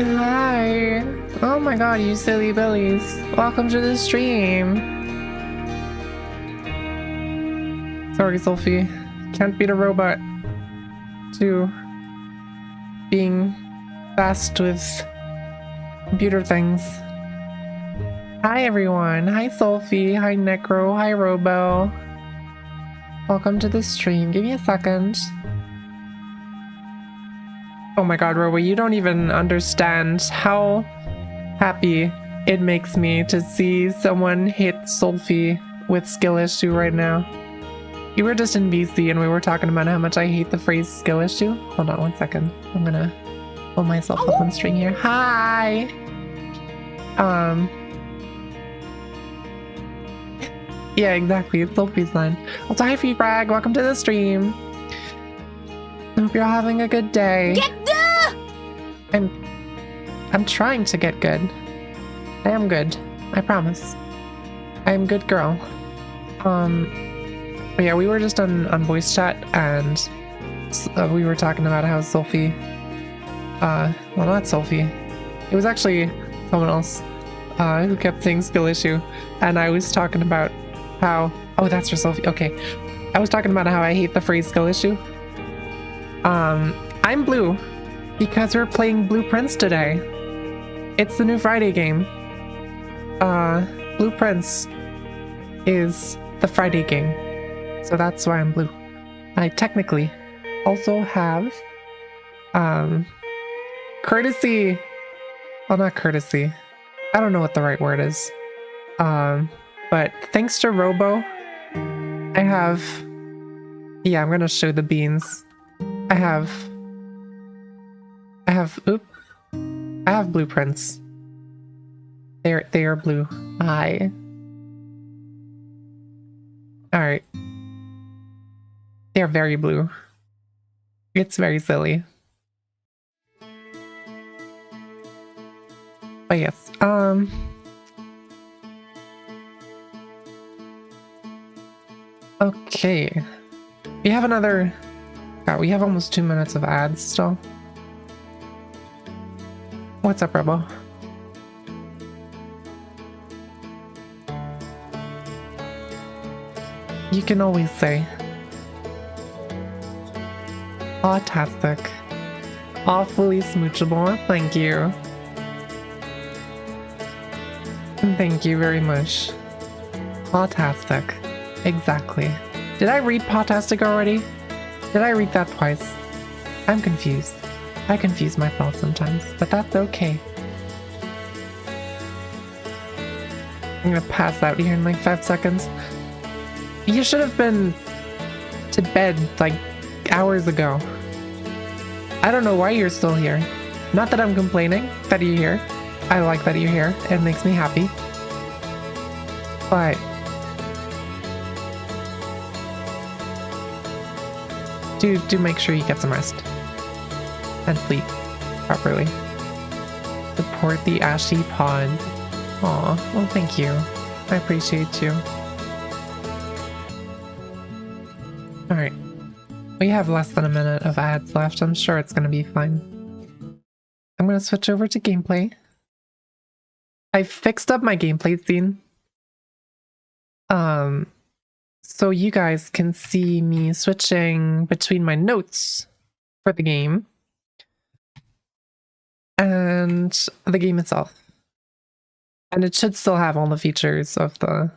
Hi. Oh my god, you silly billies. Welcome to the stream. Sorry, Sophie. Can't beat a robot to being fast with computer things. Hi, everyone. Hi, Sophie. Hi, Necro. Hi, Robo. Welcome to the stream. Give me a second. Oh my god, Robo, you don't even understand how happy it makes me to see someone hit Sophie with skill issue right now. You were just in VC and we were talking about how much I hate the phrase skill issue. Hold on one second. I'm gonna pull myself up on string here. Hi! Yeah, exactly. It's Sophie's line. Also, hi, Free Frag. Welcome to the stream. I hope you're having a good day. Get I'm trying to get good. I am good. I promise. I am good girl. But yeah, we were just on voice chat and we were talking about how Sophie, well, not Sophie. It was actually someone else who kept saying skill issue, and I was talking about how, oh, that's for Sophie. Okay, I was talking about how I hate the phrase skill issue. I'm blue because we're playing Blueprints today. It's the new Friday game. Blueprints is the Friday game. So that's why I'm blue. I technically also have courtesy. Well, not courtesy. I don't know what the right word is. But thanks to Robo, I have, yeah, I'm gonna show the beans. I have blueprints. They are blue. Hi. Alright. They're very blue. It's very silly. But yes, okay. We have another, God, we have almost 2 minutes of ads still. What's up, Rebel? You can always say. Fantastic. Awfully smoochable. Thank you. Thank you very much. Fantastic. Exactly. Did I read Potastic already? Did I read that twice? I'm confused. I confuse myself sometimes, but that's okay. I'm gonna pass out here in like 5 seconds. You should have been to bed like hours ago. I don't know why you're still here. Not that I'm complaining that you're here. I like that you're here. It makes me happy. But do make sure you get some rest and sleep properly. Support the ashy pods. Aw, well, thank you. I appreciate you. Alright. We have less than a minute of ads left. I'm sure it's gonna be fine. I'm gonna switch over to gameplay. I fixed up my gameplay scene. So you guys can see me switching between my notes for the game and the game itself. And it should still have all the features of the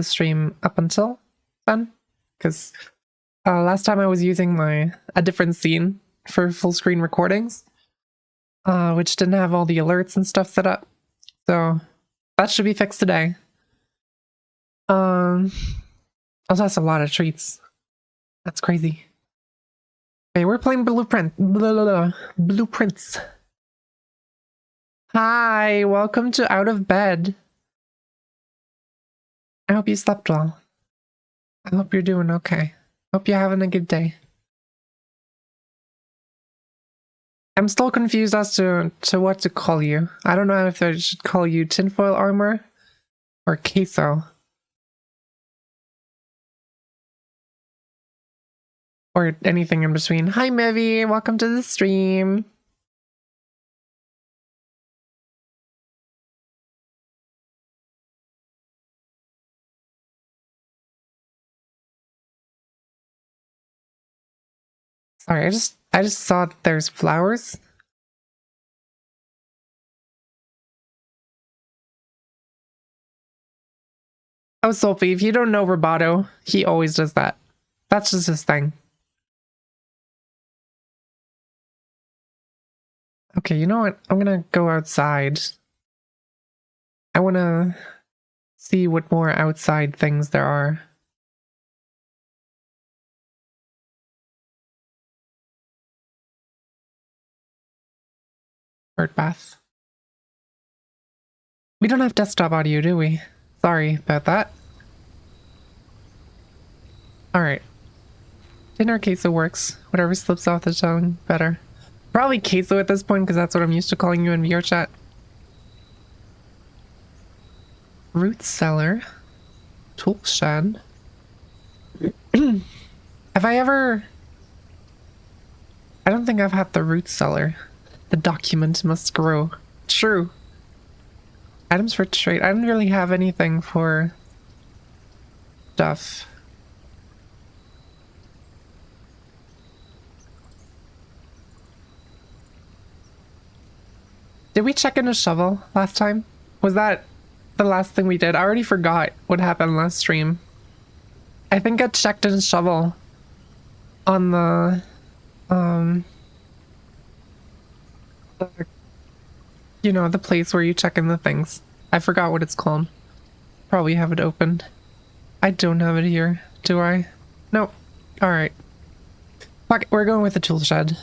stream up until then, because last time I was using a different scene for full screen recordings, which didn't have all the alerts and stuff set up. So that should be fixed today. Also has a lot of treats. That's crazy. Okay, we're playing Blueprints. Hi, welcome to Out of Bed. I hope you slept well. I hope you're doing okay. Hope you're having a good day. I'm still confused as to what to call you. I don't know if I should call you Tinfoil Armor or Queso. Or anything in between. Hi, Mivy. Welcome to the stream. Sorry, I just saw that there's flowers. Oh, Sophie, if you don't know Roboto, he always does that. That's just his thing. Okay, you know what? I'm gonna go outside. I wanna see what more outside things there are. Bird bath. We don't have desktop audio, do we? Sorry about that. Alright. Dinner queso works. Whatever slips off the tongue, better. Probably queso at this point, because that's what I'm used to calling you in VR chat. Root cellar. Tool shed. Have I ever... I don't think I've had the root cellar. The document must grow. True. Items for trade. I don't really have anything for stuff. Did we check in a shovel last time? Was that the last thing we did? I already forgot what happened last stream. I think I checked in a shovel on the you know, the place where you check in the things. I forgot what it's called. Probably have it open. I don't have it here, do I? Nope. Alright. Fuck it, we're going with the tool shed.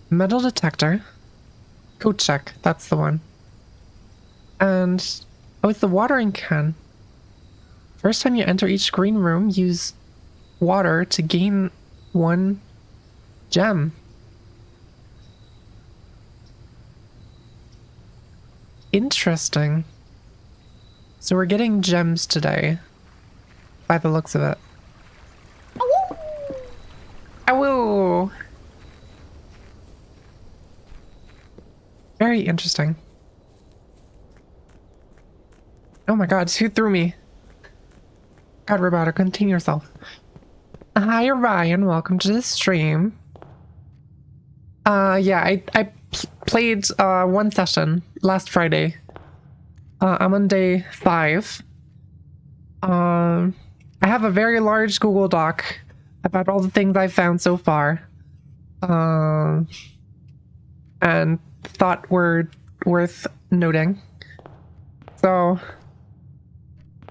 Metal detector. Code check, that's the one. And oh, it's the watering can. First time you enter each green room, use water to gain 1 gem. Interesting. So we're getting gems today, by the looks of it. Awoo! Very interesting. Oh my god, who threw me? God, Roboto, contain yourself. Hi, Ryan. Welcome to the stream. Yeah, I played 1 session last Friday. I'm on day 5. I have a very large Google Doc about all the things I've found so far. And thought were worth noting. So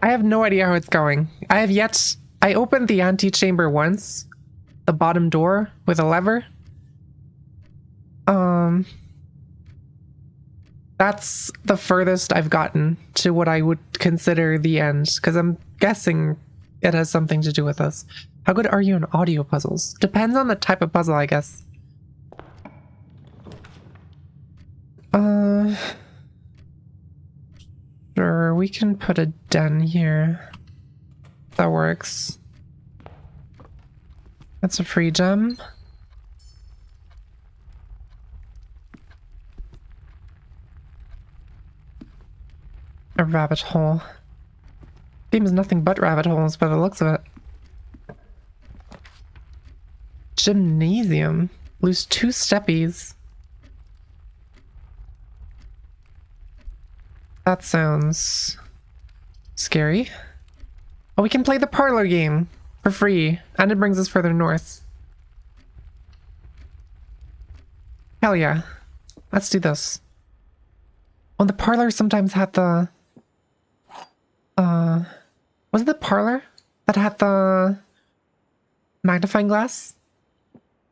I have no idea how it's going. I opened the antechamber once, the bottom door with a lever. That's the furthest I've gotten to what I would consider the end, because I'm guessing it has something to do with this. How good are you in audio puzzles? Depends on the type of puzzle, I guess. Sure, we can put a den here. That works. That's a free gem. A rabbit hole. Game is nothing but rabbit holes by the looks of it. Gymnasium. Lose 2 steppies. That sounds scary. Oh, we can play the parlor game for free, and it brings us further north. Hell yeah. Let's do this. Oh, the parlor sometimes had the... was it the parlor that had the magnifying glass?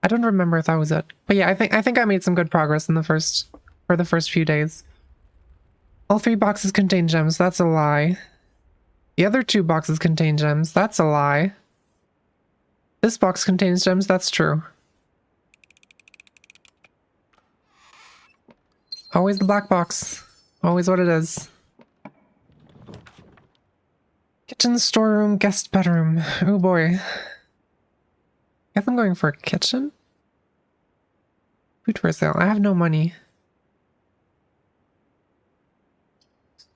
I don't remember if that was it. But yeah, I think I made some good progress in the first few days. All 3 boxes contain gems. That's a lie. The other 2 boxes contain gems. That's a lie. This box contains gems. That's true. Always the black box. Always what it is. Kitchen, storeroom, guest bedroom. Oh boy. Guess I'm going for a kitchen? Food for sale. I have no money.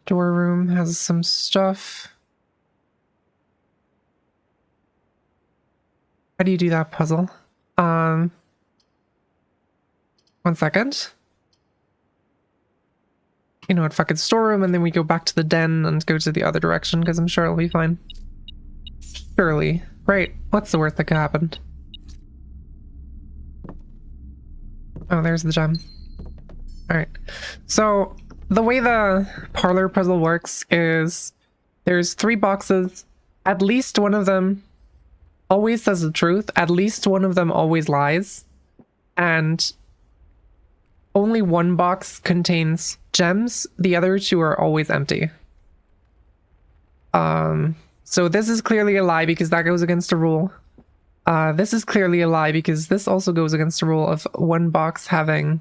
Storeroom has some stuff. How do you do that puzzle? 1 second. You know what, fucking storeroom, and then we go back to the den and go to the other direction, because I'm sure it'll be fine. Surely. Right, what's the worst that could happen? Oh, there's the gem. Alright. So, the way the parlor puzzle works is there's 3 boxes. At least one of them always says the truth. At least one of them always lies. And only one box contains gems. The other 2 are always empty. So this is clearly a lie because that goes against a rule. This is clearly a lie because this also goes against the rule of one box having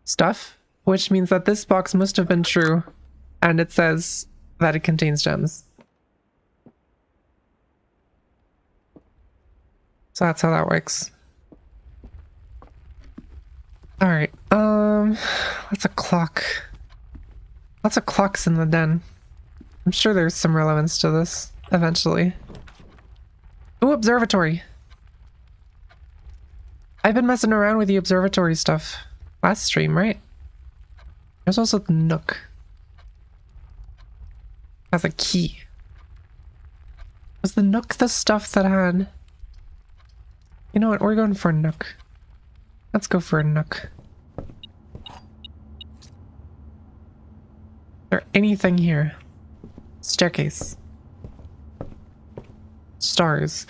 stuff, which means that this box must have been true, and it says that it contains gems. So that's how that works. All right. What's a clock? Lots of clocks in the den. I'm sure there's some relevance to this eventually. Ooh, observatory. I've been messing around with the observatory stuff last stream, right? There's also the nook. Has a key. Was the nook the stuff that had... You know what? We're going for a nook. Let's go for a nook. Is there anything here? Staircase. Stars.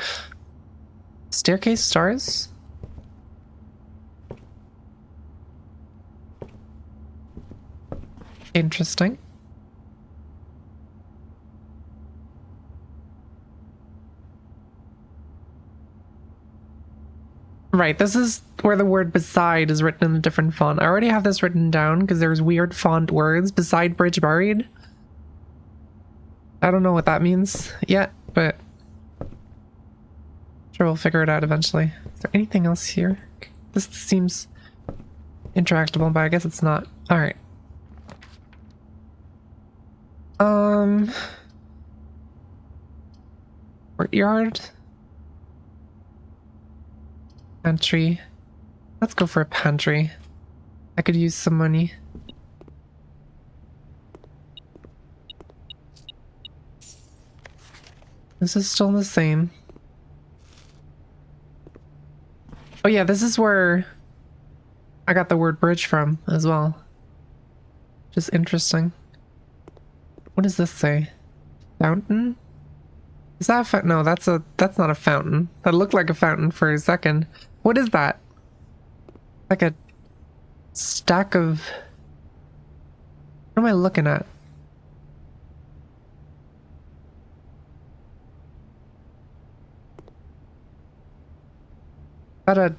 Staircase stars? Interesting. Right, this is where the word beside is written in a different font. I already have this written down because there's weird font words. Beside bridge buried. I don't know what that means yet, but sure we'll figure it out eventually. Is there anything else here? This seems interactable, but I guess it's not. Alright. Courtyard. Pantry. Let's go for a pantry. I could use some money. This is still the same. Oh yeah, this is where I got the word bridge from as well. Which is interesting. What does this say? Fountain? Is that a fountain? No, that's not a fountain. That looked like a fountain for a second. What is that? Like a stack of... What am I looking at? I don't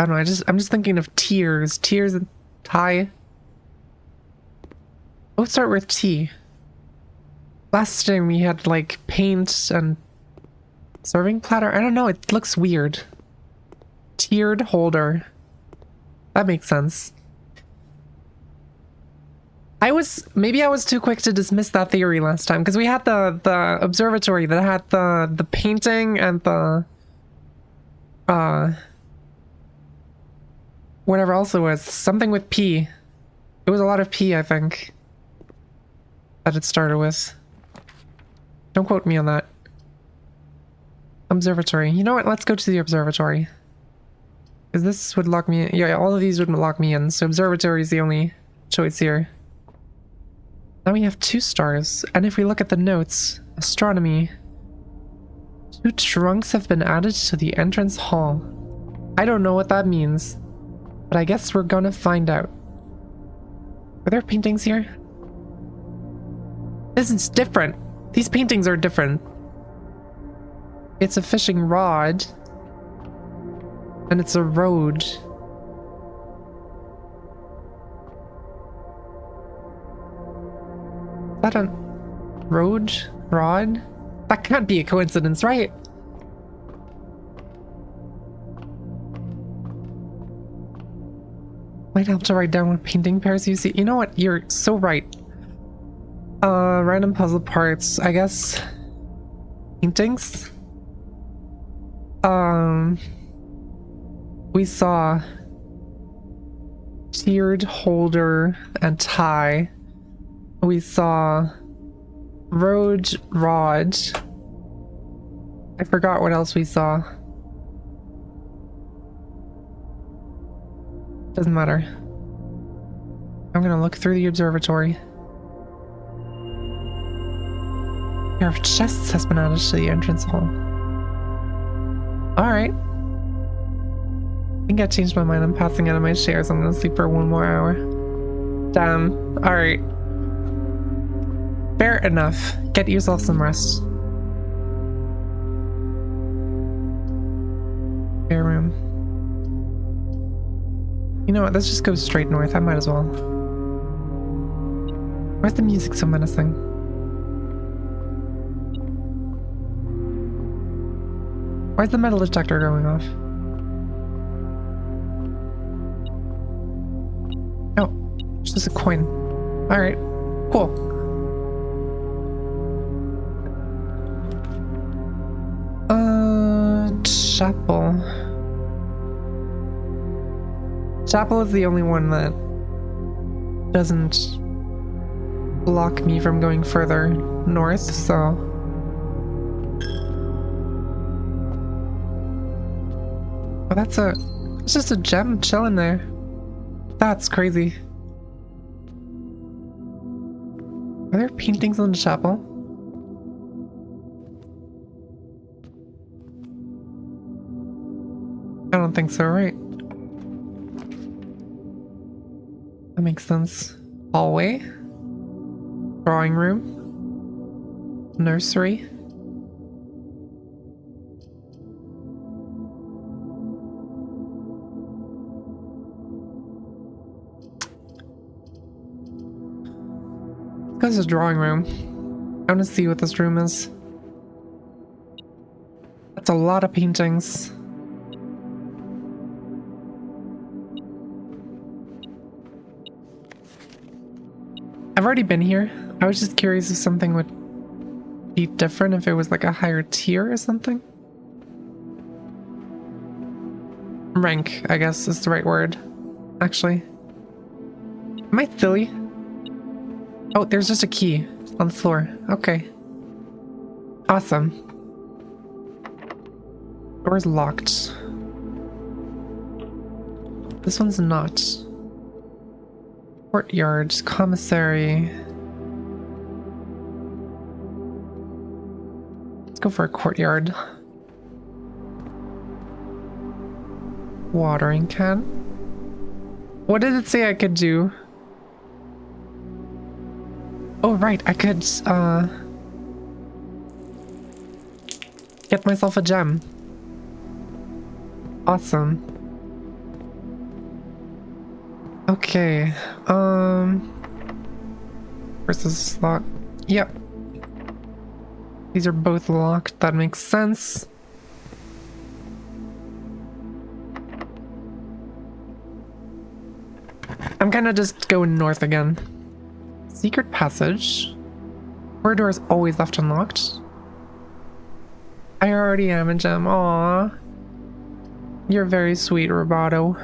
know, I'm just thinking of tiers. Tiers and tie. Let's start with T. Last time we had like paint and serving platter. I don't know, it looks weird. Tiered holder. That makes sense. Maybe I was too quick to dismiss that theory last time because we had the observatory that had the painting and the whatever else it was, something with P. It was a lot of P, I think, that it started with. Don't quote me on that. Observatory. You know what? Let's go to the observatory. Because this would lock me in. Yeah, all of these would lock me in. So observatory is the only choice here. Now we have 2 stars. And if we look at the notes, astronomy. 2 trunks have been added to the entrance hall. I don't know what that means, but I guess we're gonna find out. Are there paintings here? This is different. These paintings are different. It's a fishing rod. And it's a road. Is that a road? Rod? That can't be a coincidence, right? Might help to write down what painting pairs you see. You know what? You're so right. Random puzzle parts. I guess paintings. We saw tiered holder and tie. We saw road rod. I forgot what else we saw. Doesn't matter. I'm gonna look through the observatory. A pair of chests has been added to the entrance hall. Alright. I think I changed my mind. I'm passing out of my chair, so I'm gonna sleep for 1 more hour. Damn. Alright. Fair enough. Get yourself some rest. Spare room. You know what? Let's just go straight north. I might as well. Why's the music so menacing? Why's the metal detector going off? Oh, it's just a coin. Alright, cool. Chapel. Chapel is the only one that doesn't block me from going further north, so... Oh, it's just a gem chilling there. That's crazy. Are there paintings in the chapel? I don't think so, right? That makes sense. Hallway. Drawing room. Nursery. This is a drawing room. I want to see what this room is. That's a lot of paintings. I've already been here. I was just curious if something would be different, if it was like a higher tier or something. Rank, I guess is the right word. Actually. Am I silly? Oh, there's just a key on the floor. Okay. Awesome. Door's locked. This one's not. Courtyard, commissary. Let's go for a courtyard. Watering can. What did it say I could do? Oh, right, I could, get myself a gem. Awesome. Okay, where's this lock? Yep. These are both locked, that makes sense. I'm gonna just go north again. Secret passage. Corridor is always left unlocked. I already am a gem. Aww. You're very sweet, Roboto.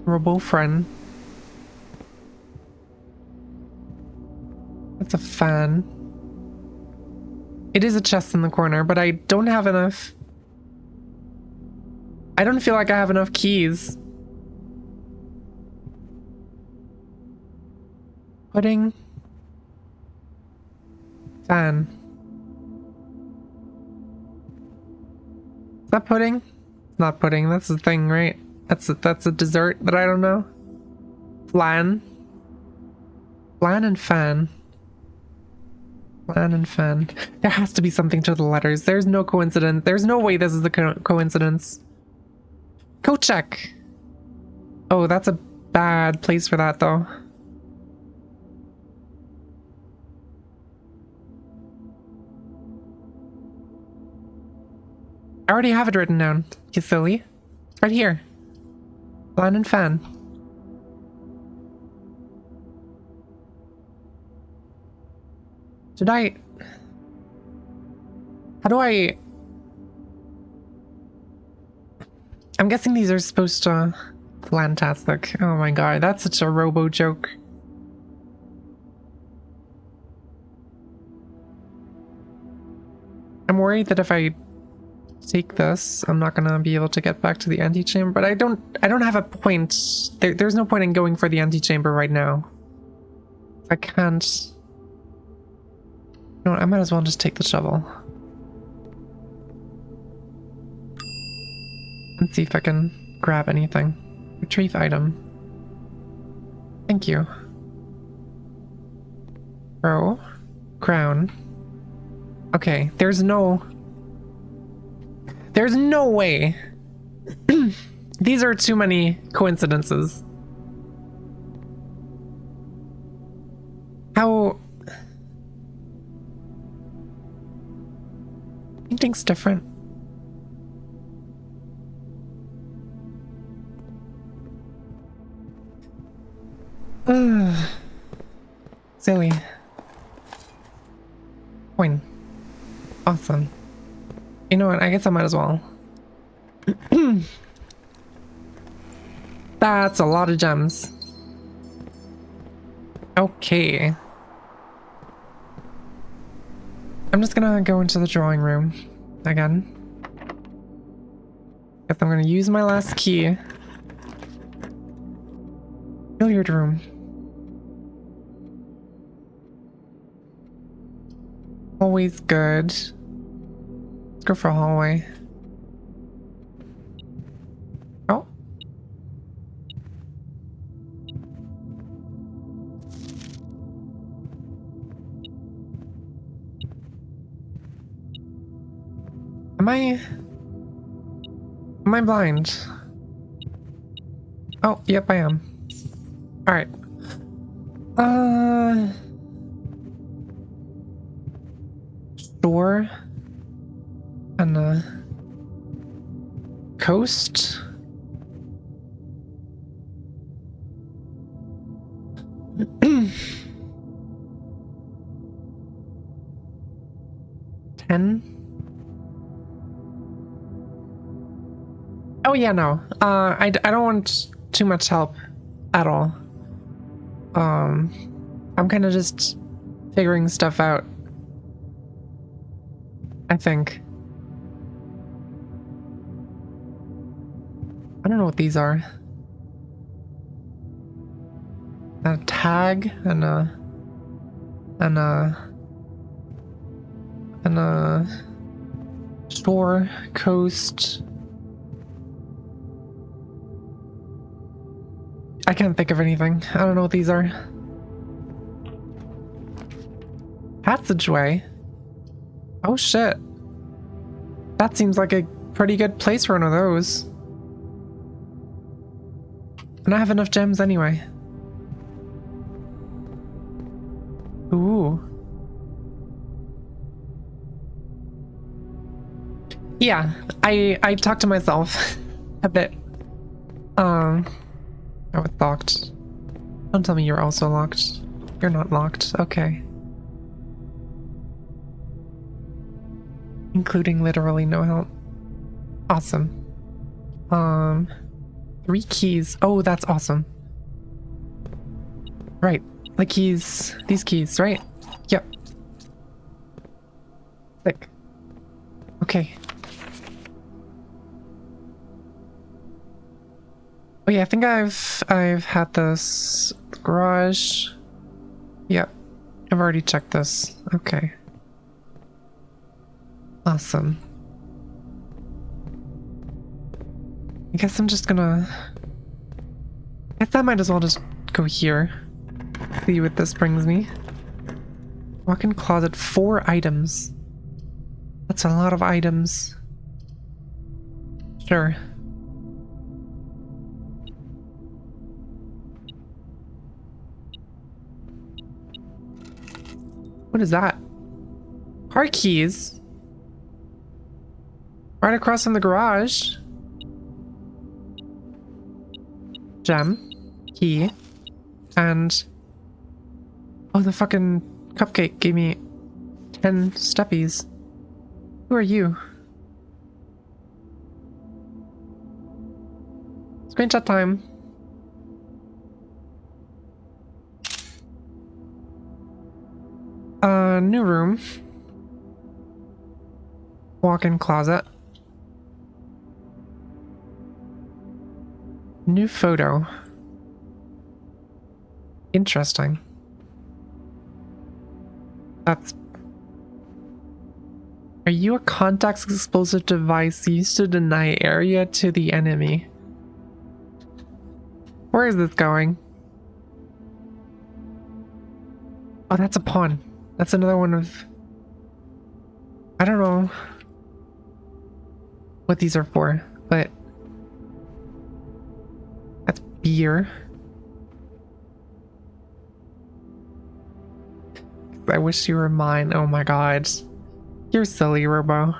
Robo friend. That's a fan. It is a chest in the corner, but I don't have enough. I don't feel like I have enough keys. Pudding. Fan. Is that pudding? It's not pudding. That's the thing, right? That's a dessert that I don't know. Flan. Flan and fan. Flan and fan. There has to be something to the letters. There's no coincidence. There's no way this is a coincidence. Go check. Oh, that's a bad place for that, though. I already have it written down, you silly. It's right here. Flan and fan. Should I... How do I... I'm guessing these are supposed to... Fantastic. Oh my god, that's such a robo joke. I'm worried that if I take this, I'm not gonna be able to get back to the antechamber, but I don't have a point. There's no point in going for the antechamber right now. I can't... You know what, I might as well just take the shovel. And see if I can grab anything. Retrieve item. Thank you. Throw. Crown. Okay, there's no way. These are too many coincidences. How... Painting's different. Silly. Coin. Awesome. You know what? I guess I might as well. That's a lot of gems. Okay. I'm just gonna go into the drawing room again. Guess I'm gonna use my last key. Billiard room. Always good. Let's go for a hallway. Oh. Am I blind? Oh, yep, I am. All right. Shore and the coast. Ten. Oh yeah, no. I don't want too much help at all. I'm kind of just figuring stuff out. I think. I don't know what these are. A tag and a shore, coast. I can't think of anything. I don't know what these are. Passageway. Oh shit. That seems like a pretty good place for one of those. And I have enough gems anyway. Ooh. Yeah, I talked to myself a bit. I was locked. Don't tell me you're also locked. You're not locked. Okay. Including literally no help. Awesome. 3 keys. Oh, that's awesome. Right. The keys. These keys, right? Yep. Sick. Okay. Oh yeah, I think I've had this garage. Yep. I've already checked this. Okay. Awesome. I guess I'm just gonna... I guess I might as well just go here. See what this brings me. Walk-in closet, 4 items. That's a lot of items. Sure. What is that? Car keys? Right across from the garage. Gem. Key. And... oh, the fucking cupcake gave me 10 steppies. Who are you? Screenshot time. New room. Walk-in closet. New photo. Interesting. That's... Are you a contacts explosive device used to deny area to the enemy? Where is this going? Oh, that's a pawn. That's another one of... I don't know what these are for, but... That's beer. I wish you were mine. Oh my god. You're silly, Robo.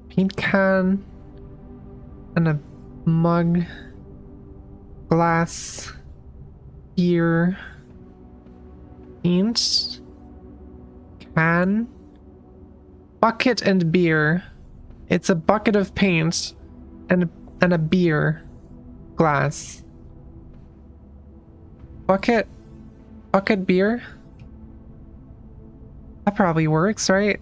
Paint can. And a mug. Glass. Beer. Paint. Can. Bucket and beer. It's a bucket of paint and a beer glass. Bucket beer? That probably works, right?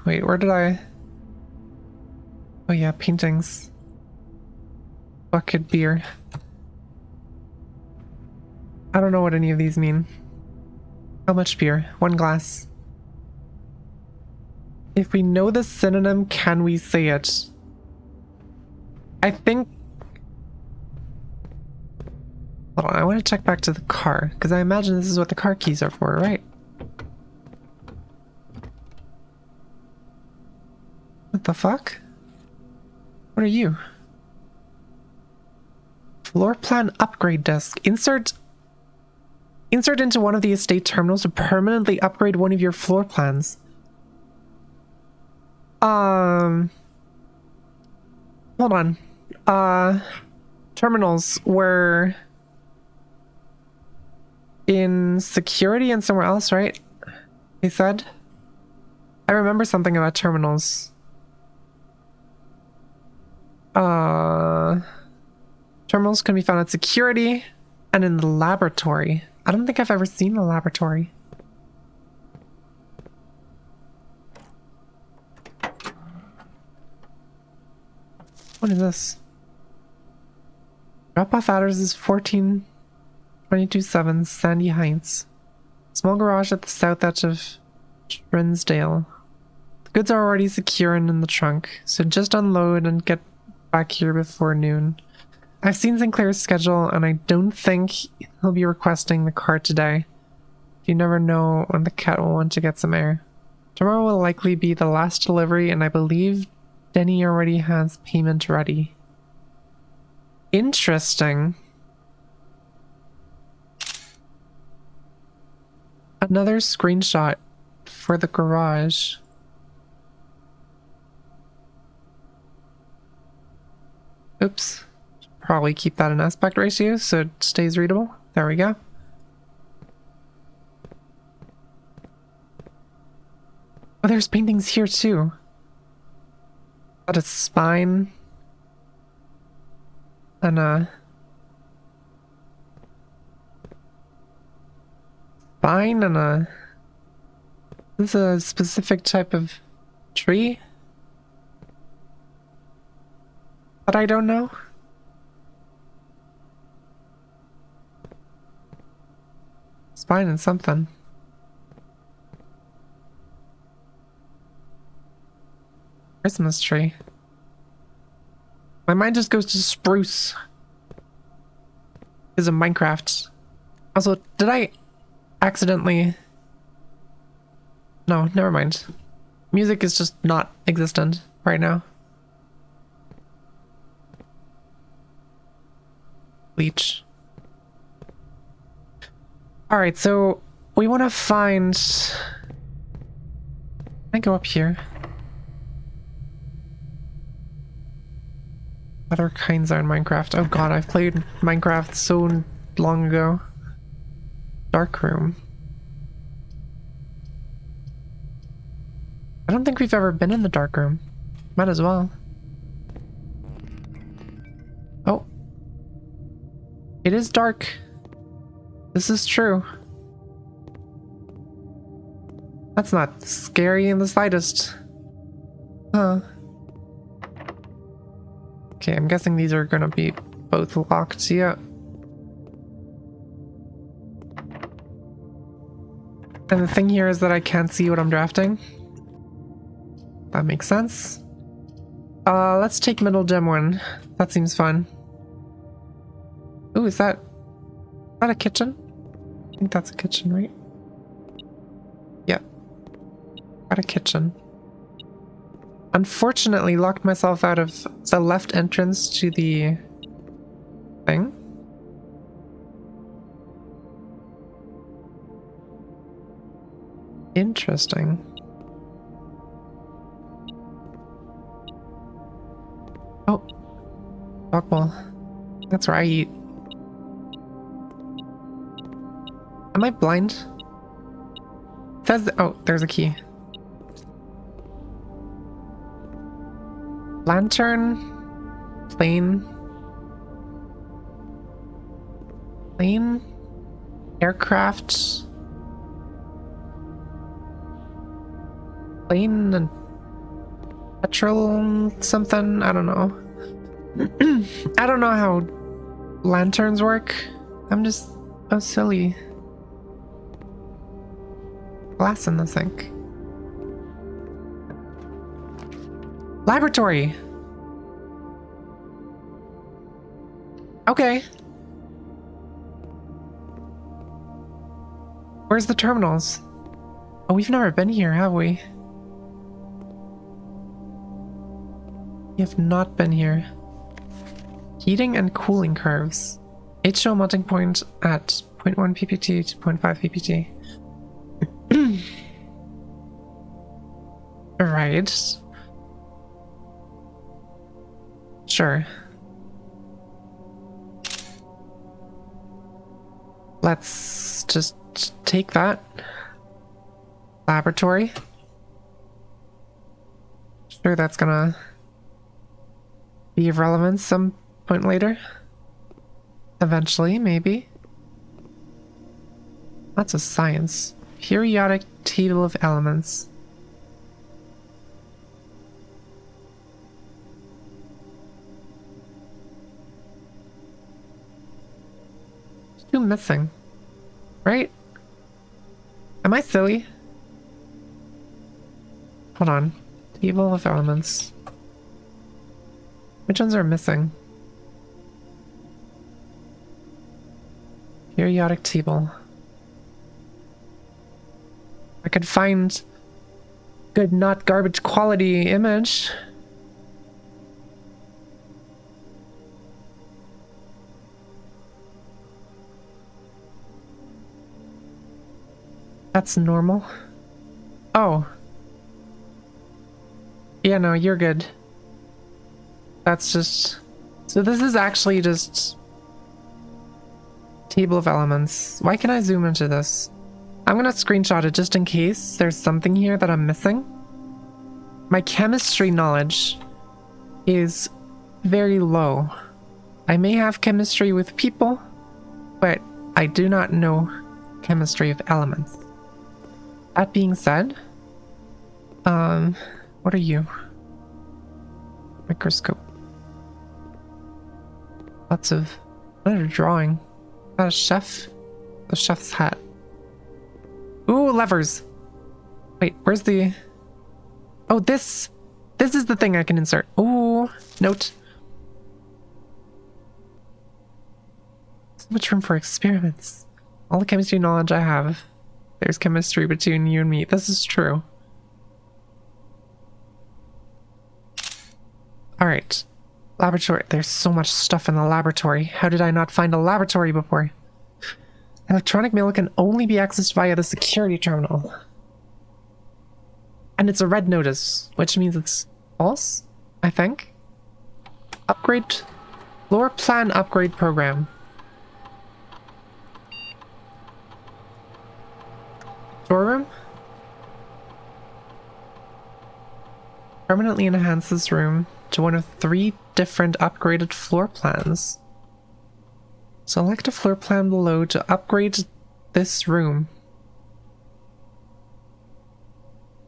Wait, where did I... Oh yeah, paintings. Bucket beer. I don't know what any of these mean. How much beer? 1 glass. If we know the synonym, can we say it? I think... Hold on, I want to check back to the car, because I imagine this is what the car keys are for, right? What the fuck? What are you? Floor plan upgrade desk. Insert into one of the estate terminals to permanently upgrade one of your floor plans. Hold on. Terminals were in security and somewhere else, right? He said. I remember something about terminals. Terminals can be found at security and in the laboratory. I don't think I've ever seen a laboratory. What is this? Drop-off address is 14227 Sandy Heights. Small garage at the south edge of Trinsdale. The goods are already secure and in the trunk, so just unload and get back here before noon. I've seen Sinclair's schedule and I don't think he'll be requesting the car today. You never know when the cat will want to get some air. Tomorrow will likely be the last delivery and I believe Denny already has payment ready. Interesting. Another screenshot for the garage. Oops. Probably keep that in aspect ratio so it stays readable. There we go. Oh, there's paintings here too. Got a spine. And a... spine and a... This is a specific type of tree? That I don't know? Spine and something. Christmas tree. My mind just goes to spruce. Is a Minecraft. Also, did I accidentally... No, never mind. Music is just not existent right now. Bleach. Alright, so we want to find... Can I go up here? Other kinds are in Minecraft. Oh god, I've played Minecraft so long ago. Dark room. I don't think we've ever been in the dark room. Might as well. Oh. It is dark. This is true. That's not scary in the slightest. Huh. Okay, I'm guessing these are gonna be both locked, yeah. And the thing here is that I can't see what I'm drafting. That makes sense. Let's take middle gem 1. That seems fun. Ooh, is that a kitchen? I think that's a kitchen, right? Yeah. Got a kitchen. Unfortunately, locked myself out of the left entrance to the thing. Interesting. Oh. Dog ball. That's where I eat. Am I blind? It says oh, there's a key. Lantern. Plane. Aircraft. Plane and petrol something. I don't know. I don't know how lanterns work. I'm just so silly. Glass in the sink. Laboratory. Okay. Where's the terminals? Oh, we've never been here, have we? We have not been here. Heating and cooling curves. HO melting point at 0.1 ppt to 0.5 ppt. Alright. Sure. Let's just take that. Laboratory. Sure, that's gonna be of relevance some point later. Eventually, maybe. Lots of science. Periodic table of elements. Two missing. Right? Am I silly? Hold on. Table of elements. Which ones are missing? Periodic table. I could find good, not garbage quality image. That's normal. Oh. Yeah, no, you're good. That's just... So this is actually just... Table of elements. Why can I zoom into this? I'm gonna screenshot it just in case there's something here that I'm missing. My chemistry knowledge is very low. I may have chemistry with people, but I do not know chemistry of elements. That being said, what are you? Microscope. Lots of... What a drawing. Not a chef? The chef's hat. Ooh, levers. Wait, where's the... Oh, this is the thing I can insert. Ooh, note. So much room for experiments. All the chemistry knowledge I have. There's chemistry between you and me. This is true. Alright. Laboratory. There's so much stuff in the laboratory. How did I not find a laboratory before? Electronic mail can only be accessed via the security terminal. And it's a red notice, which means it's false, I think. Upgrade. Floor plan upgrade program. Storeroom? Permanently enhance this room to one of 3 different upgraded floor plans. Select a floor plan below to upgrade this room.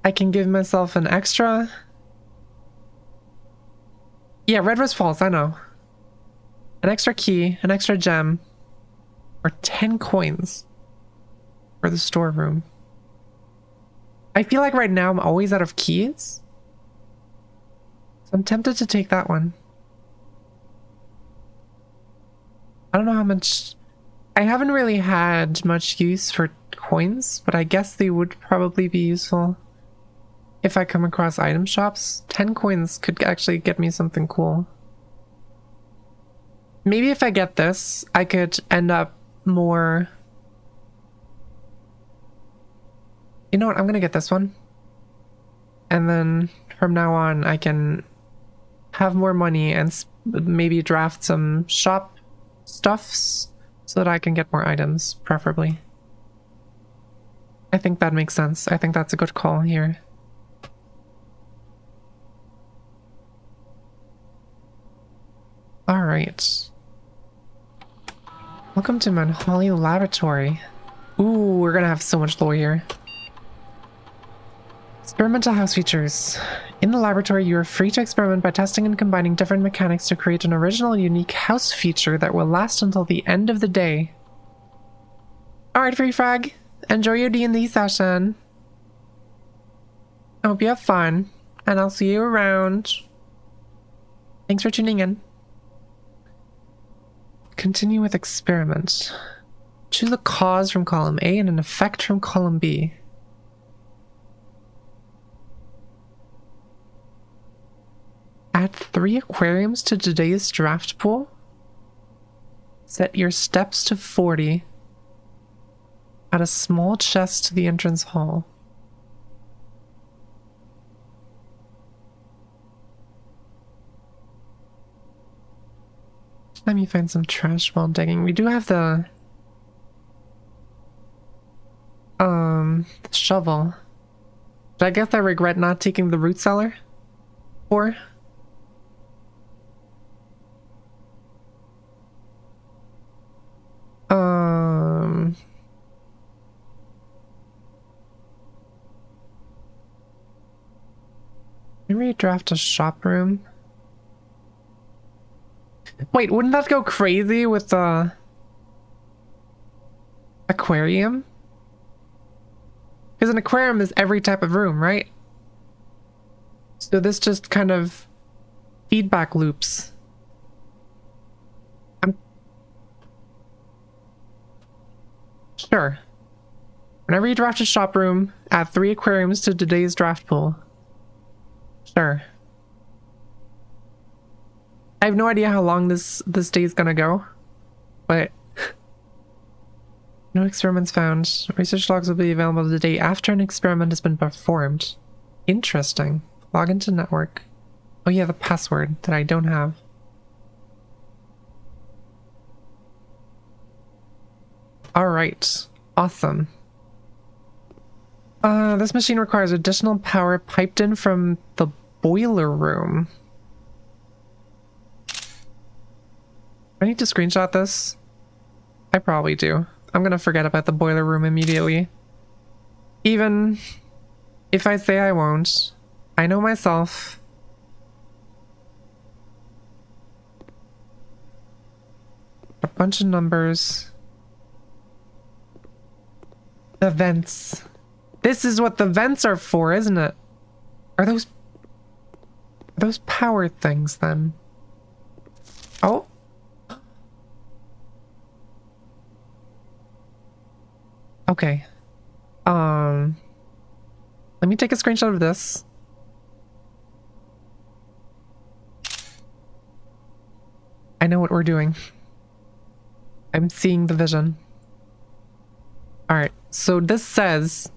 I can give myself an extra... Yeah, Red Rose Falls, I know. An extra key, an extra gem, or 10 coins for the storeroom. I feel like right now I'm always out of keys. So I'm tempted to take that one. I don't know how much... I haven't really had much use for coins, but I guess they would probably be useful if I come across item shops. 10 coins could actually get me something cool. Maybe if I get this, I could end up more... You know what? I'm gonna get this one. And then from now on, I can have more money and maybe draft some shop stuffs so that I can get more items, preferably. I think that makes sense. I think that's a good call here. All right. Welcome to Manhali Laboratory. Ooh, we're gonna have so much lore here. Experimental house features. In the laboratory, you are free to experiment by testing and combining different mechanics to create an original, unique house feature that will last until the end of the day. Alright, Free Frog. Enjoy your D&D session. I hope you have fun, and I'll see you around. Thanks for tuning in. Continue with experiment. Choose a cause from column A and an effect from column B. Add 3 aquariums to today's draft pool. Set your steps to 40. Add a small chest to the entrance hall. Let me find some trash while digging. We do have the shovel. But I guess I regret not taking the root cellar for. Maybe draft a shop room. Wait, wouldn't that go crazy with the aquarium? Because an aquarium is every type of room, right? So this just kind of feedback loops. Sure. Whenever you draft a shop room, add 3 aquariums to today's draft pool. Sure. I have no idea how long this day is gonna go, but no experiments found. Research logs will be available the day after an experiment has been performed. Interesting. Log into network. Oh yeah, the password that I don't have. Alright. Awesome. This machine requires additional power piped in from the boiler room. I need to screenshot this. I probably do. I'm gonna forget about the boiler room immediately. Even if I say I won't, I know myself. A bunch of numbers. The vents. This is what the vents are for, isn't it? Are those power things then? Oh. Okay. Let me take a screenshot of this. I know what we're doing. I'm seeing the vision. Alright, so this says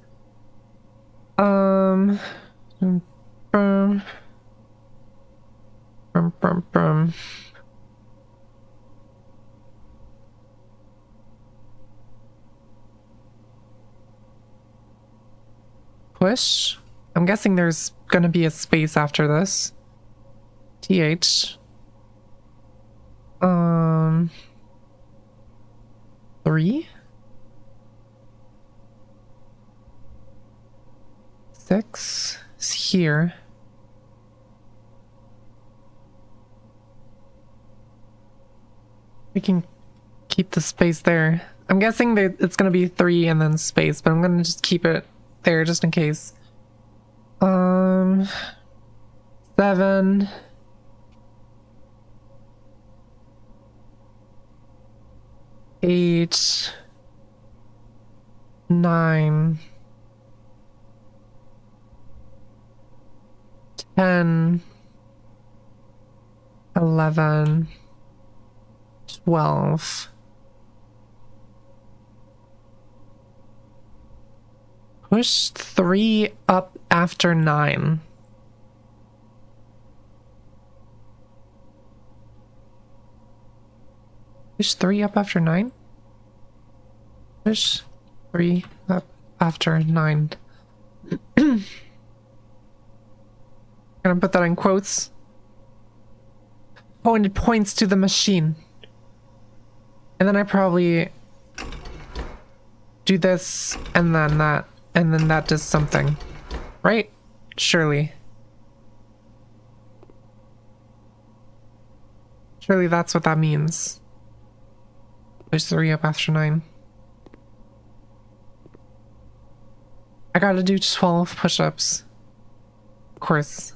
push I'm guessing there's gonna be a space after this. TH. 3? 6 is here. We can keep the space there. I'm guessing that it's gonna be 3 and then space, but I'm gonna just keep it there just in case. 7. 8. 9. 10. 11. 12. Push 3 up after 9. Push 3 up after 9? Push 3 up after 9. I'm gonna put that in quotes. Oh, and it points to the machine. And then I probably do this and then that. And then that does something. Right? Surely. Surely that's what that means. Push 3 up after 9. I gotta do 12 push-ups. Of course.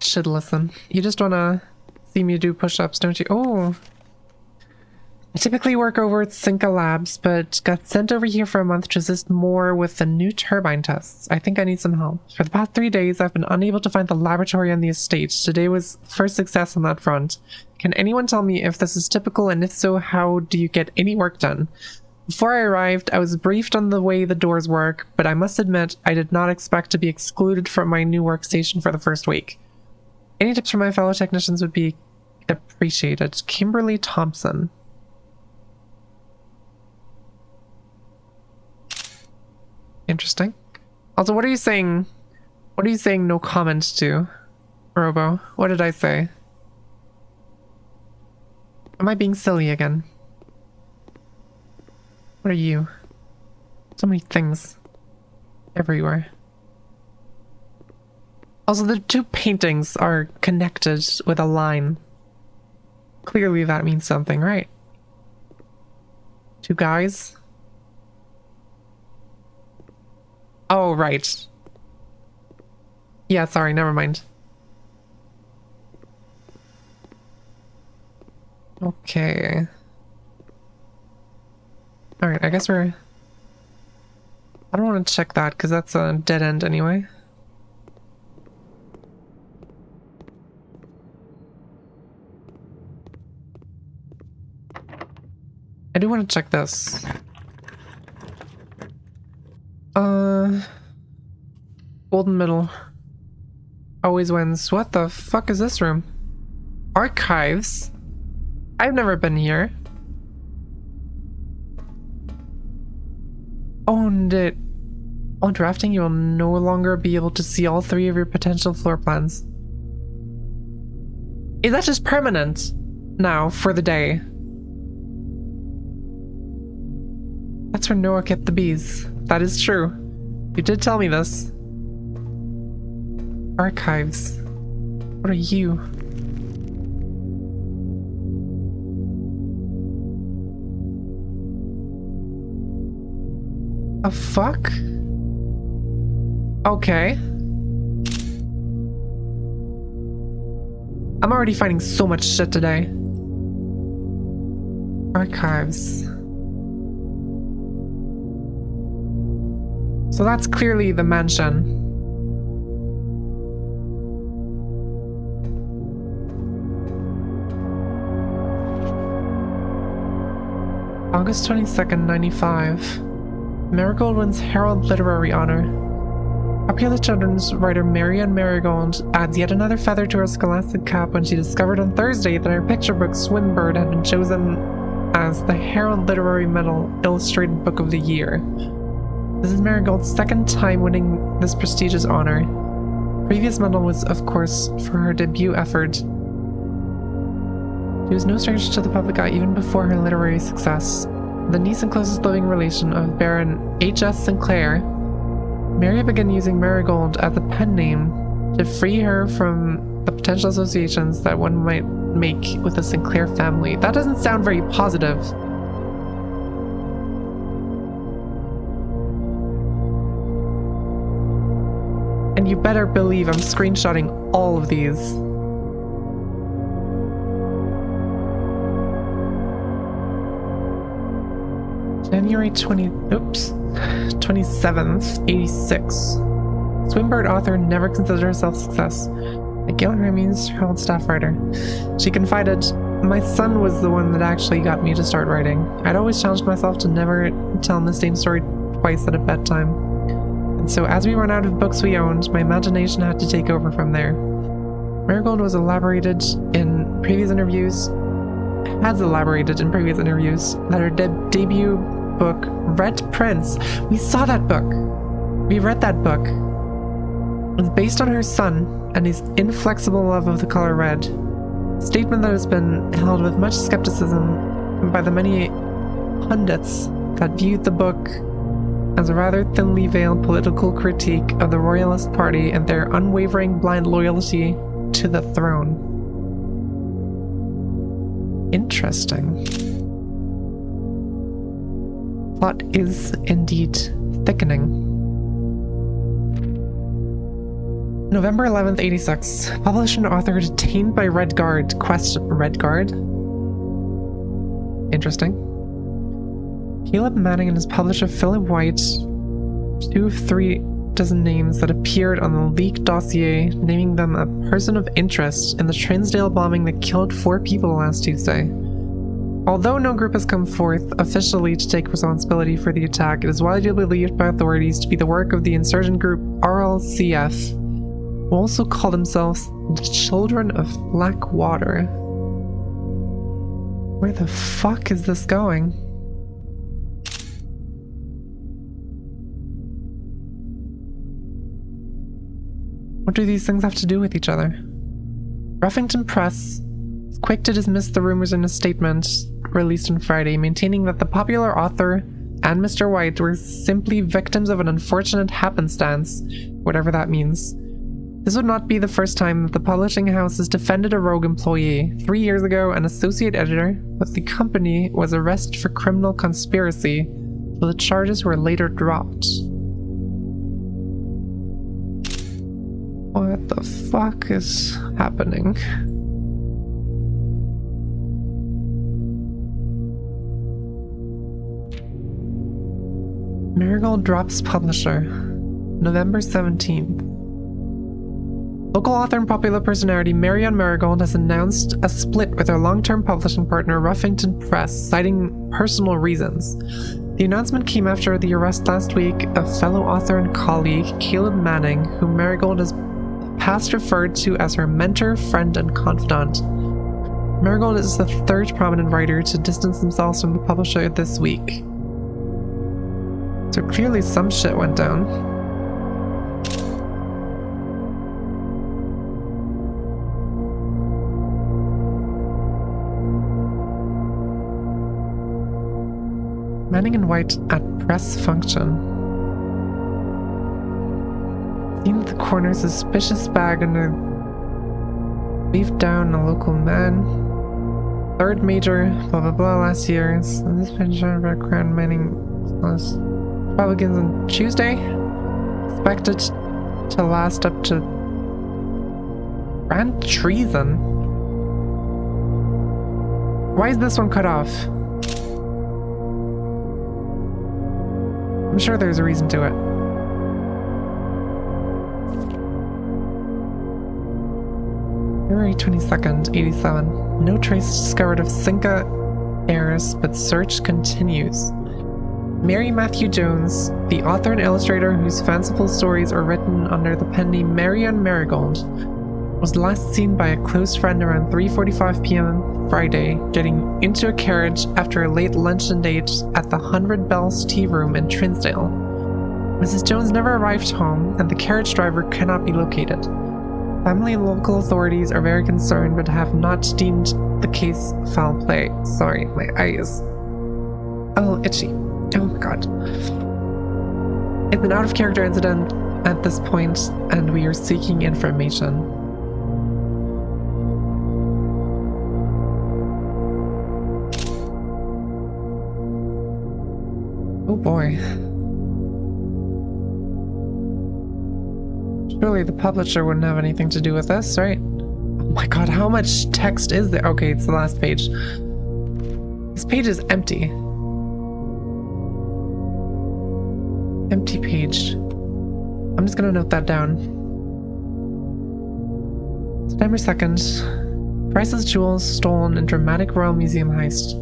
Should listen. You just wanna see me do push-ups, don't you? Oh! I typically work over at Cinca Labs, but got sent over here for a month to assist more with the new turbine tests. I think I need some help. For the past 3 days, I've been unable to find the laboratory on the estate. Today was first success on that front. Can anyone tell me if this is typical, and if so, how do you get any work done? Before I arrived, I was briefed on the way the doors work, but I must admit I did not expect to be excluded from my new workstation for the first week. Any tips from my fellow technicians would be appreciated. Kimberly Thompson. Interesting. Also, what are you saying? What are you saying no comments to, Robo? What did I say? Am I being silly again? What are you? So many things. Everywhere. Also, the two paintings are connected with a line. Clearly that means something, right? Two guys? Oh, right. Yeah, sorry, never mind. Okay. Alright, I guess we're... I don't want to check that, because that's a dead end anyway. I do want to check this. Golden middle. Always wins. What the fuck is this room? Archives? I've never been here. Owned it. On drafting, you will no longer be able to see all 3 of your potential floor plans. Is that just permanent now for the day? That's where Noah kept the bees. That is true. You did tell me this. Archives. What are you? A fuck? Okay. I'm already finding so much shit today. Archives. So that's clearly the mansion. August 22nd, 95. Marigold wins Herald Literary Honor. Popular children's writer Marianne Marigold adds yet another feather to her scholastic cap when she discovered on Thursday that her picture book Swimbird had been chosen as the Herald Literary Medal Illustrated Book of the Year. This is Marigold's second time winning this prestigious honor. Previous medal was, of course, for her debut effort. She was no stranger to the public eye even before her literary success. The niece and closest living relation of Baron H.S. Sinclair, Mary began using Marigold as a pen name to free her from the potential associations that one might make with the Sinclair family. That doesn't sound very positive. And you better believe I'm screenshotting all of these. January 27th, 86. Swinburne author never considered herself a success. Gail Hermes, her old staff writer. She confided, "My son was the one that actually got me to start writing. I'd always challenged myself to never tell the same story twice at a bedtime. And so as we ran out of books we owned, my imagination had to take over from there." Marigold has elaborated in previous interviews that her debut book, Red Prince, we saw that book. We read that book. It's based on her son and his inflexible love of the color red. A statement that has been held with much skepticism by the many pundits that viewed the book as a rather thinly veiled political critique of the Royalist Party and their unwavering blind loyalty to the throne. Interesting. Plot is indeed thickening. November 11th, 86. Publisher and author detained by Red Guard. Red Guard? Interesting. Caleb Manning and his publisher Philip White, 2 of 3 dozen names that appeared on the leaked dossier, naming them a person of interest in the Trinsdale bombing that killed 4 people last Tuesday. Although no group has come forth officially to take responsibility for the attack, it is widely believed by authorities to be the work of the insurgent group RLCF, who also call themselves the Children of Blackwater. Where the fuck is this going? What do these things have to do with each other? Ruffington Press is quick to dismiss the rumors in a statement released on Friday, maintaining that the popular author and Mr. White were simply victims of an unfortunate happenstance, whatever that means. This would not be the first time that the publishing house has defended a rogue employee. 3 years ago, an associate editor with the company was arrested for criminal conspiracy, but the charges were later dropped. What the fuck is happening? Marigold drops publisher. November 17th. Local author and popular personality Marianne Marigold has announced a split with her long-term publishing partner Ruffington Press, citing personal reasons. The announcement came after the arrest last week of fellow author and colleague Caleb Manning, whom Marigold has past referred to as her mentor, friend, and confidant. Marigold is the 3rd prominent writer to distance themselves from the publisher this week. So clearly some shit went down. Manning and White at press function. Seen at the corner, suspicious bag and a waved down a local man. 3rd major, blah blah blah last year. So this been shown about Crown Manning Republicans on Tuesday. Expected to last up to grand treason. Why is this one cut off? I'm sure there's a reason to it. February 22nd, 87. No trace discovered of Cinca heiress, but search continues. Mary Matthew Jones, the author and illustrator whose fanciful stories are written under the pen name Marianne Marigold, was last seen by a close friend around 3:45 p.m. Friday, getting into a carriage after a late luncheon date at the 100 Bells Tea Room in Trinsdale. Mrs. Jones never arrived home, and the carriage driver cannot be located. Family and local authorities are very concerned, but have not deemed the case foul play. Sorry, my eyes. A little itchy. Oh my god. It's an out-of-character incident at this point, and we are seeking information. Oh boy. Surely the publisher wouldn't have anything to do with this, right? Oh my god, how much text is there? Okay, it's the last page. This page is empty. Empty page. I'm just gonna note that down. September 2nd. Priceless jewels stolen in dramatic Royal Museum heist.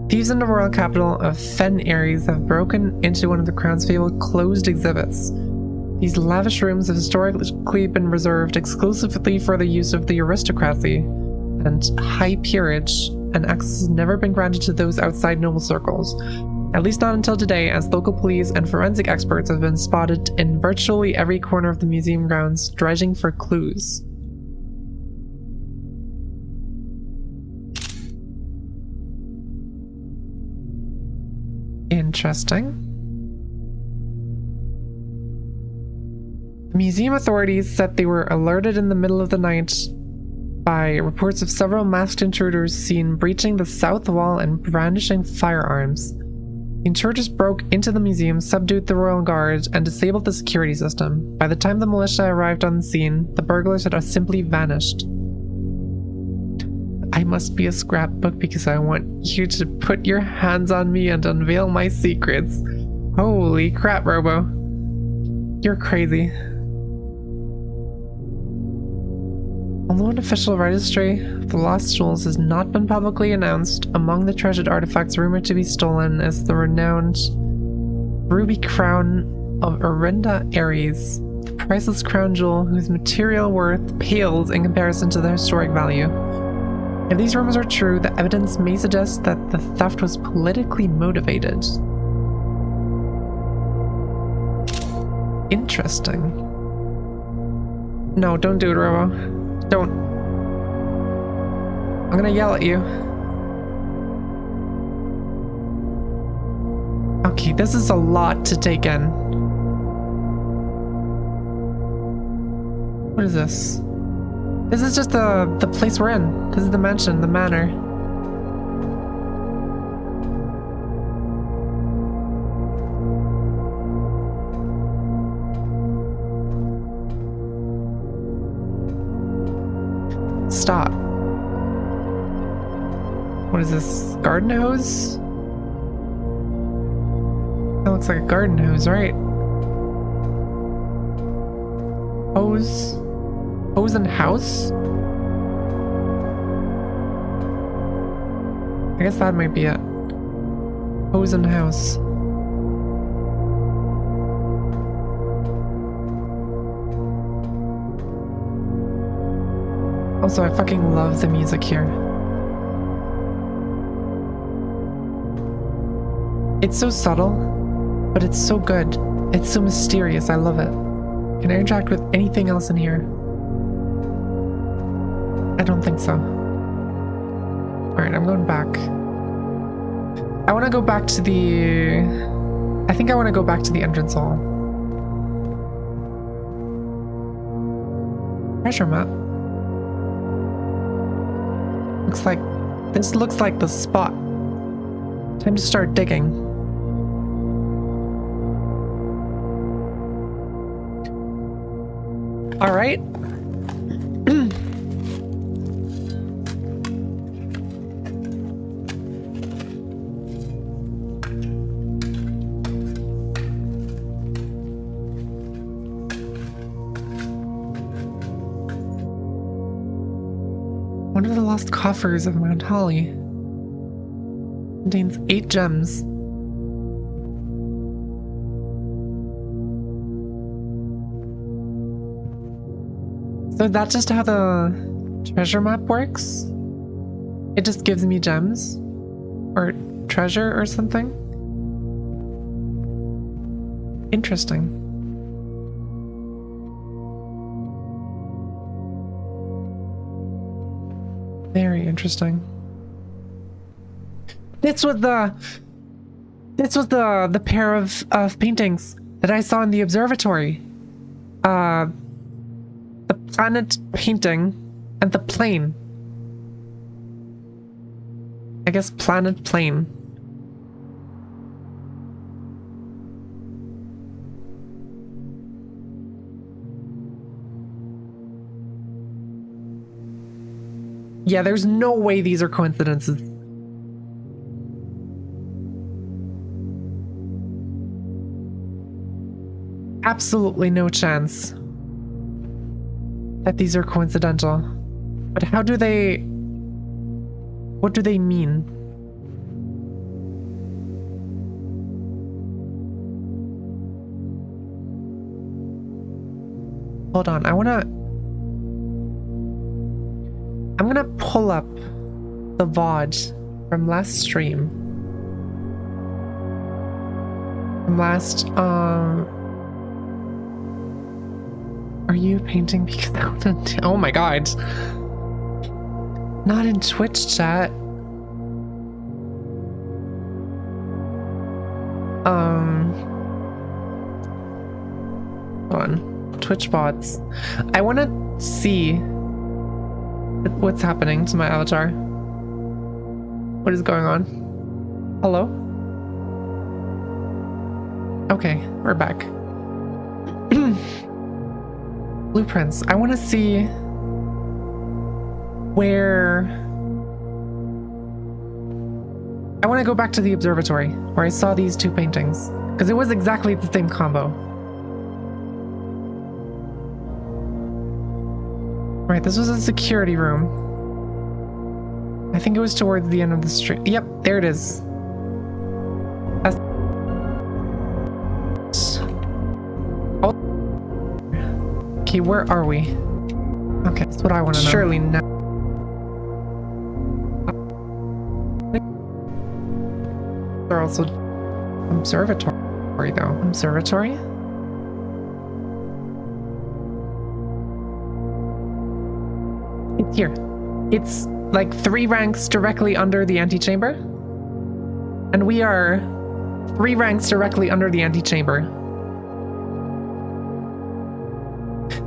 Thieves in the royal capital of Fen Aries have broken into one of the Crown's fabled closed exhibits. These lavish rooms have historically been reserved exclusively for the use of the aristocracy and high peerage, and access has never been granted to those outside noble circles. At least not until today, as local police and forensic experts have been spotted in virtually every corner of the museum grounds, dredging for clues. Interesting. The museum authorities said they were alerted in the middle of the night by reports of several masked intruders seen breaching the south wall and brandishing firearms. The intruders broke into the museum, subdued the royal guard, and disabled the security system. By the time the militia arrived on the scene, the burglars had simply vanished. I must be a scrapbook because I want you to put your hands on me and unveil my secrets. Holy crap, Robo. You're crazy. Although an official registry of the lost jewels has not been publicly announced, among the treasured artifacts rumored to be stolen is the renowned ruby crown of Orinda Aries, the priceless crown jewel whose material worth pales in comparison to the historic value. If these rumors are true, the evidence may suggest that the theft was politically motivated. Interesting. No, don't do it, Robo. Don't. I'm gonna yell at you. Okay, this is a lot to take in. What is this? This is just the place we're in. This is the mansion, the manor. Stop. What is this? Garden hose? That looks like a garden hose, right? Hose? Hose and house? I guess that might be it. Hose and house. Also, I fucking love the music here. It's so subtle, but it's so good. It's so mysterious. I love it. Can I interact with anything else in here? I don't think so. Alright, I'm going back. I want to go back to the... I think I want to go back to the entrance hall. Treasure map. This looks like the spot. Time to start digging. All right. One of the lost coffers of Mount Holly contains 8 gems. So that's just how the treasure map works? It just gives me gems or treasure or something. Interesting. Very interesting. This was the pair of paintings that I saw in the observatory. The planet painting and the plane. I guess planet plane. Yeah, there's no way these are coincidences. Absolutely no chance that these are coincidental. But how do they... What do they mean? Hold on, I'm gonna pull up the VOD from last stream. From last, are you painting because oh my god. Not in Twitch chat. Hold on. Twitch bots. I want to see what's happening to my avatar. What is going on? Hello? Okay, we're back. Blueprints. I want to see where... I want to go back to the observatory where I saw these two paintings because it was exactly the same combo. Right, this was a security room. I think it was towards the end of the street. Yep, there it is. Okay, where are we? Okay, that's what I want to know. Surely now. They're also observatory though. Observatory? It's here. It's like 3 ranks directly under the antechamber. And we are 3 ranks directly under the antechamber.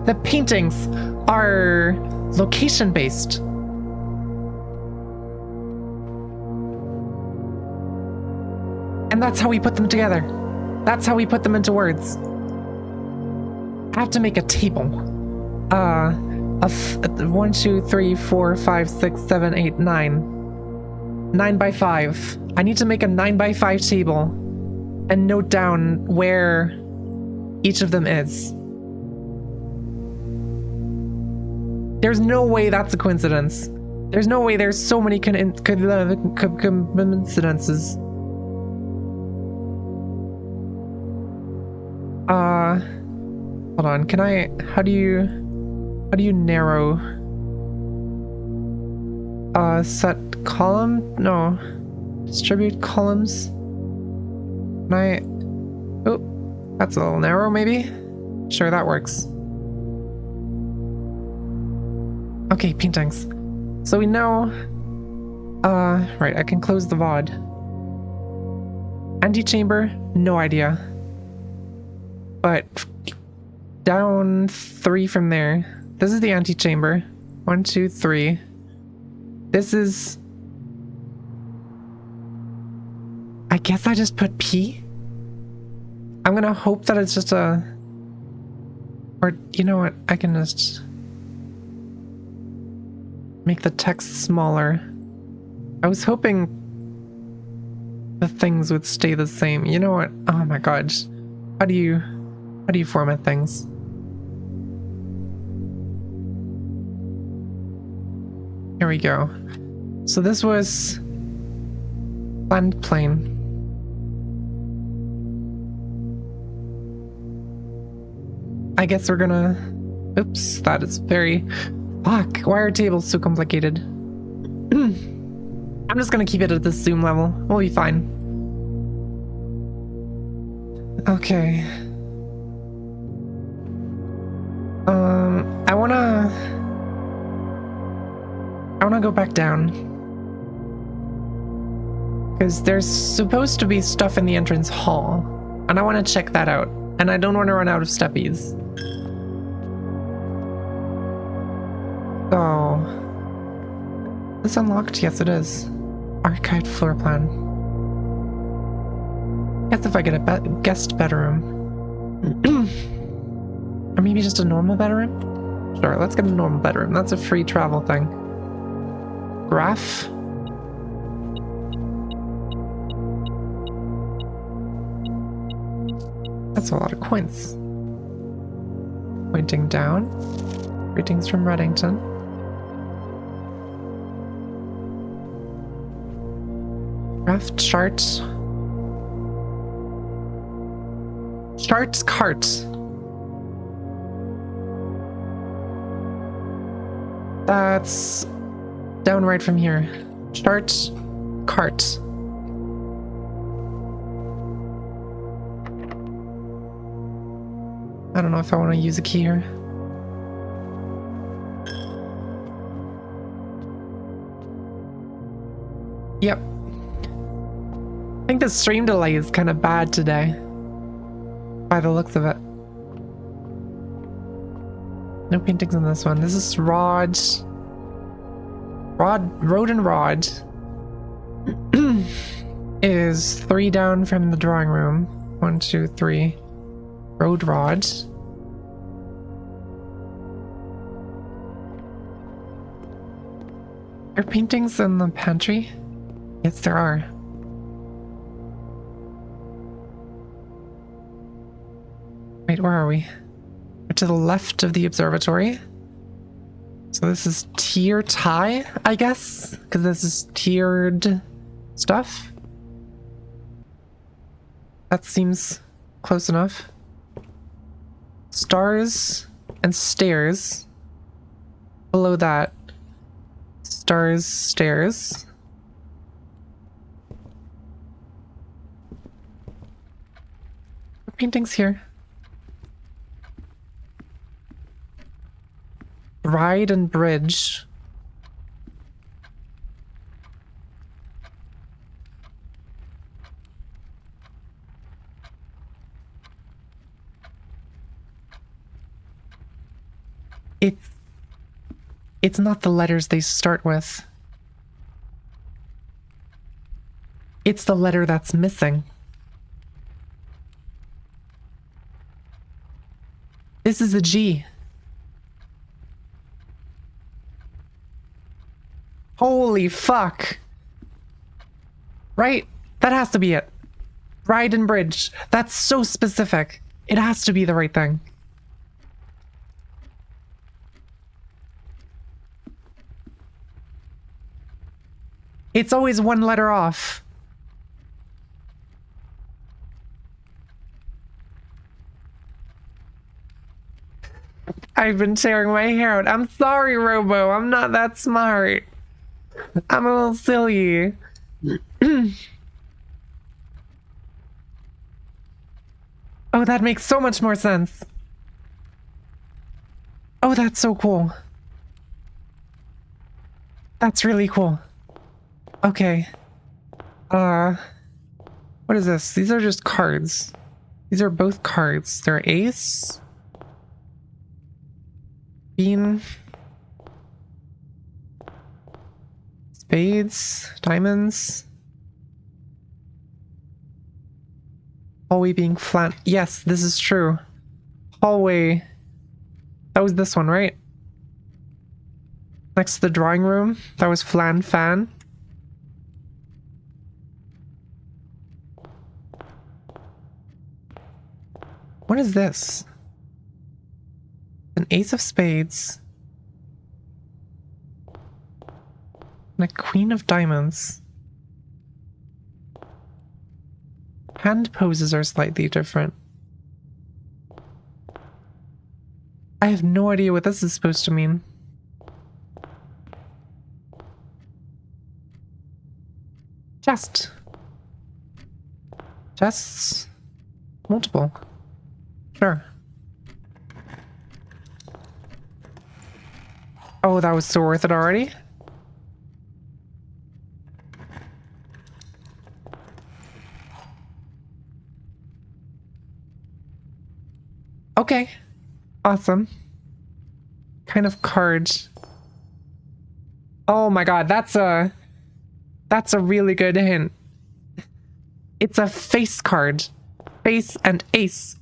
The paintings are location based. And that's how we put them together. That's how we put them into words. I have to make a table. Of 1, 2, 3, 4, 5, 6, 7, 8, 9. 9 by 5. I need to make a 9 by 5 table and note down where each of them is. There's no way that's a coincidence. There's no way there's so many coincidences. Hold on, can I, how do you narrow? Set column? No. Distribute columns? Can I, oh, that's a little narrow maybe? Sure, that works. Okay, paintings. So we know, right, I can close the VOD. Antechamber, no idea. But down 3 from there. This is the antechamber. 1, 2, 3. This is... I guess I just put P? I'm gonna hope that it's just a... Or, you know what? I can just... make the text smaller. I was hoping the things would stay the same. You know what? Oh my god. How do you format things? Here we go. So this was land plane. I guess we're gonna... Oops, that is very... Fuck, why are tables so complicated? I'm just gonna keep it at this zoom level. We'll be fine. Okay. I wanna go back down. Because there's supposed to be stuff in the entrance hall. And I wanna check that out. And I don't wanna run out of steppies. So... This unlocked? Yes, it is. Archived floor plan. Guess if I get a guest bedroom. Or maybe just a normal bedroom? Sure, let's get a normal bedroom. That's a free travel thing. Graph. That's a lot of coins. Pointing down. Greetings from Reddington. Graph charts. Charts cart. That's down right from here. Charts cart. I don't know if I want to use a key here. Yep. I think the stream delay is kind of bad today. By the looks of it. No paintings on this one. This is Road and Rod. Is 3 down from the drawing room. 1, 2, 3. Road Rod. Are paintings in the pantry? Yes, there are. Wait, where are we? We're to the left of the observatory. So this is tier tie, I guess? Because this is tiered stuff. That seems close enough. Stars and stairs. Below that. Stars, stairs. Paintings here. Ride and bridge. It's not the letters they start with. It's the letter that's missing. This is a G. Holy fuck. Right? That has to be it. Ride and bridge. That's so specific. It has to be the right thing. It's always one letter off. I've been tearing my hair out. I'm sorry, Robo. I'm not that smart. I'm a little silly. Oh, that makes so much more sense. Oh, that's so cool. That's really cool. Okay. What is this? These are just cards. These are both cards. They're ace. Bean. Spades. Diamonds. Hallway being flat. Yes, this is true. Hallway. That was this one, right? Next to the drawing room. That was flan fan. What is this? An ace of spades. And a queen of diamonds. Hand poses are slightly different. I have no idea what this is supposed to mean. Chest. Chests. Multiple. Sure. Oh, that was so worth it already? Okay. Awesome. Kind of card. Oh my god, that's a really good hint. It's a face card. Face and ace.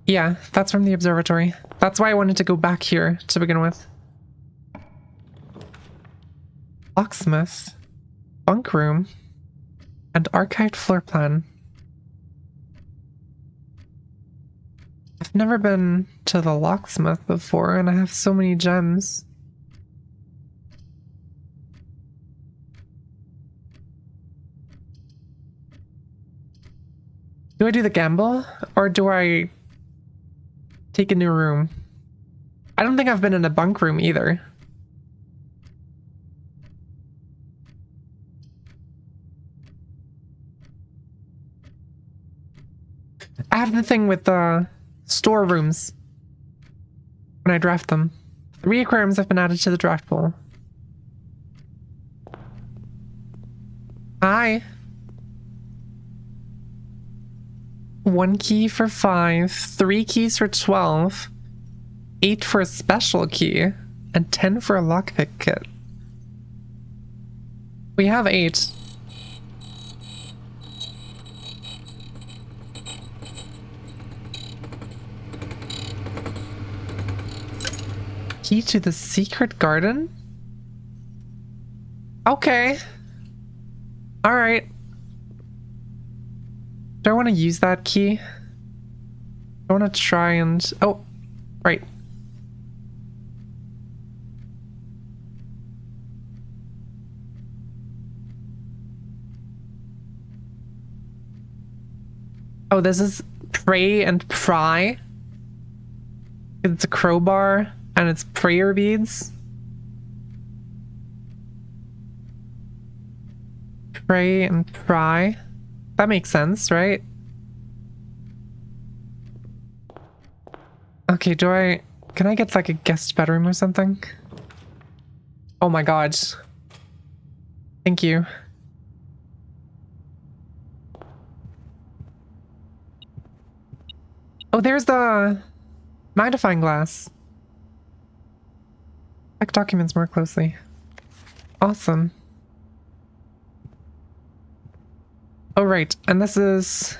Yeah, that's from the observatory. That's why I wanted to go back here to begin with. Locksmith. Bunk room. And archived floor plan. I've never been to the locksmith before, and I have so many gems. Do I do the gamble, or do I take a new room? I don't think I've been in a bunk room either. I have the thing with the storerooms when I draft them. 3 aquariums have been added to the draft pool. Hi. 1 key for 5, 3 keys for 12, 8 for a special key, and 10 for a lockpick kit. We have 8. Key to the secret garden? Okay. Alright. Do I want to use that key? I want to try and... Oh, right. Oh, this is pray and pry. It's a crowbar and it's prayer beads. Pray and pry. That makes sense, right? Okay, can I get like a guest bedroom or something? Oh my god. Thank you. Oh, there's the magnifying glass. Check documents more closely. Awesome. Oh, right. And this is...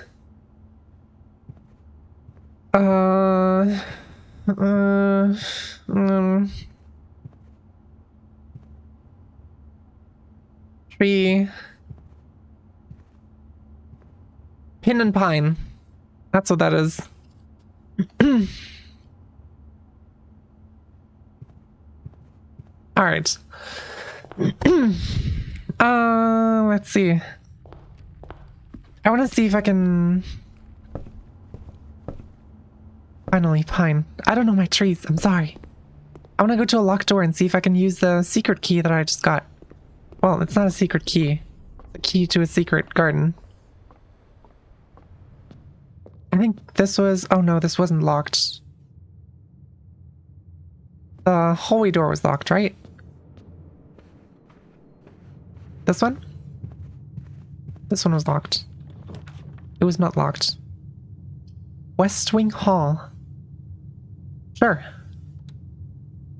tree... Pin and pine. That's what that is. Alright. Let's see. I want to see if I can... Finally, pine. I don't know my trees. I'm sorry. I want to go to a locked door and see if I can use the secret key that I just got. Well, it's not a secret key. It's a key to a secret garden. I think this was... Oh no, this wasn't locked. The hallway door was locked, right? This one? This one was locked. It was not locked. West Wing Hall. Sure.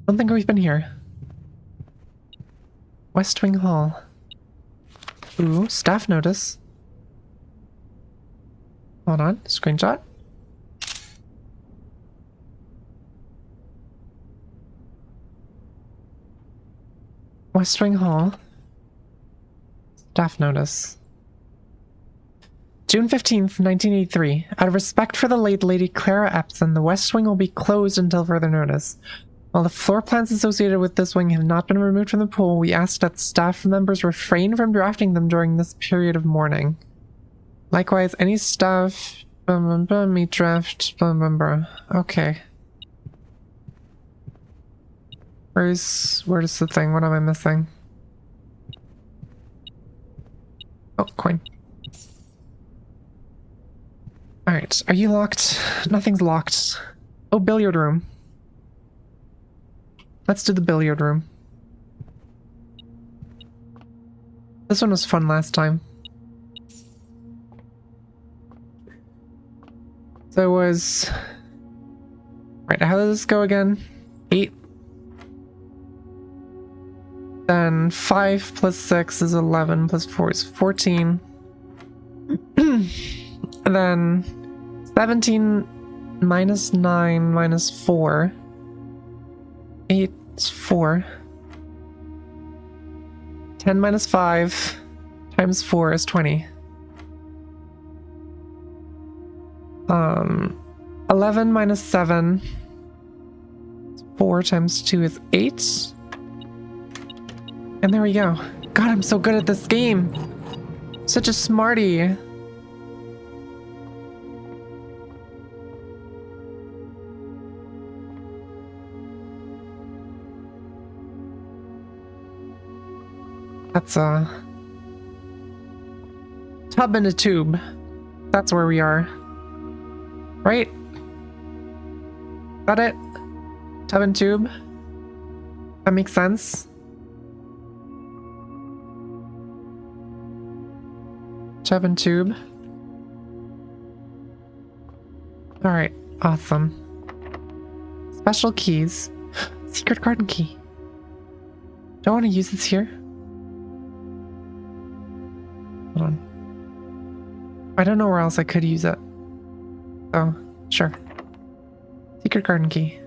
Don't think we've been here. West Wing Hall. Ooh, staff notice. Hold on, screenshot. West Wing Hall. Staff notice. June 15th, 1983. Out of respect for the late Lady Clara Epson, the West Wing will be closed until further notice. While the floor plans associated with this wing have not been removed from the pool, we ask that staff members refrain from drafting them during this period of mourning. Likewise, any staff... meet draft... Okay. Where's the thing? What am I missing? Oh, coin. Alright, are you locked? Nothing's locked. Oh, billiard room. Let's do the billiard room. This one was fun last time. So it was... Right, how does this go again? 8. Then 5 plus 6 is 11, plus 4 is 14. And then 17 minus 9 minus 4. 8 is 4. 10 minus 5 times 4 is 20. 11 minus 7. 4 times 2 is 8. And there we go. God, I'm so good at this game. Such a smarty. That's a tub in a tube. That's where we are. Right? Got it? Tub and tube? That makes sense. Tub and tube. Alright, awesome. Special keys. Secret garden key. Do I want to use this here? Hold on. I don't know where else I could use it. Oh, sure. Secret garden key.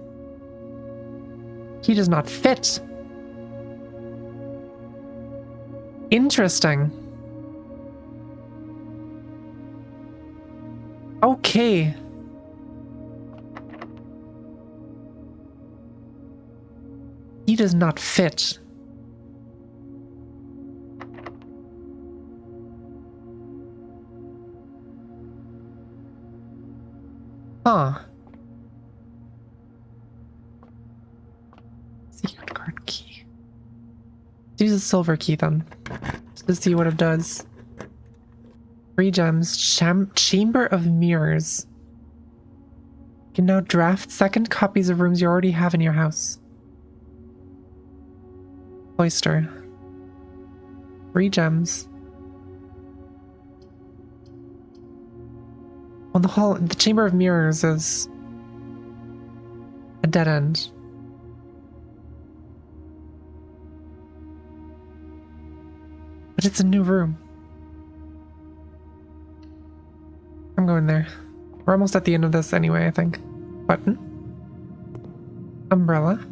Key does not fit. Interesting. Okay. He does not fit. Huh. Secret card key. Use a silver key then. Just to see what it does. 3 gems. Chamber of Mirrors. You can now draft second copies of rooms you already have in your house. Oyster. 3 gems. Well, the Chamber of Mirrors is a dead end. But it's a new room. I'm going there. We're almost at the end of this anyway, I think. Button. Umbrella.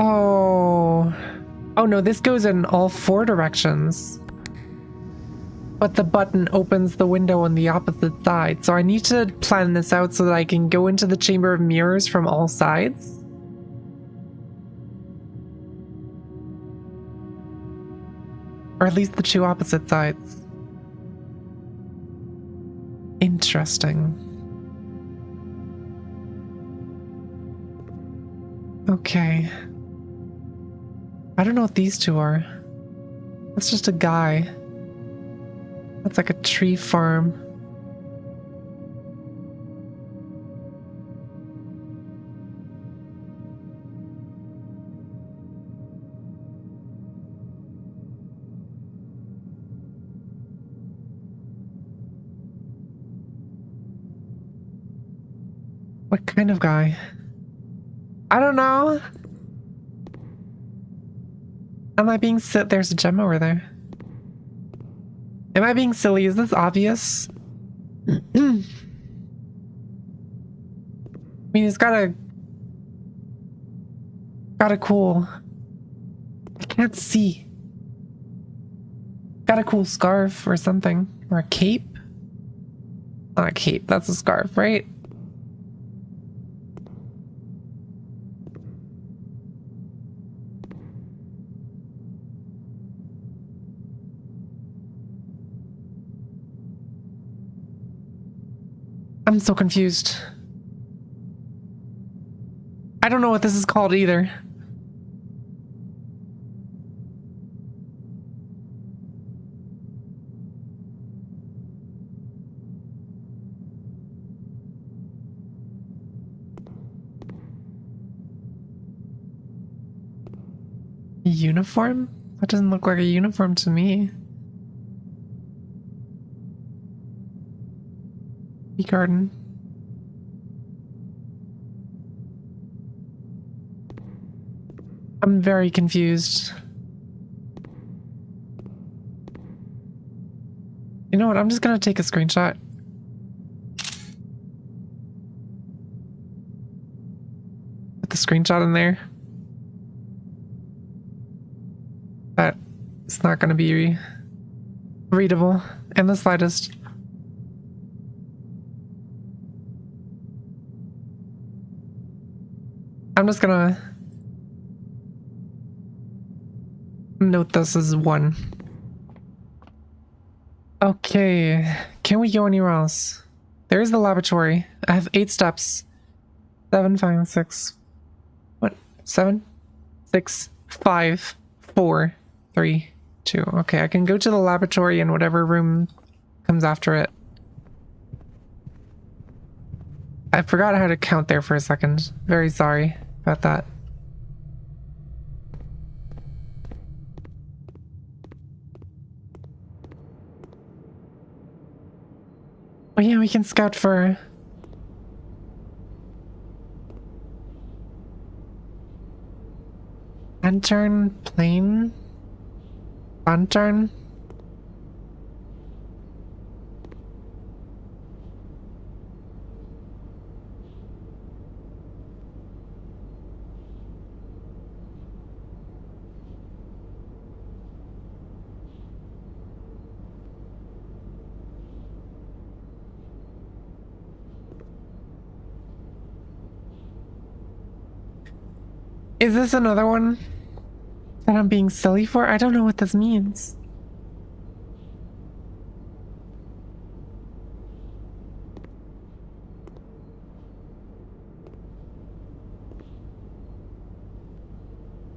Oh. Oh no, this goes in all 4 directions. But the button opens the window on the opposite side. So I need to plan this out so that I can go into the Chamber of Mirrors from all sides. Or at least the 2 opposite sides. Interesting. Okay. I don't know what these 2 are. That's just a guy. That's like a tree farm. What kind of guy? I don't know. Am I being silly? There's a gem over there. Am I being silly? Is this obvious? I mean, he's got a cool... I can't see. Got a cool scarf or something. Or a cape? Not a cape, that's a scarf, right? I'm so confused. I don't know what this is called either. Uniform? That doesn't look like a uniform to me. Tea garden. I'm very confused. You know what? I'm just gonna take a screenshot. Put the screenshot in there. But it's not gonna be readable in the slightest. I'm just gonna note this as 1. Okay, can we go anywhere else? There's the laboratory. I have 8 steps. 7, 5, 6. What? 7, 6, 5, 4, 3, 2. Okay, I can go to the laboratory in whatever room comes after it. I forgot how to count there for a second. Very sorry about that. Oh yeah, we can scout for... Lantern, plane, lantern. Is this another one that I'm being silly for? I don't know what this means.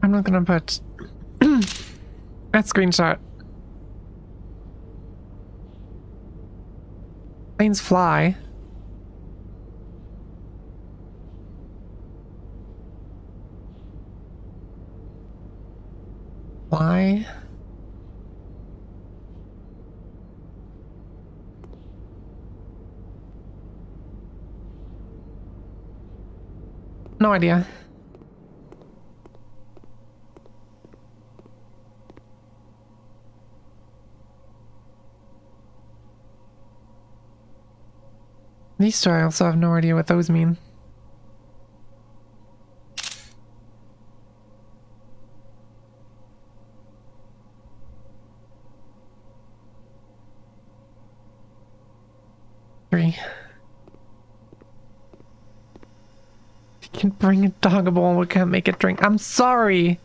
I'm not gonna put that screenshot. Planes fly. Fly. No idea. These two, I also have no idea what those mean. Three. You can bring a dog a bowl, we can't make it drink. I'm sorry.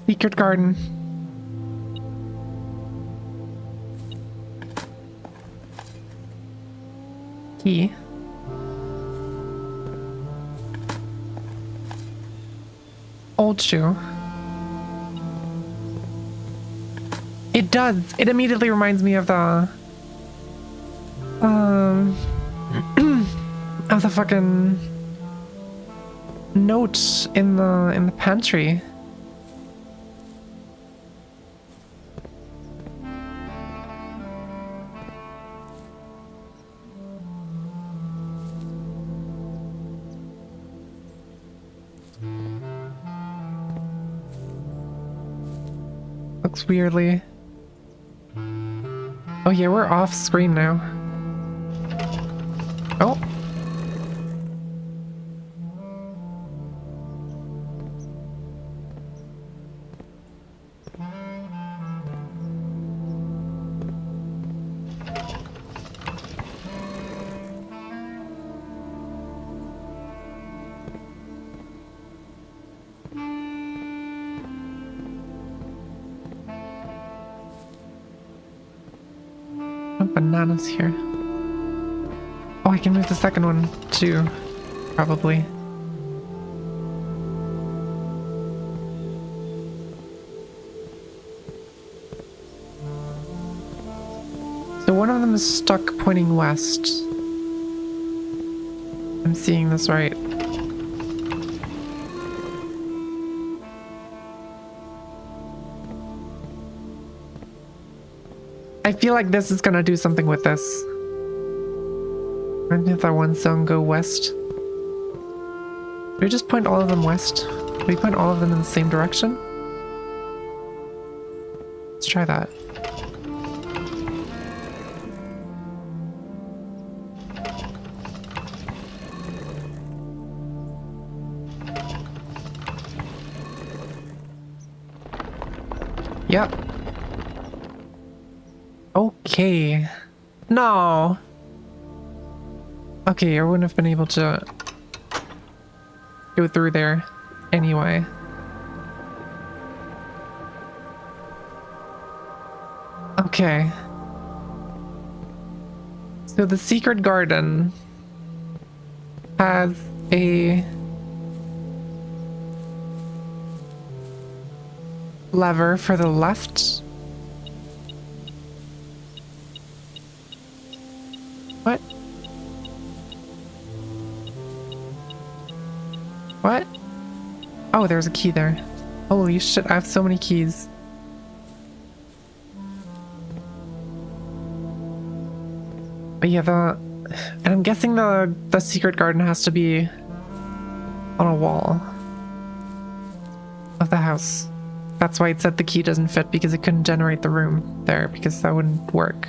Secret garden. Key. Old shoe. It does. It immediately reminds me of the of the fucking note in the pantry. Looks weirdly. Oh yeah, we're off screen now. Oh. Bananas here. Oh, I can move the second one too, probably. So one of them is stuck pointing west. I'm seeing this right. I feel like this is gonna do something with this. I think that one song go west. Do we just point all of them west? Do we point all of them in the same direction? Let's try that. Yep. Okay. No. Okay, I wouldn't have been able to go through there anyway. Okay. So the secret garden has a lever for the left. What? What? Oh, there's a key there. Holy shit, I have so many keys. But yeah, and I'm guessing the secret garden has to be on a wall of the house. That's why it said the key doesn't fit, because it couldn't generate the room there, because that wouldn't work.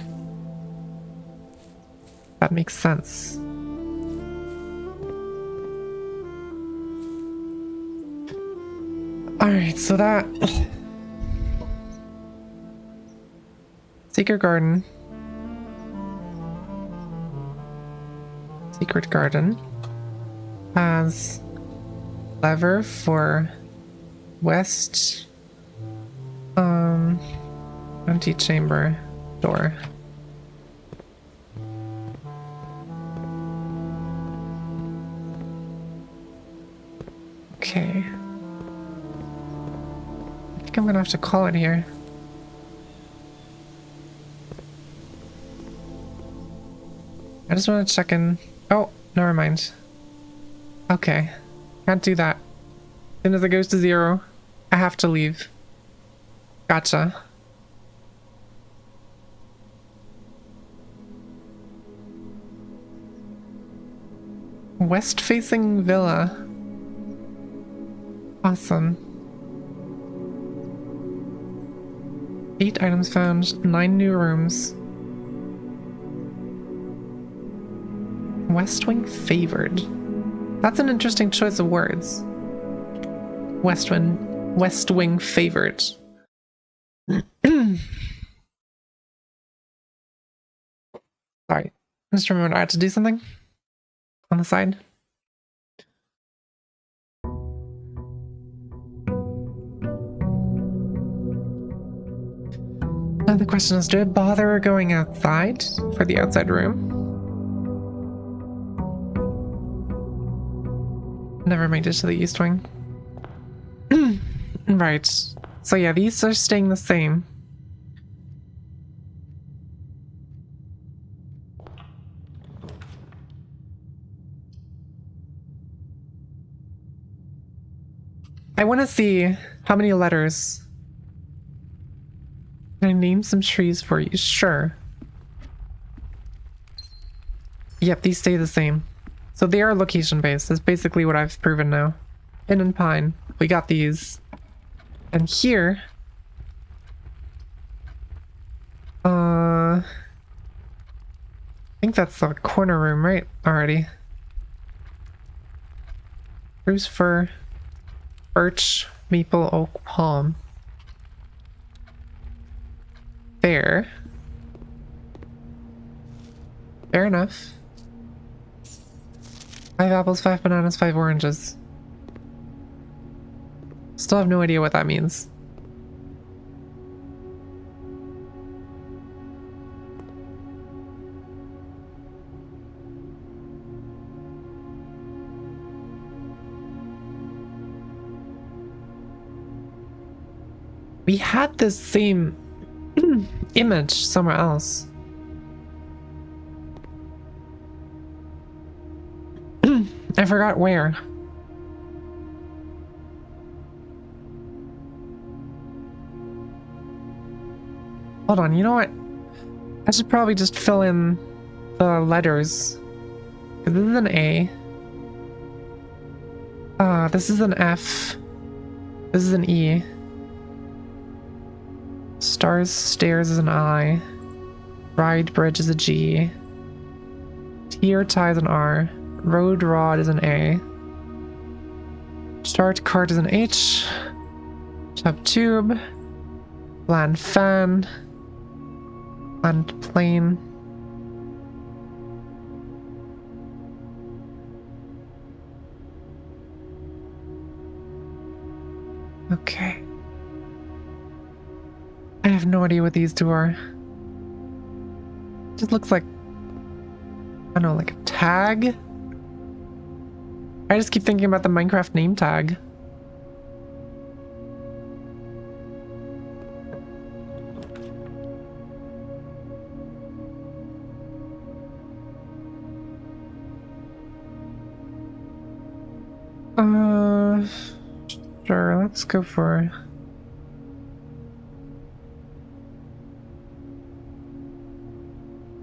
That makes sense. Alright, so that... Secret garden. Secret garden has lever for west empty chamber door. Okay. I think I'm gonna have to call it here. I just want to check in. Oh, never mind. Okay. Can't do that. As soon as it goes to 0, I have to leave. Gotcha. West-facing villa. Awesome. 8 items found, 9 new rooms. West wing favored. That's an interesting choice of words. West wing favored. Sorry. I just remembered I had to do something on the side. Now the question is, do I bother going outside for the outside room? Never made it to the east wing. Right. So yeah, these are staying the same. I want to see how many letters. Can I name some trees for you? Sure. Yep, these stay the same. So they are location based. That's basically what I've proven now. Pin and pine. We got these. And here I think that's the corner room, right? Already. Spruce, fir, birch, maple, oak, palm. Fair. Fair enough. 5 apples, 5 bananas, 5 oranges. Still have no idea what that means. We had this same image somewhere else. I forgot where. Hold on, you know what? I should probably just fill in the letters. This is an A. This is an F. This is an E. Stars, stairs is an I. Ride, bridge is a G. Tier, tie is an R. Road, rod is an A. Start, cart is an H. Tub, tube. Land, fan. Land, plane. Okay. I have no idea what these two are. Just looks like, I don't know, like a tag? I just keep thinking about the Minecraft name tag. Sure, let's go for...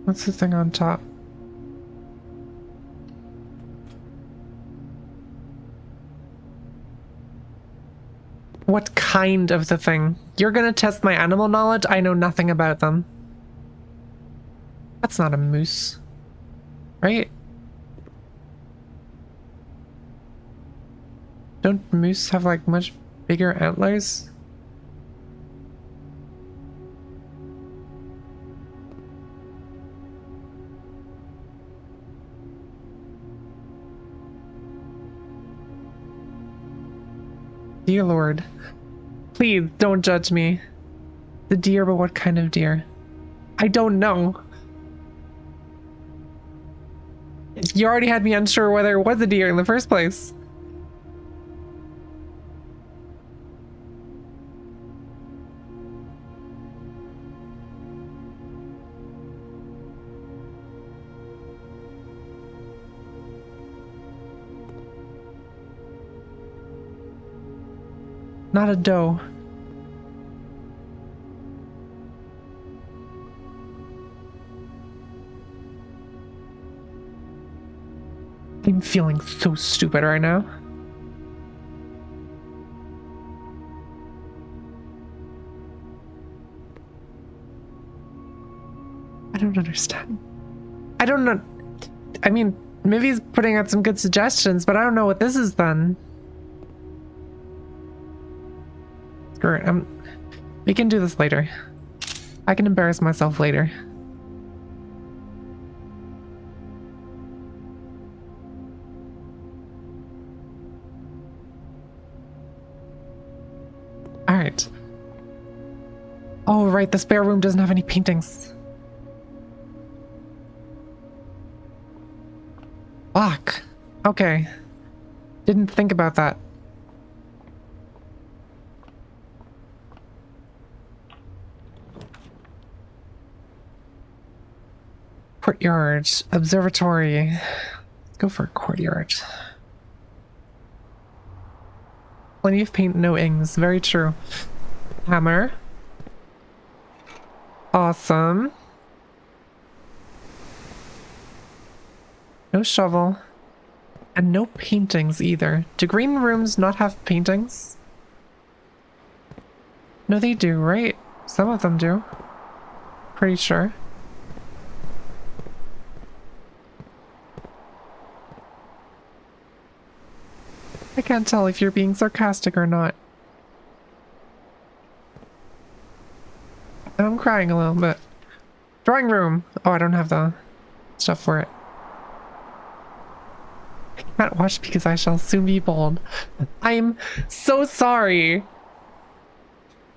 What's the thing on top? What kind of the thing? You're gonna test my animal knowledge? I know nothing about them. That's not a moose. Right? Don't moose have like much bigger antlers? Dear Lord, please don't judge me. The deer, but what kind of deer? I don't know. You already had me unsure whether it was a deer in the first place. Not a doe. I'm feeling so stupid right now. I don't understand. I don't know. I mean, maybe he's putting out some good suggestions, but I don't know what this is then. Screw it. We can do this later. I can embarrass myself later. Alright. Oh, right, the spare room doesn't have any paintings. Fuck. Okay. Didn't think about that. Courtyard. Observatory. Let's go for a courtyard. Plenty of paint, no ings. Very true. Hammer. Awesome. No shovel. And no paintings either. Do green rooms not have paintings? No, they do, right? Some of them do. Pretty sure. I can't tell if you're being sarcastic or not. I'm crying a little bit. Drawing room. Oh, I don't have the stuff for it. I can't watch because I shall soon be bald. I'm so sorry.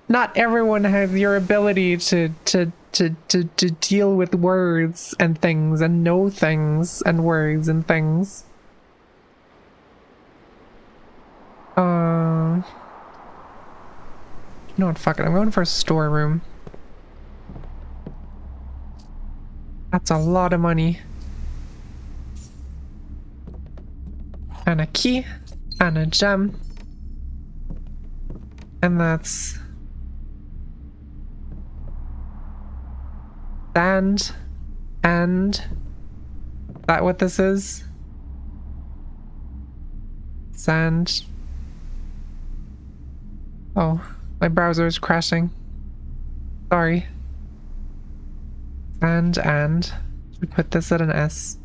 Not everyone has your ability to deal with words and things and know things and words and things. You know what, fuck it. I'm going for a storeroom. That's a lot of money. And a key. And a gem. And that's... sand. And... is that what this is? Sand. Oh, my browser is crashing. Sorry. And we put this at an S.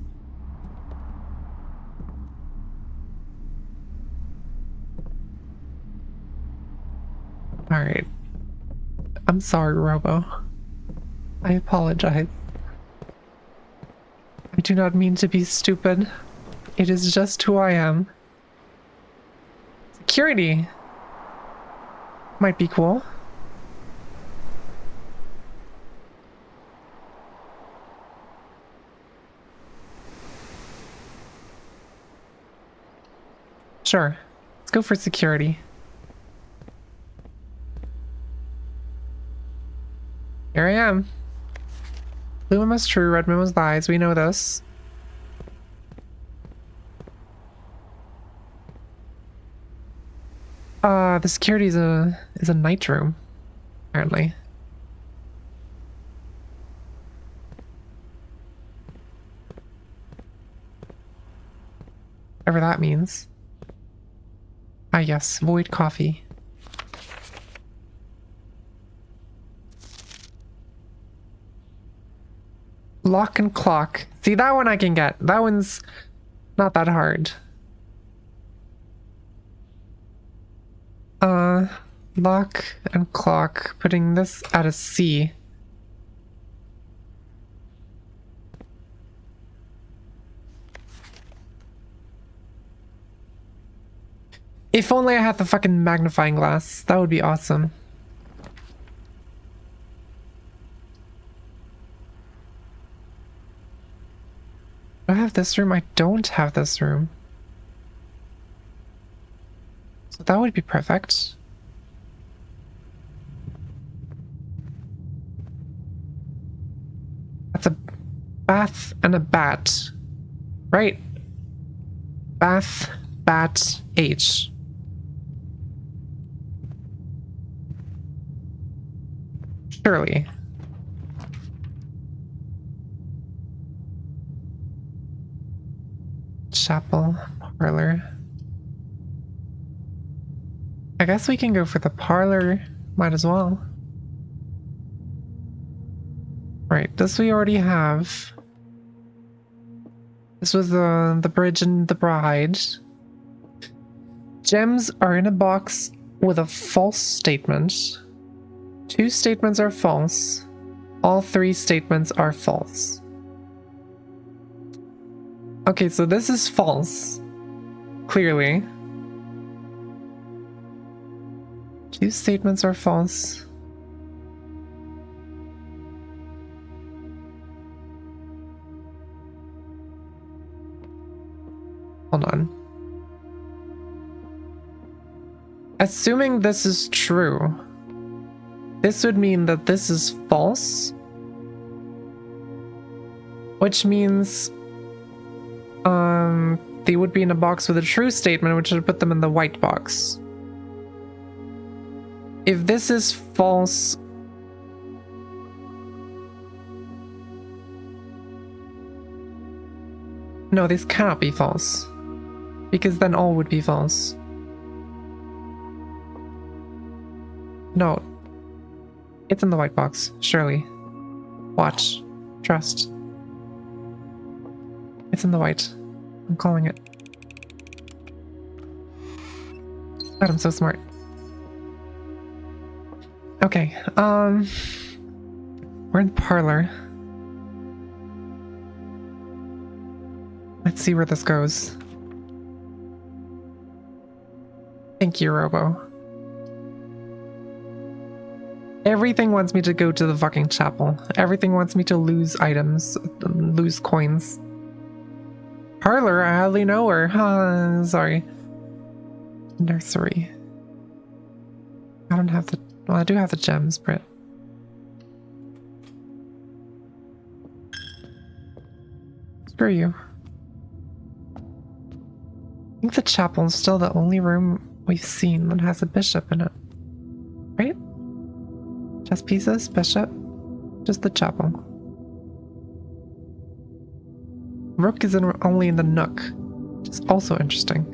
Alright. I'm sorry, Robo. I apologize. I do not mean to be stupid. It is just who I am. Security might be cool. Sure. Let's go for security. Here I am. Blue mama's true, red mama's lies. We know this. The security is a night room, apparently. Whatever that means. Ah yes, void coffee. Lock and clock. See, that one I can get. That one's not that hard. Lock and clock. Putting this at a C. If only I had the fucking magnifying glass. That would be awesome. Do I have this room? I don't have this room. So that would be perfect. That's a bath and a bat. Right. Bath, bat, H. Surely. Chapel, parlor. I guess we can go for the parlor. Might as well. Right, this we already have. This was the bridge and the bride. Gems are in a box with a false statement. 2 statements are false. All 3 statements are false. Okay, so this is false. Clearly. 2 statements are false. Hold on. Assuming this is true, this would mean that this is false, which means they would be in a box with a true statement, which would put them in the white box. If this is false, no, this cannot be false, because then all would be false. No, it's in the white box, surely. Watch. Trust. It's in the white. I'm calling it. God, I'm so smart. Okay, we're in the parlor. Let's see where this goes. Thank you, Robo. Everything wants me to go to the fucking chapel. Everything wants me to lose items, lose coins. Parlor, I hardly know her. Sorry. Nursery. I don't have the... Well, I do have the gems, but... Screw you. I think the chapel is still the only room we've seen that has a bishop in it. Right? Chess pieces, bishop, just the chapel. Rook is only in the nook, which is also interesting.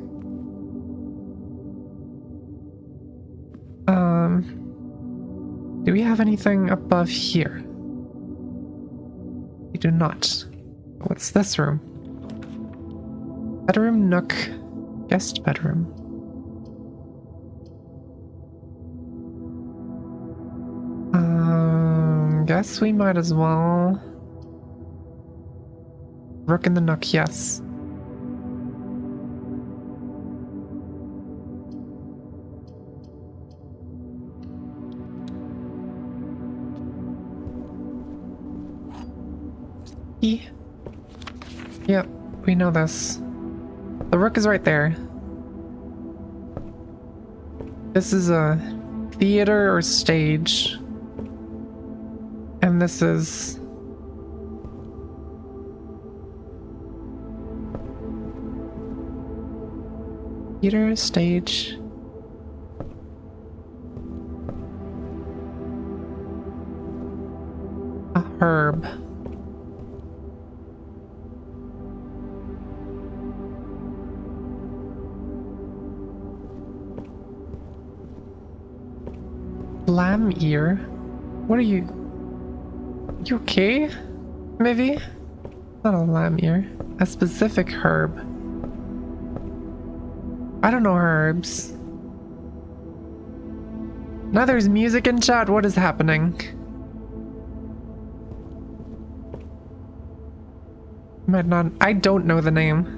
Do we have anything above here? We do not. What's this room? Bedroom, nook, guest bedroom. Guess we might as well. Rook in the nook, yes. Yep, we know this. The rook is right there. This is a theater or stage. And this is... theater, stage... a herb. Lamb ear? What are you... You okay? Maybe? Not a lamb ear. A specific herb. I don't know herbs. Now there's music in chat. What is happening? Might not... I don't know the name.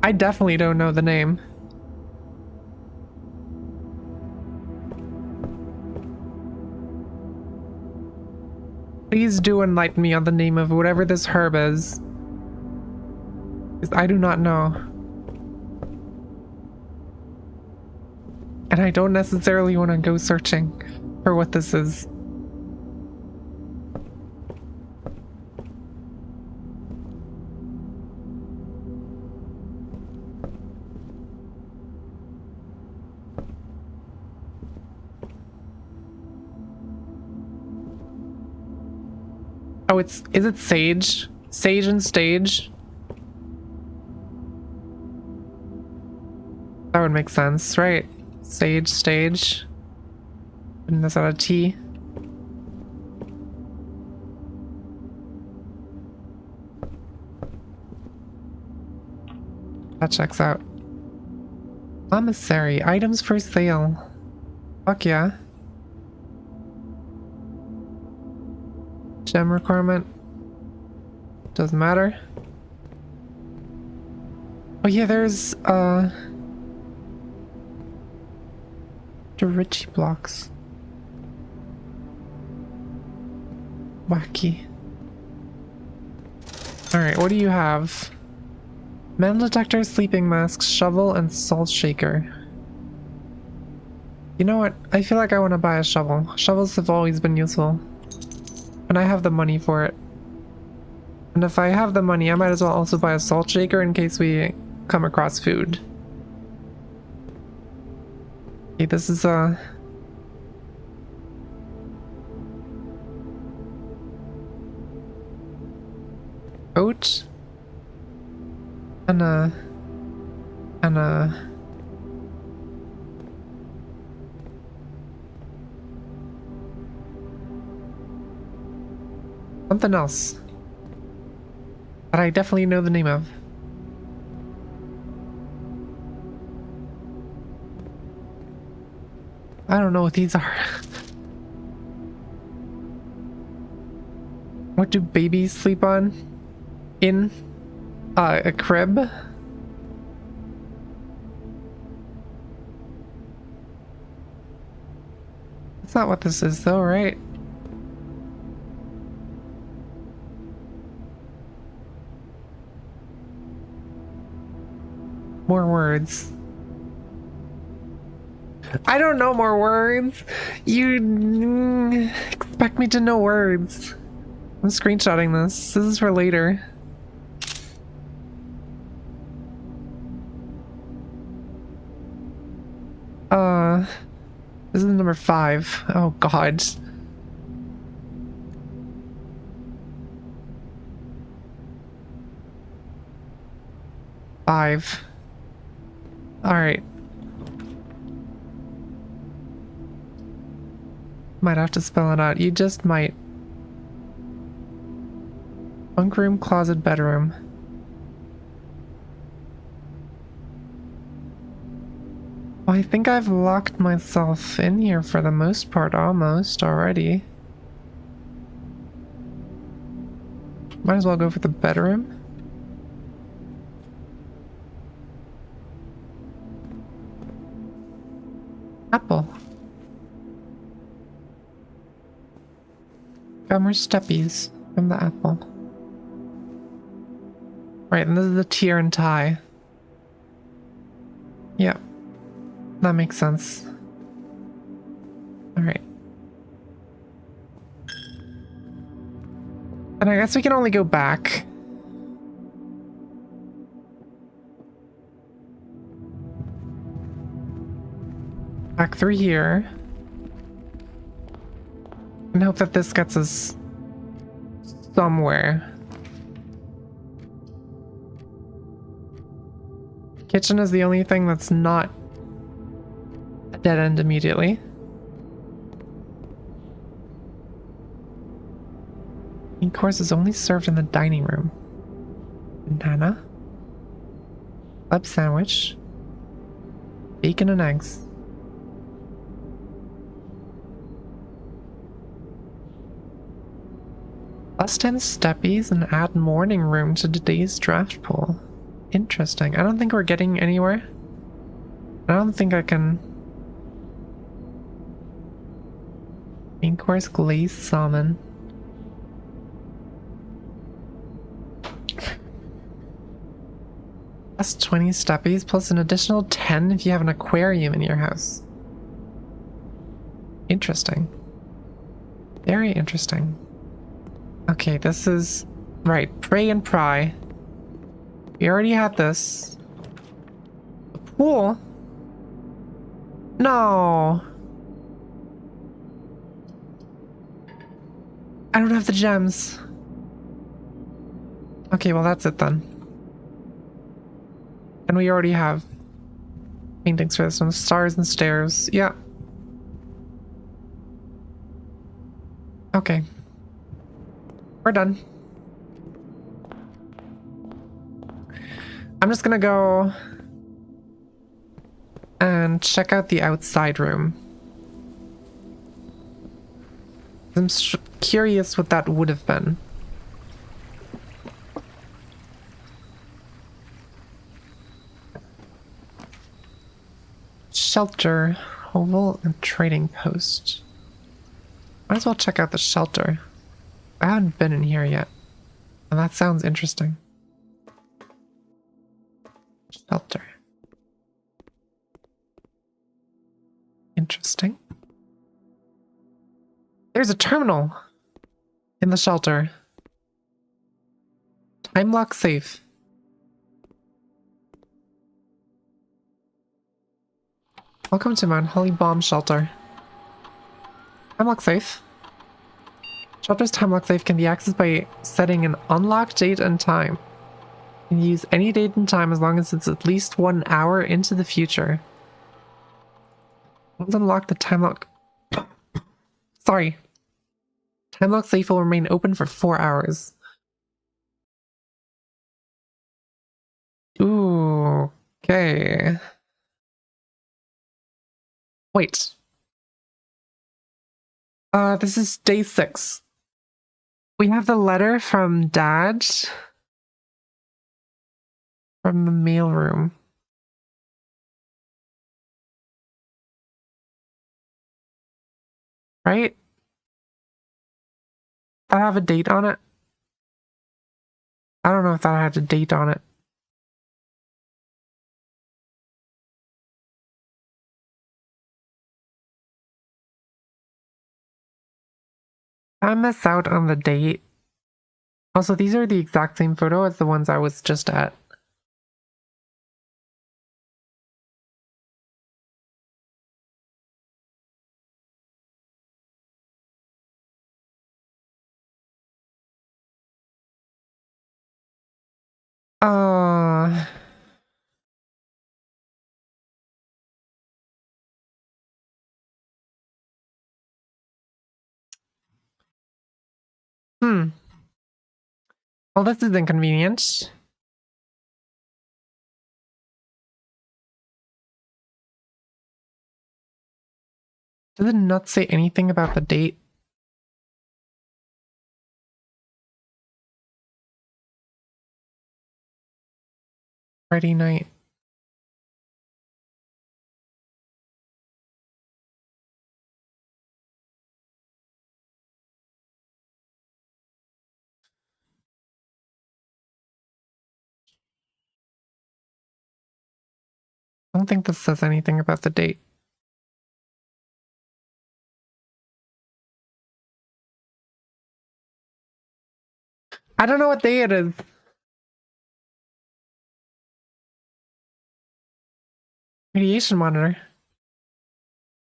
I definitely don't know the name. Please do enlighten me on the name of whatever this herb is. Because I do not know. And I don't necessarily want to go searching for what this is. Oh, is it sage? Sage and stage? That would make sense, right? Sage, stage. And that's out of T. That checks out. Commissary, items for sale. Fuck yeah. Gem requirement. Doesn't matter. Oh yeah, there's Richie blocks. Wacky. Alright, what do you have? Metal detector, sleeping mask, shovel, and salt shaker. You know what? I feel like I want to buy a shovel. Shovels have always been useful. And I have the money for it. And if I have the money, I might as well also buy a salt shaker in case we come across food. Okay, this is a... oat. And a... Something else that I definitely know the name of. I don't know what these are. What do babies sleep on? In a crib? That's not what this is though, right? More words. I don't know more words. You expect me to know words. I'm screenshotting this. This is for later. This is number 5. Oh god. Five. Alright. Might have to spell it out. You just might. Bunk room, closet, bedroom. Well, I think I've locked myself in here for the most part, almost already. Might as well go for the bedroom. Apple. Got more steppies from the apple. Right, and this is the tier and tie. Yeah. That makes sense. Alright. And I guess we can only go back. Back through here. And hope that this gets us somewhere. Kitchen is the only thing that's not a dead end immediately. Main course is only served in the dining room. Banana. Club sandwich. Bacon and eggs. Plus 10 steppies and add morning room to today's draft pool. Interesting. I don't think we're getting anywhere. I don't think I can... Main course glazed salmon. Plus 20 steppies plus an additional 10 if you have an aquarium in your house. Interesting. Very interesting. Okay, this is... Right, pray and pry. We already had this. The pool? No. I don't have the gems. Okay, well that's it then. And we already have paintings for this one. Stars and stairs. Yeah. Okay. We're done. I'm just gonna go and check out the outside room. I'm curious what that would have been. Shelter, oval, and trading post. Might as well check out the shelter. I haven't been in here yet, and that sounds interesting. Shelter. Interesting. There's a terminal in the shelter. Time lock safe. Welcome to Mount Holly Bomb Shelter. Time lock safe. Shelter's time lock safe can be accessed by setting an unlocked date and time. You can use any date and time as long as it's at least 1 hour into the future. Let's unlock the time lock. Sorry. Time lock safe will remain open for 4 hours. Ooh, okay. Wait. This is day 6. We have the letter from Dad from the mailroom. Right? That have a date on it? I don't know if that had a date on it. I miss out on the date. Also, these are the exact same photo as the ones I was just at. Uh, well, this is inconvenient. Does it not say anything about the date? Friday night. I don't think this says anything about the date. I don't know what day it is. Radiation monitor.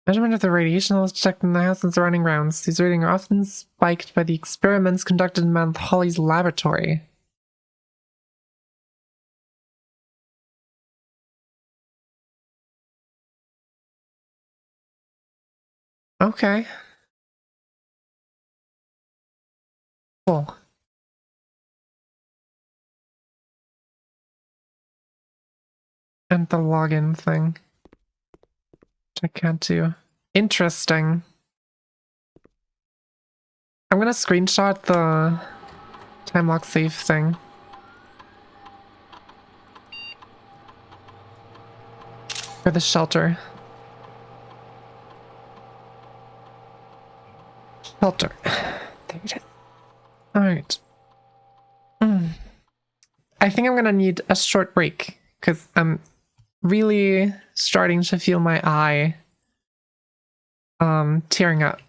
Measurement of the radiation levels detected in the house and surrounding grounds. These readings are often spiked by the experiments conducted in Mount Holly's laboratory. Okay. Cool. And the login thing. Which I can't do. Interesting. I'm gonna screenshot the time lock safe thing. For the shelter. Shelter. There it is. Alright. I think I'm gonna need a short break because I'm really starting to feel my eye tearing up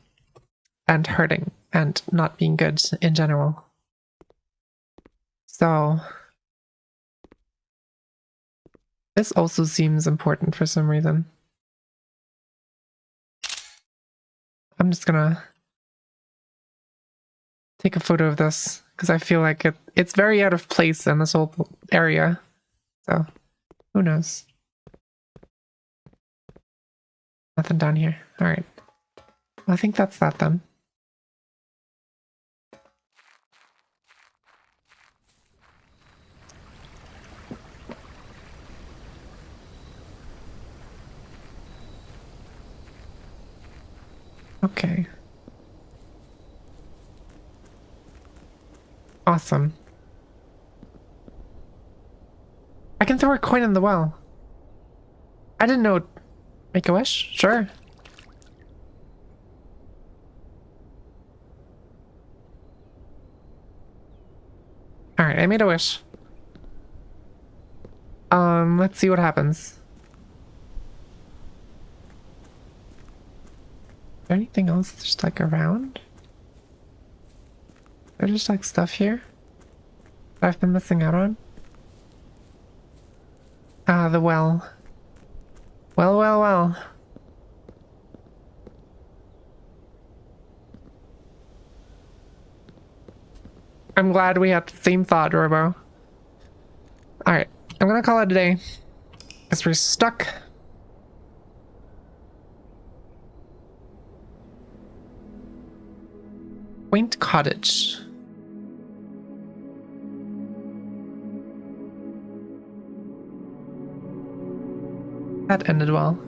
and hurting and not being good in general. So this also seems important for some reason. I'm just gonna take a photo of this because I feel like it's very out of place in this whole area. So who knows? Nothing down here. All right. I think that's that then. Okay. Awesome. I can throw a coin in the well. I didn't know. Make a wish? Sure. Alright, I made a wish. Let's see what happens. Is there anything else just like around? There's just like stuff here that I've been missing out on. Ah, the well. Well. I'm glad we had the same thought, Robo. Alright, I'm gonna call it a day. Because we're stuck. Quaint cottage. That ended well.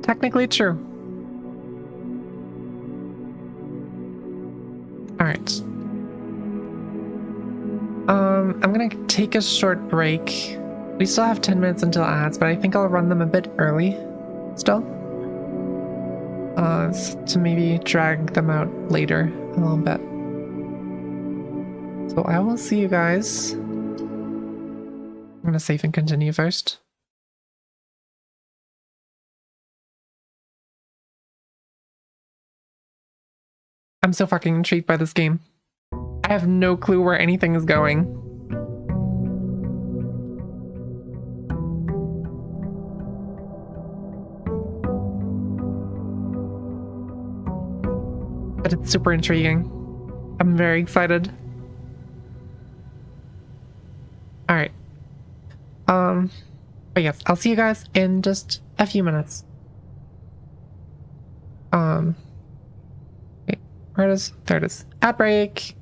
Technically true. Alright. I'm gonna take a short break. We still have 10 minutes until ads, but I think I'll run them a bit early still. To maybe drag them out later a little bit. So I will see you guys. I'm gonna save and continue first. I'm so fucking intrigued by this game. I have no clue where anything is going. But it's super intriguing. I'm very excited. Alright. But yes, I'll see you guys in just a few minutes. Wait, where it is? There it is. Ad break!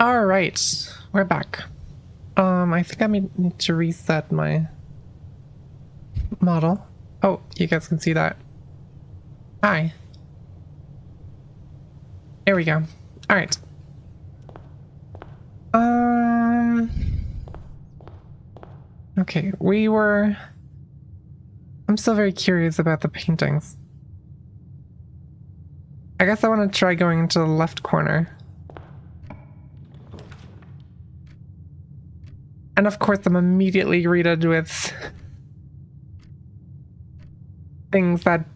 All right, we're back. I think I need to reset my model. Oh, you guys can see that. Hi. There we go. All right. Okay, I'm still very curious about the paintings. I guess I want to try going into the left corner. And of course, I'm immediately greeted with things that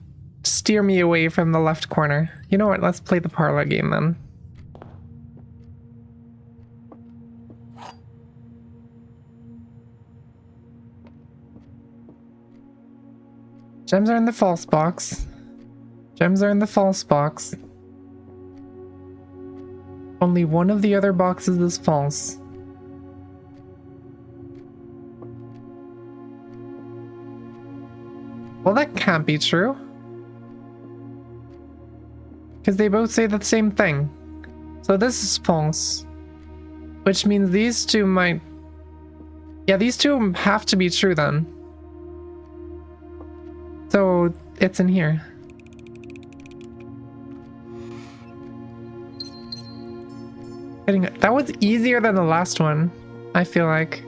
steer me away from the left corner. You know what? Let's play the parlor game then. Gems are in the false box. Gems are in the false box. Only one of the other boxes is false. Well, that can't be true. Because they both say the same thing. So this is false. Which means these two might... Yeah, these two have to be true then. So it's in here. That was easier than the last one, I feel like.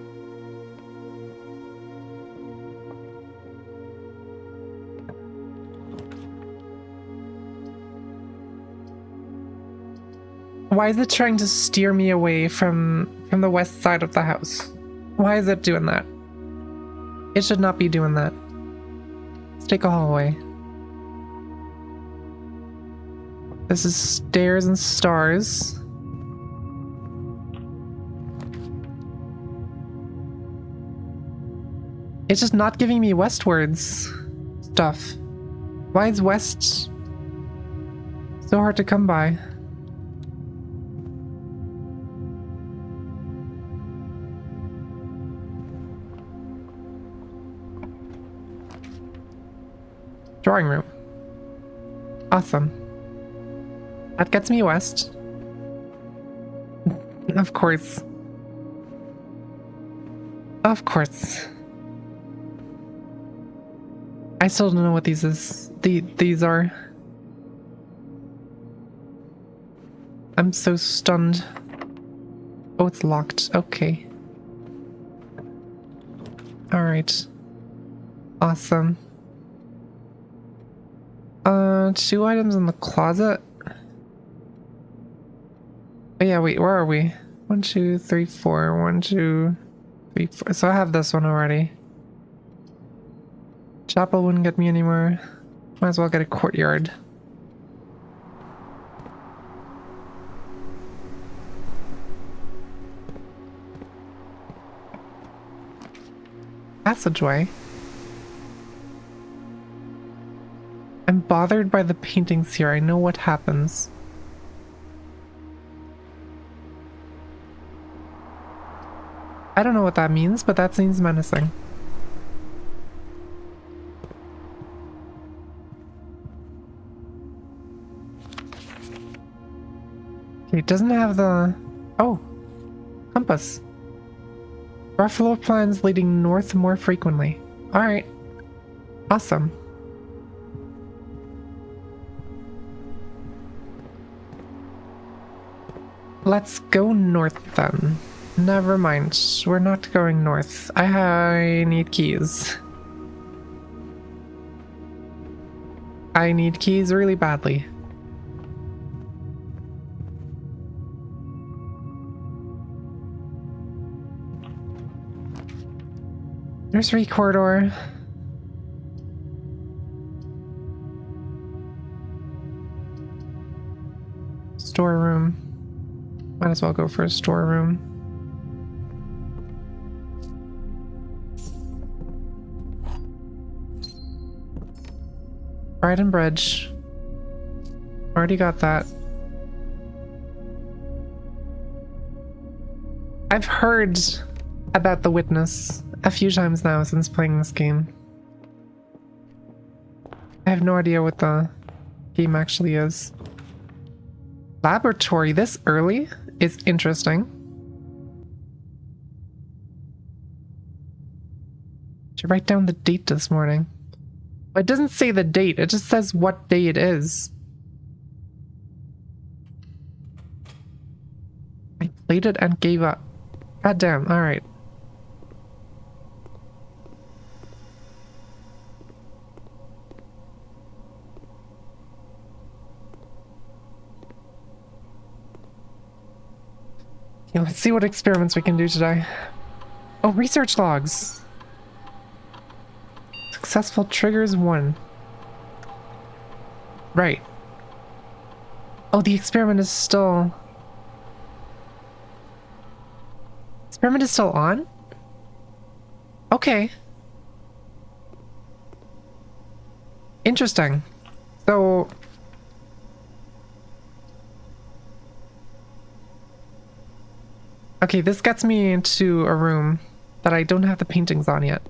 Why is it trying to steer me away from the west side of the house? Why is it doing that? It should not be doing that. Let's take a hallway. This is stairs and stars. It's just not giving me westwards stuff. Why is west so hard to come by? Drawing room. Awesome. That gets me west. Of course. Of course. I still don't know what these are. I'm so stunned. Oh, it's locked. Okay. All right. Awesome. 2 items in the closet. Oh yeah, wait, where are we? 1, 2, 3, 4. 1, 2, 3, 4. So I have this one already. Chapel wouldn't get me anywhere. Might as well get a courtyard. Passageway. I'm bothered by the paintings here. I know what happens. I don't know what that means, but that seems menacing. Okay, it doesn't have the... Oh! Compass. Draw floor plans leading north more frequently. Alright. Awesome. Let's go north then. Never mind, we're not going north. I need keys. I need keys really badly. Nursery corridor. Storeroom. Might as well go for a storeroom. Bride and Bridge. Already got that. I've heard about the Witness a few times now since playing this game. I have no idea what the game actually is. Laboratory this early? is interesting. Should write down the date this morning. It doesn't say the date, it just says what day it is. I played it and gave up. God damn, alright. Okay, let's see what experiments we can do today. Oh, research logs. Successful triggers 1. Right. Oh, the experiment is still... Experiment is still on? Okay. Interesting. So... Okay, this gets me into a room that I don't have the paintings on yet.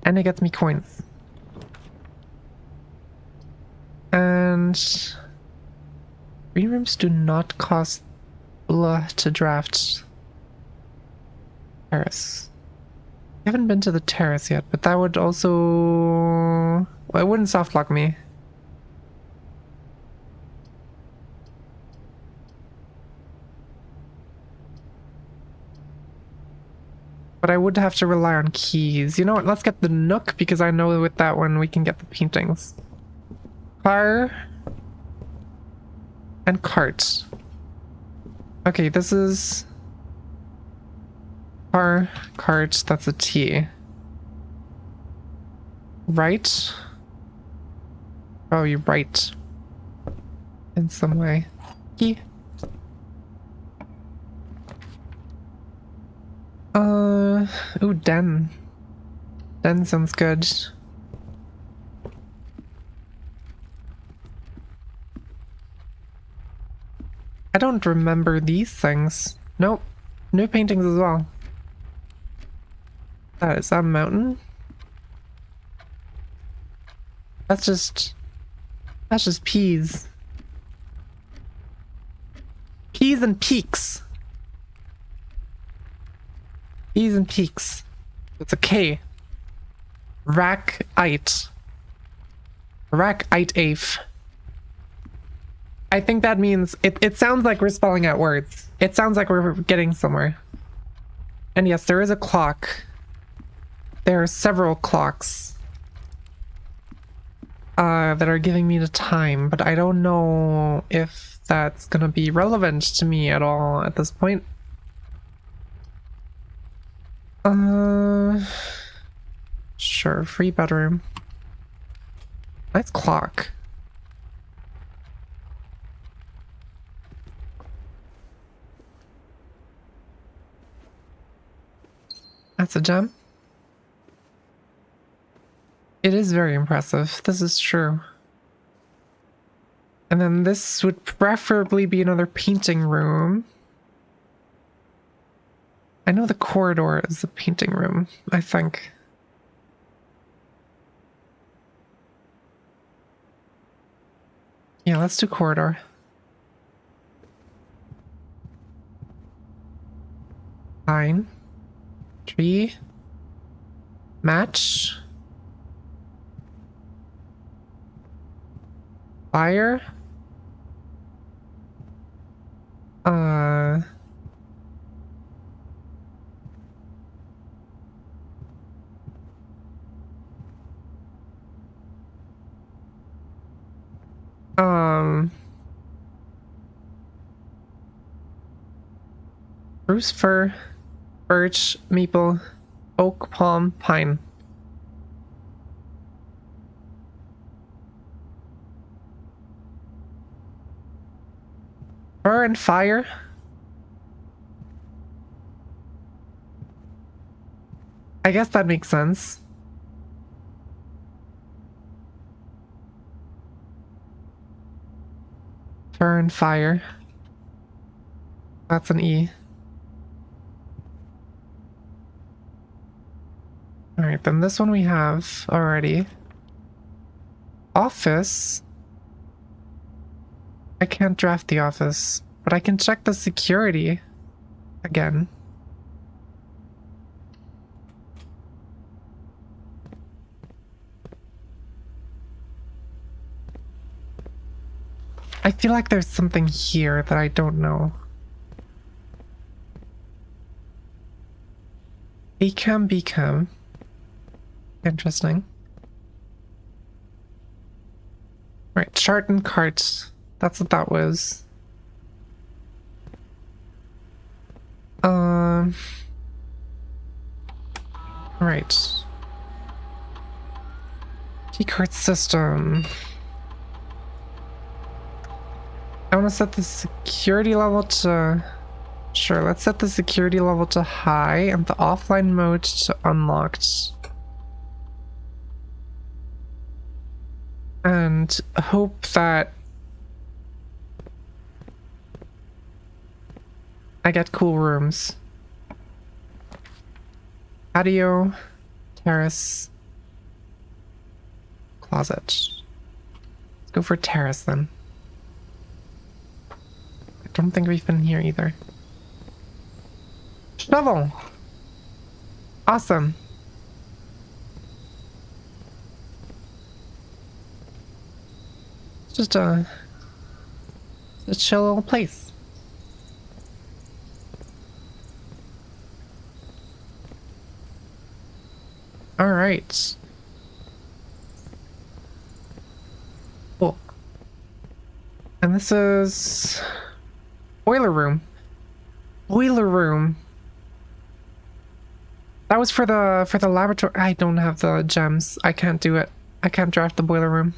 And it gets me coins. And... green rooms do not cost blah to draft. Terrace. I haven't been to the terrace yet, but that would also... well, it wouldn't softlock me. But I would have to rely on keys. You know what? Let's get the Nook, because I know with that one we can get the paintings. Car. And cart. Okay, this is... car, cart, that's a T. Right? Oh, you're right. In some way. Key. Ooh, den. Den sounds good. I don't remember these things. Nope. New paintings as well. That is a mountain. That's just peas. Peas and peaks. Peas and peaks. It's a K. Rackite. Rackite Afe. I think that means it sounds like we're spelling out words. It sounds like we're getting somewhere. And yes, there is a clock. There are several clocks that are giving me the time, but I don't know if that's gonna be relevant to me at all at this point. Sure, free bedroom. Nice clock. That's a gem. It is very impressive. This is true. And then this would preferably be another painting room. I know the corridor is the painting room, I think. Yeah, let's do corridor. Pine. Tree. Match. Fire. Spruce, fir, birch, maple, oak, palm, pine. Fir and fire. I guess that makes sense. Fir and fire. That's an E. Alright, then this one we have already. Office. I can't draft the office, but I can check the security again. I feel like there's something here that I don't know. Acam, Bcam. Interesting. Right, chart and cart. That's what that was. Right. Keycard system. I want to set the security level to... Sure, let's set the security level to high and the offline mode to unlocked. And hope that I get cool rooms. Patio, terrace, closet. Let's go for terrace then. I don't think we've been here either. Shovel! Awesome. It's just a chill little place. All right. Cool. And this is boiler room. Boiler room. That was for the laboratory. I don't have the gems. I can't do it. I can't draft the boiler room.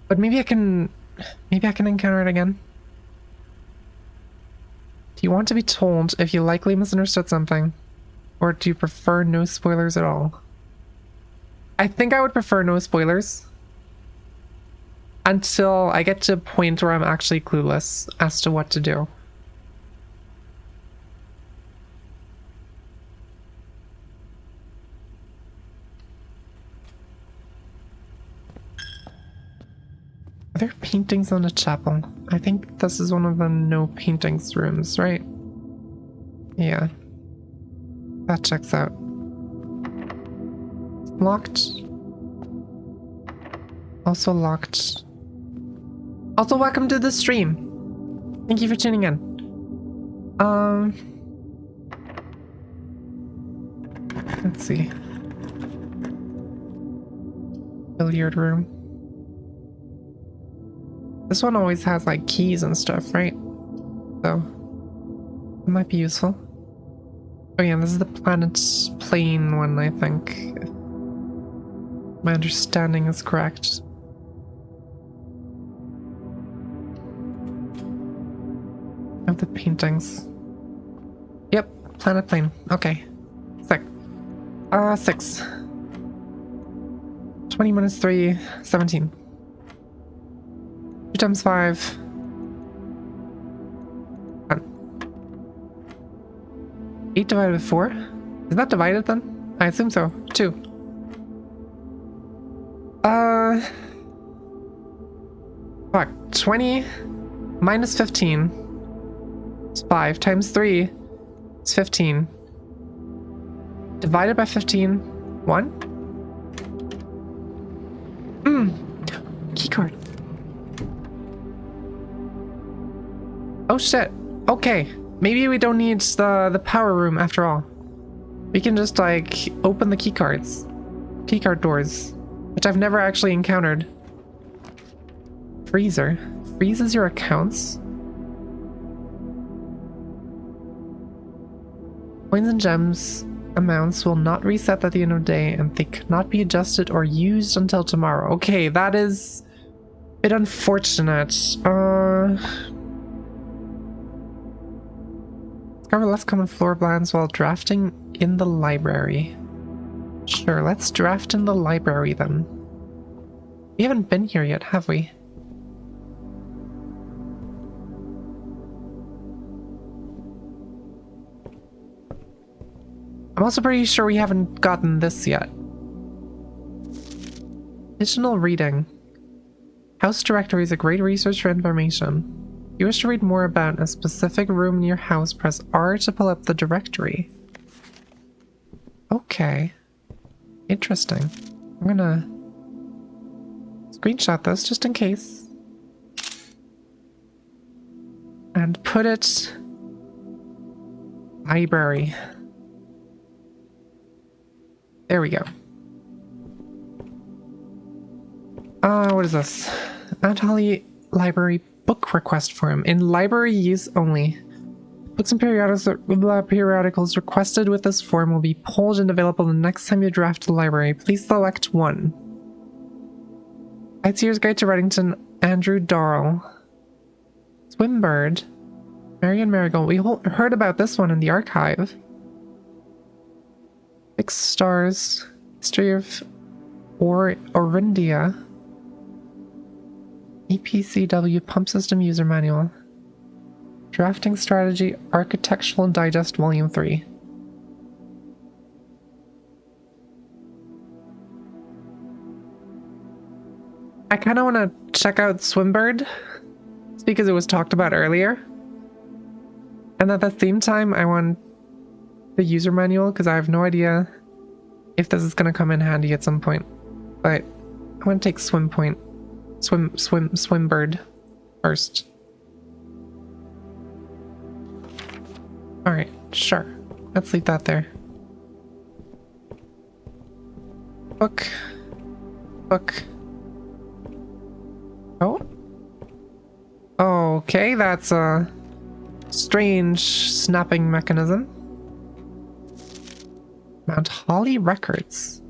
But maybe I can encounter it again. Do you want to be told if you likely misunderstood something? Or do you prefer no spoilers at all? I think I would prefer no spoilers. Until I get to a point where I'm actually clueless as to what to do. Are there paintings on the chapel? I think this is one of the no paintings rooms, right? Yeah. That checks out. Locked. Also locked. Also, welcome to the stream. Thank you for tuning in. Let's see. Billiard room. This one always has like keys and stuff, right? So it might be useful. Oh yeah, this is the planet's plane one, I think. If my understanding is correct. Of the paintings. Yep, planet plane. Okay. Sick. 6. 20 minus 3, 17. 2 times 5. 8 divided by 4? Is that divided then? I assume so. 2. Fuck. 20 minus 15 is 5 times 3 is 15. Divided by 15, 1? Keycard. Oh shit. Okay. Maybe we don't need the power room after all. We can just like open the keycard doors, which I've never actually encountered. Freezer. Freezes your accounts. Coins and gems amounts will not reset at the end of the day, and they cannot be adjusted or used until tomorrow. Okay, that is a bit unfortunate. Discover less common floor plans while drafting in the library. Sure, let's draft in the library then. We haven't been here yet, have we? I'm also pretty sure we haven't gotten this yet. Additional reading. House directory is a great resource for information. If you wish to read more about a specific room in your house, press R to pull up the directory. Okay. Interesting. I'm gonna screenshot this just in case. And put it... library. There we go. What is this? Mount Holly Library book request form. In library use only. Books and periodicals requested with this form will be pulled and available the next time you draft the library. Please select one. Sightseer's Guide to Reddington, Andrew Darrell. Swimbird. Marion Marigold. We heard about this one in the archive. 6 stars. History of Orindia. EPCW Pump System User Manual. Drafting Strategy Architectural Digest Volume 3. I kind of want to check out Swimbird. It's because it was talked about earlier. And at the same time, I want the user manual because I have no idea if this is going to come in handy at some point. But I want to take Swimbird first. Alright, sure. Let's leave that there. Book. Book. Oh. Okay, that's a strange snapping mechanism. Mount Holly Records.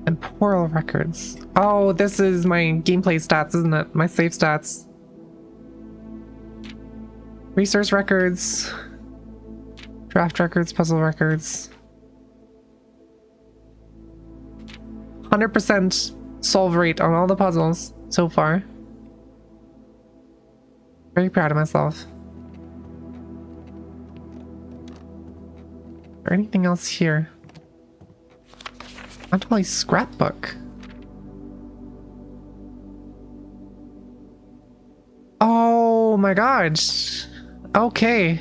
Temporal Records. Oh, this is my gameplay stats, isn't it? My save stats. Resource records. Draft records, puzzle records. 100% solve rate on all the puzzles so far. Very proud of myself. Is there anything else here? Mount Holly scrapbook. Oh my god. Okay.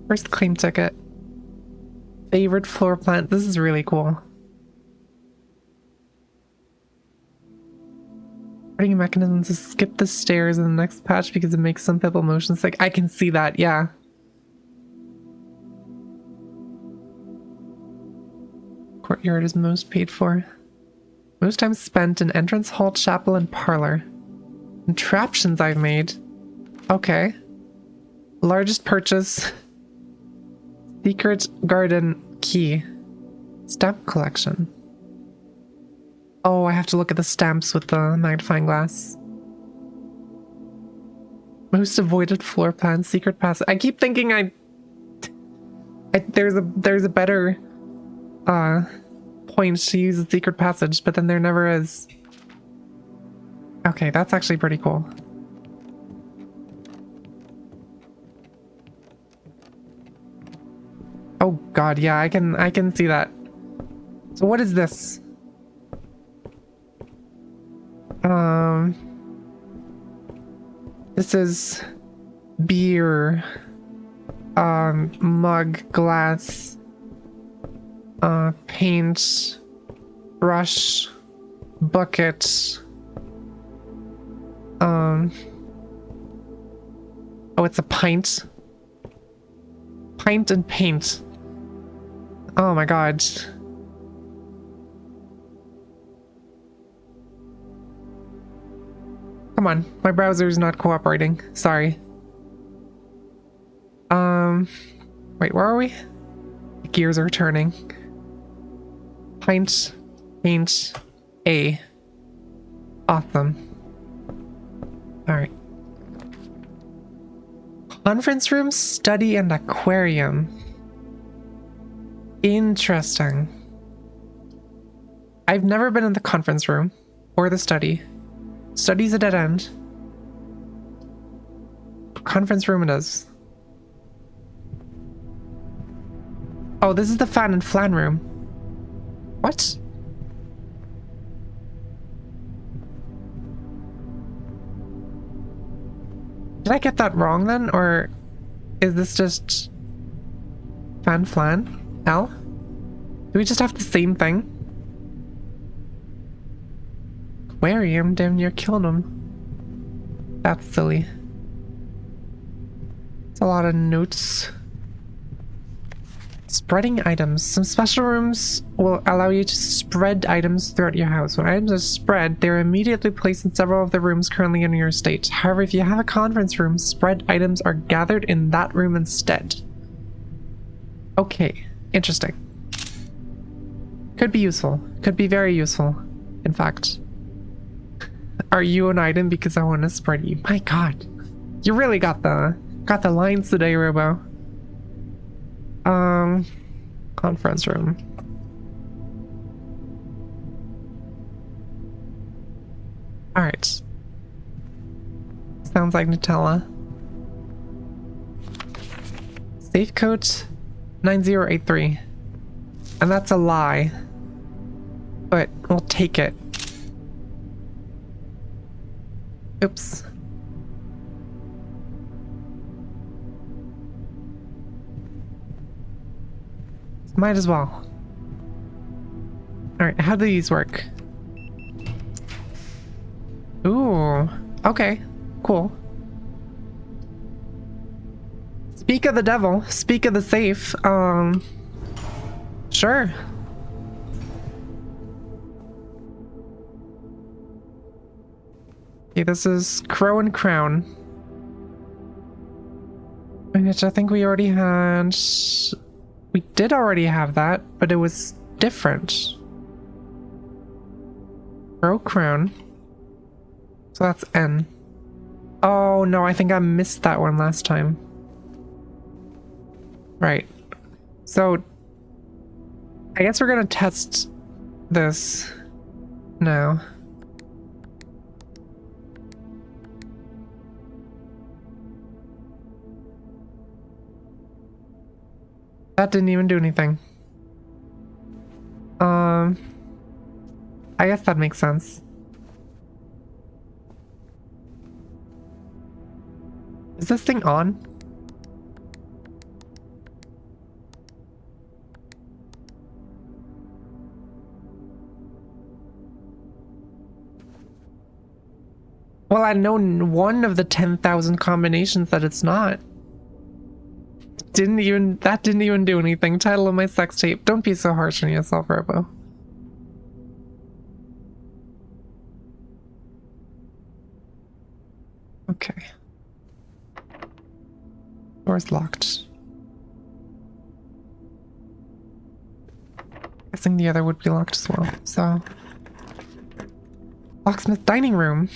First claim ticket. Favorite floor plan. This is really cool. Starting mechanism to skip the stairs in the next patch because it makes some people motion sick. I can see that, yeah. Courtyard is most paid for. Most time spent in entrance hall, chapel, and parlor. Contraptions I've made. Okay. Largest purchase. Secret garden key. Stamp collection. Oh, I have to look at the stamps with the magnifying glass. Most avoided floor plan, secret passage. I keep thinking there's a better point to use a secret passage, but then there never is. Okay, that's actually pretty cool. Oh god, yeah, I can see that. So what is this? This is beer, mug, glass, paint, brush, bucket, oh, it's a pint. Pint and paint. Oh my god. Come on, my browser is not cooperating. Sorry. Wait, where are we? The gears are turning. Pint, paint, A. Awesome. Alright. Conference room, study, and aquarium. Interesting. I've never been in the conference room or the study. Study's a dead end. Conference room it is. Oh, this is the fan and flan room. What? Did I get that wrong then? Or is this just fan flan? L? Do we just have the same thing? Aquarium? Damn, you're killing them. That's silly. It's a lot of notes. Spreading items. Some special rooms will allow you to spread items throughout your house. When items are spread, they're immediately placed in several of the rooms currently in your estate. However, if you have a conference room, spread items are gathered in that room instead. Okay, interesting. Could be useful. Could be very useful, in fact. Are you an item because I want to spread you? My god. You really got the lines today, Robo. Conference room. Alright. Sounds like Nutella. Safe code 9083. And that's a lie. But we'll take it. Oops. Might as well. Alright, how do these work? Ooh, okay, cool. Speak of the devil, speak of the safe, sure. Okay, this is Crow and Crown. Which I think we already had... We did already have that, but it was different. Crow, Crown. So that's N. Oh no, I think I missed that one last time. Right. So I guess we're gonna test this now. That didn't even do anything. I guess that makes sense. Is this thing on? Well, I know one of the 10,000 combinations that it's not. That didn't even do anything. Title of my sex tape. Don't be so harsh on yourself, Robo. Okay. Door's locked. Guessing the other would be locked as well, so. Locksmith dining room.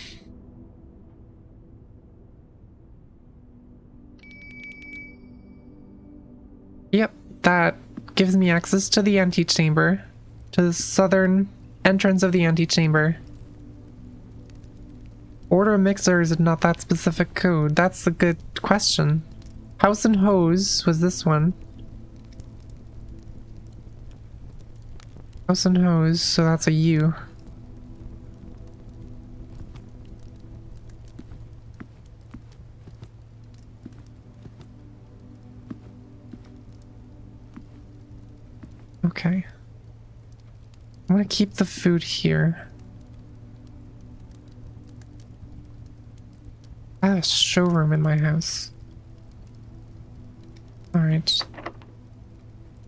Yep, that gives me access to the antechamber, to the southern entrance of the antechamber. Order a mixer is not that specific code. That's a good question. House and hose was this one. House and hose, so that's a U. Okay. I'm gonna keep the food here. I have a showroom in my house. Alright.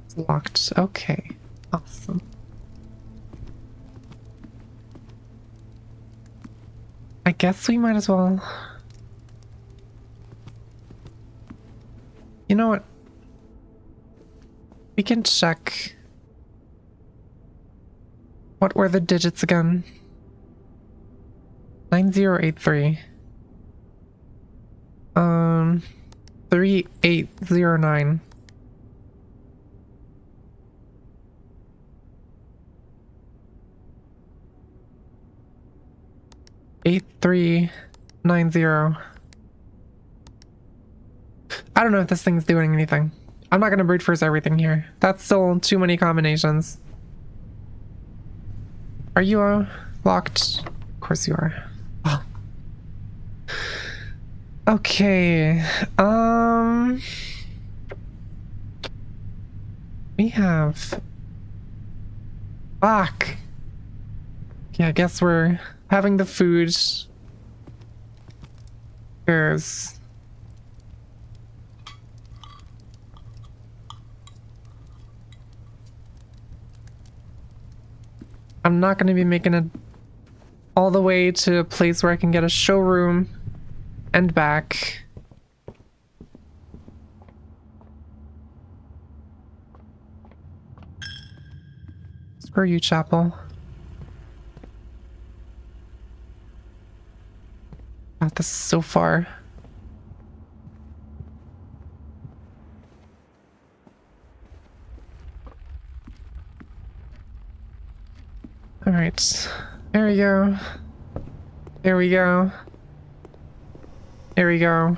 It's locked. Okay. Awesome. I guess we might as well... You know what? We can check... What were the digits again? 9083. 3809. Eight three 90. I don't know if this thing's doing anything. I'm not gonna brute force everything here. That's still too many combinations. Are you locked? Of course you are. Oh. Okay. We have... Fuck. Yeah, I guess we're having the food. There's... I'm not gonna be making it all the way to a place where I can get a showroom and back. Screw you, Chapel. God, this is so far. Alright. There we go. There we go. There we go.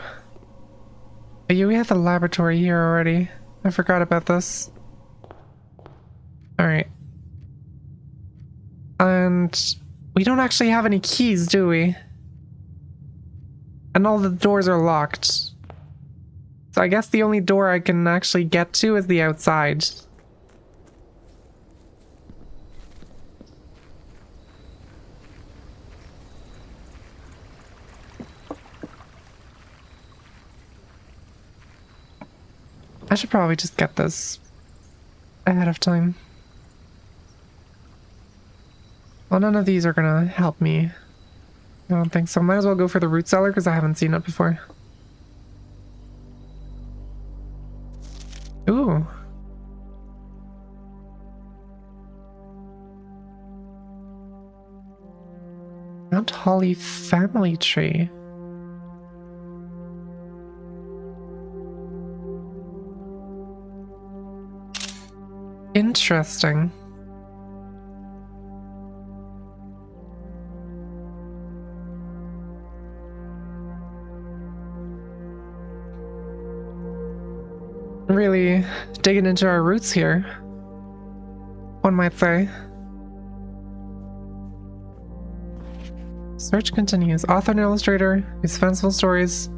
Oh, yeah, we have the laboratory here already. I forgot about this. Alright. And we don't actually have any keys, do we? And all the doors are locked. So I guess the only door I can actually get to is the outside. I should probably just get this ahead of time. Well, none of these are gonna help me. I don't think so. Might as well go for the root cellar because I haven't seen it before. Ooh. Mount Holly family tree. Interesting. Really digging into our roots here, one might say. Search continues. Author and illustrator whose fanciful stories.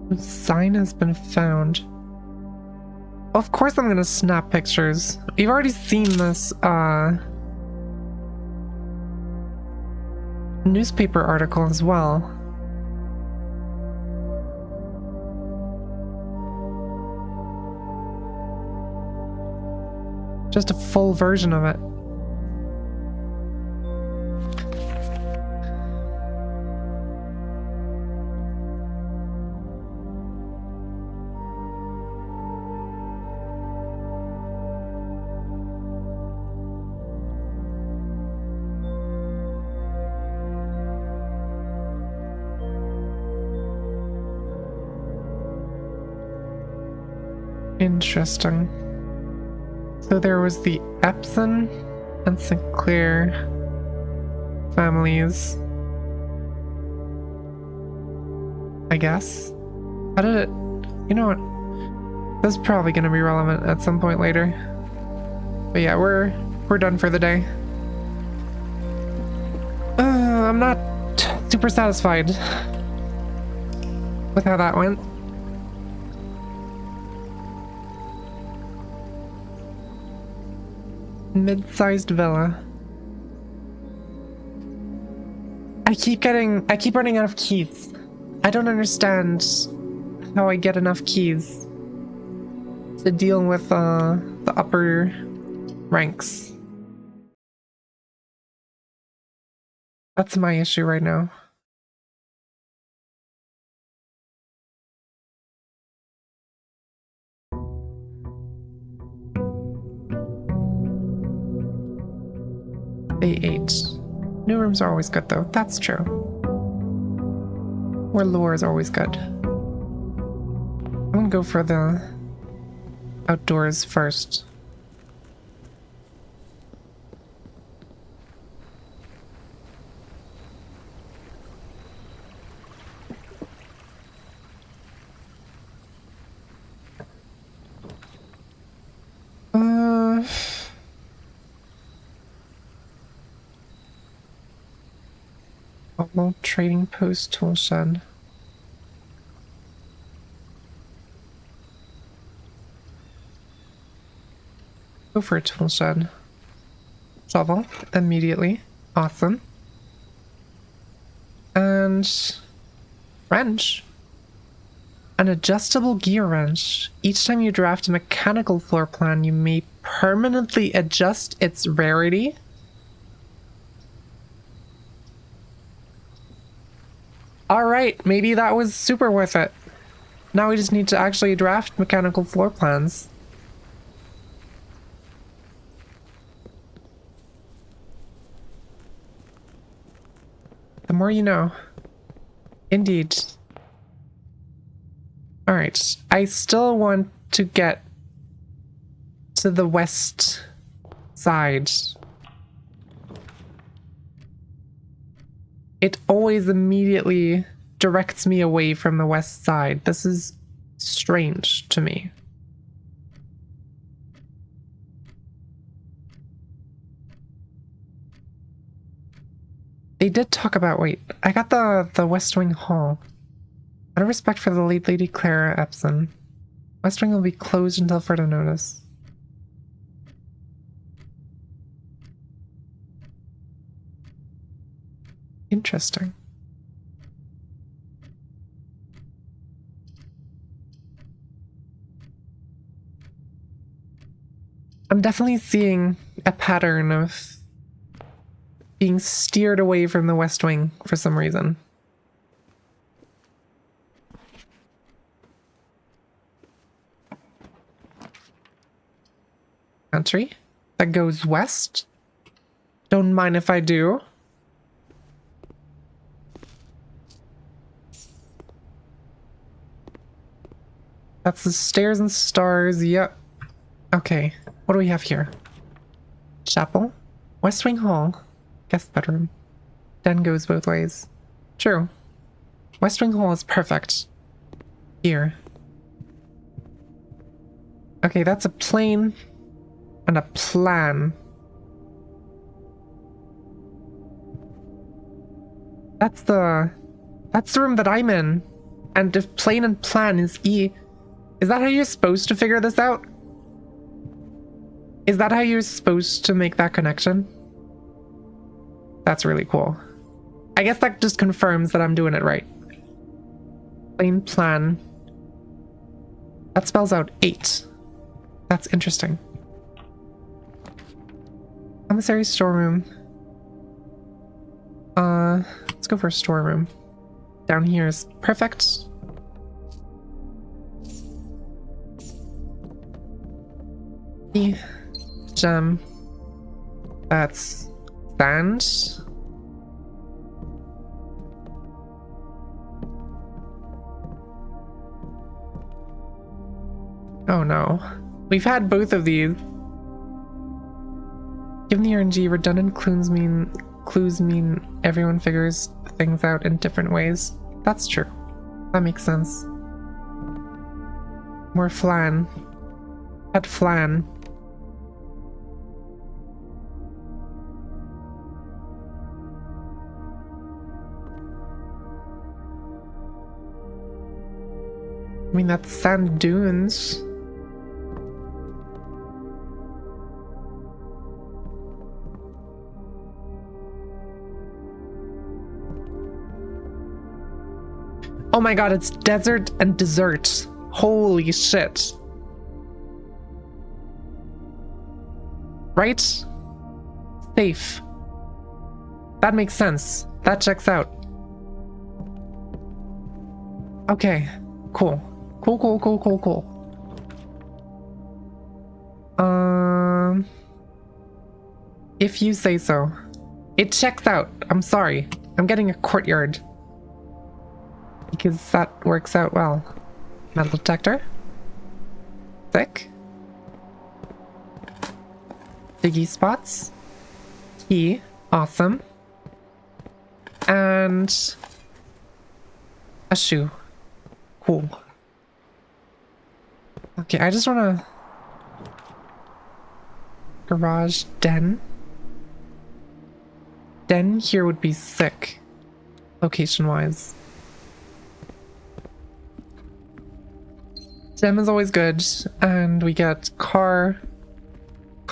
Whose sign has been found. Of course I'm gonna snap pictures. You've already seen this newspaper article as well. Just a full version of it. Interesting. So there was the Epson and Sinclair families, I guess. How did it... You know what? This is probably going to be relevant at some point later. But yeah, we're done for the day. I'm not super satisfied with how that went. Mid-sized villa. I keep running out of keys. I don't understand how I get enough keys to deal with the upper ranks. That's my issue right now. Day 8. New rooms are always good though, that's true. Or lore is always good. I'm gonna go for the outdoors first. Normal trading post tool shed. Go for a tool shed. Shovel immediately. Awesome. And wrench. An adjustable gear wrench. Each time you draft a mechanical floor plan, you may permanently adjust its rarity. Alright, maybe that was super worth it. Now we just need to actually draft mechanical floor plans. The more you know. Indeed. Alright, I still want to get to the west side. It always immediately directs me away from the west side. This is strange to me. They did talk about, wait, I got the West Wing Hall. Out of respect for the late Lady Clara Epson, West Wing will be closed until further notice. Interesting. I'm definitely seeing a pattern of being steered away from the West Wing for some reason. Country that goes west. Don't mind if I do. That's the stairs and stars. Yep. Okay. What do we have here? Chapel. West Wing Hall. Guest bedroom. Den goes both ways. True. West Wing Hall is perfect. Here. Okay, that's a plane and a plan. That's the room that I'm in. And if plane and plan is E, is that how you're supposed to figure this out? Is that how you're supposed to make that connection? That's really cool. I guess that just confirms that I'm doing it right. Plane plan. That spells out 8. That's interesting. Commissary storeroom. Let's go for a storeroom. Down here is perfect. Gem. That's sand. Oh no. We've had both of these. Given the RNG, redundant clues mean everyone figures things out in different ways. That's true. That makes sense. More flan. Add flan. I mean, that's sand dunes. Oh my god, it's desert and dessert. Holy shit. Right? Safe. That makes sense. That checks out. Okay, cool. Cool. If you say so. It checks out. I'm sorry. I'm getting a courtyard. Because that works out well. Metal detector. Thick. Diggy spots. Key. Awesome. And a shoe. Cool. Okay, I just want to... Garage den. Den here would be sick. location-wise. Gem is always good, and we get car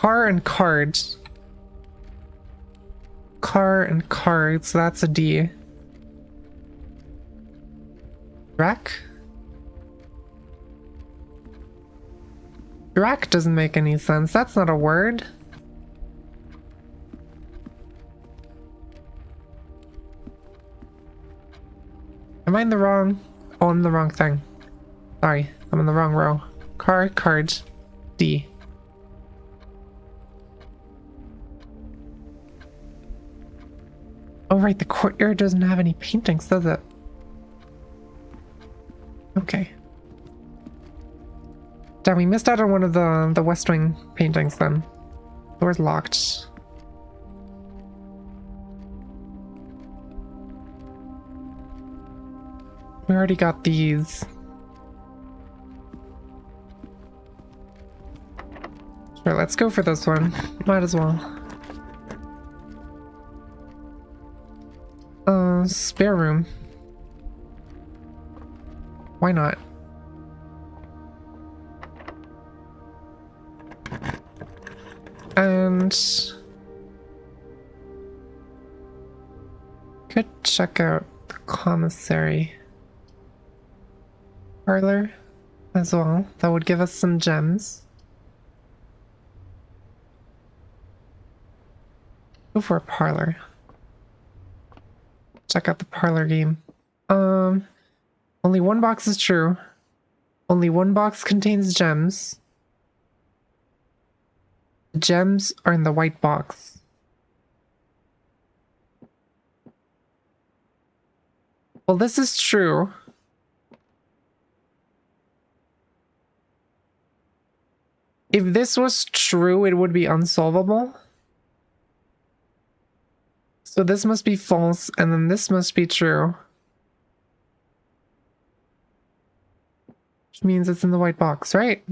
and card. Car and card, so that's a D. Drac? Drac doesn't make any sense. That's not a word. Am I in the wrong? Oh, I'm in the wrong thing. Sorry, I'm in the wrong row. Car, card, D. Oh right, the courtyard doesn't have any paintings, does it? Okay. Damn, we missed out on one of the West Wing paintings then. Door's locked. We already got these. Sure, let's go for this one. Might as well. Spare room. Why not? And could check out the commissary parlor as well. That would give us some gems. Go for a parlor. Check out the parlor game. Only one box is true. Only one box contains gems. The gems are in the white box. Well, this is true. If this was true, it would be unsolvable. So this must be false, and then this must be true. Which means it's in the white box, right?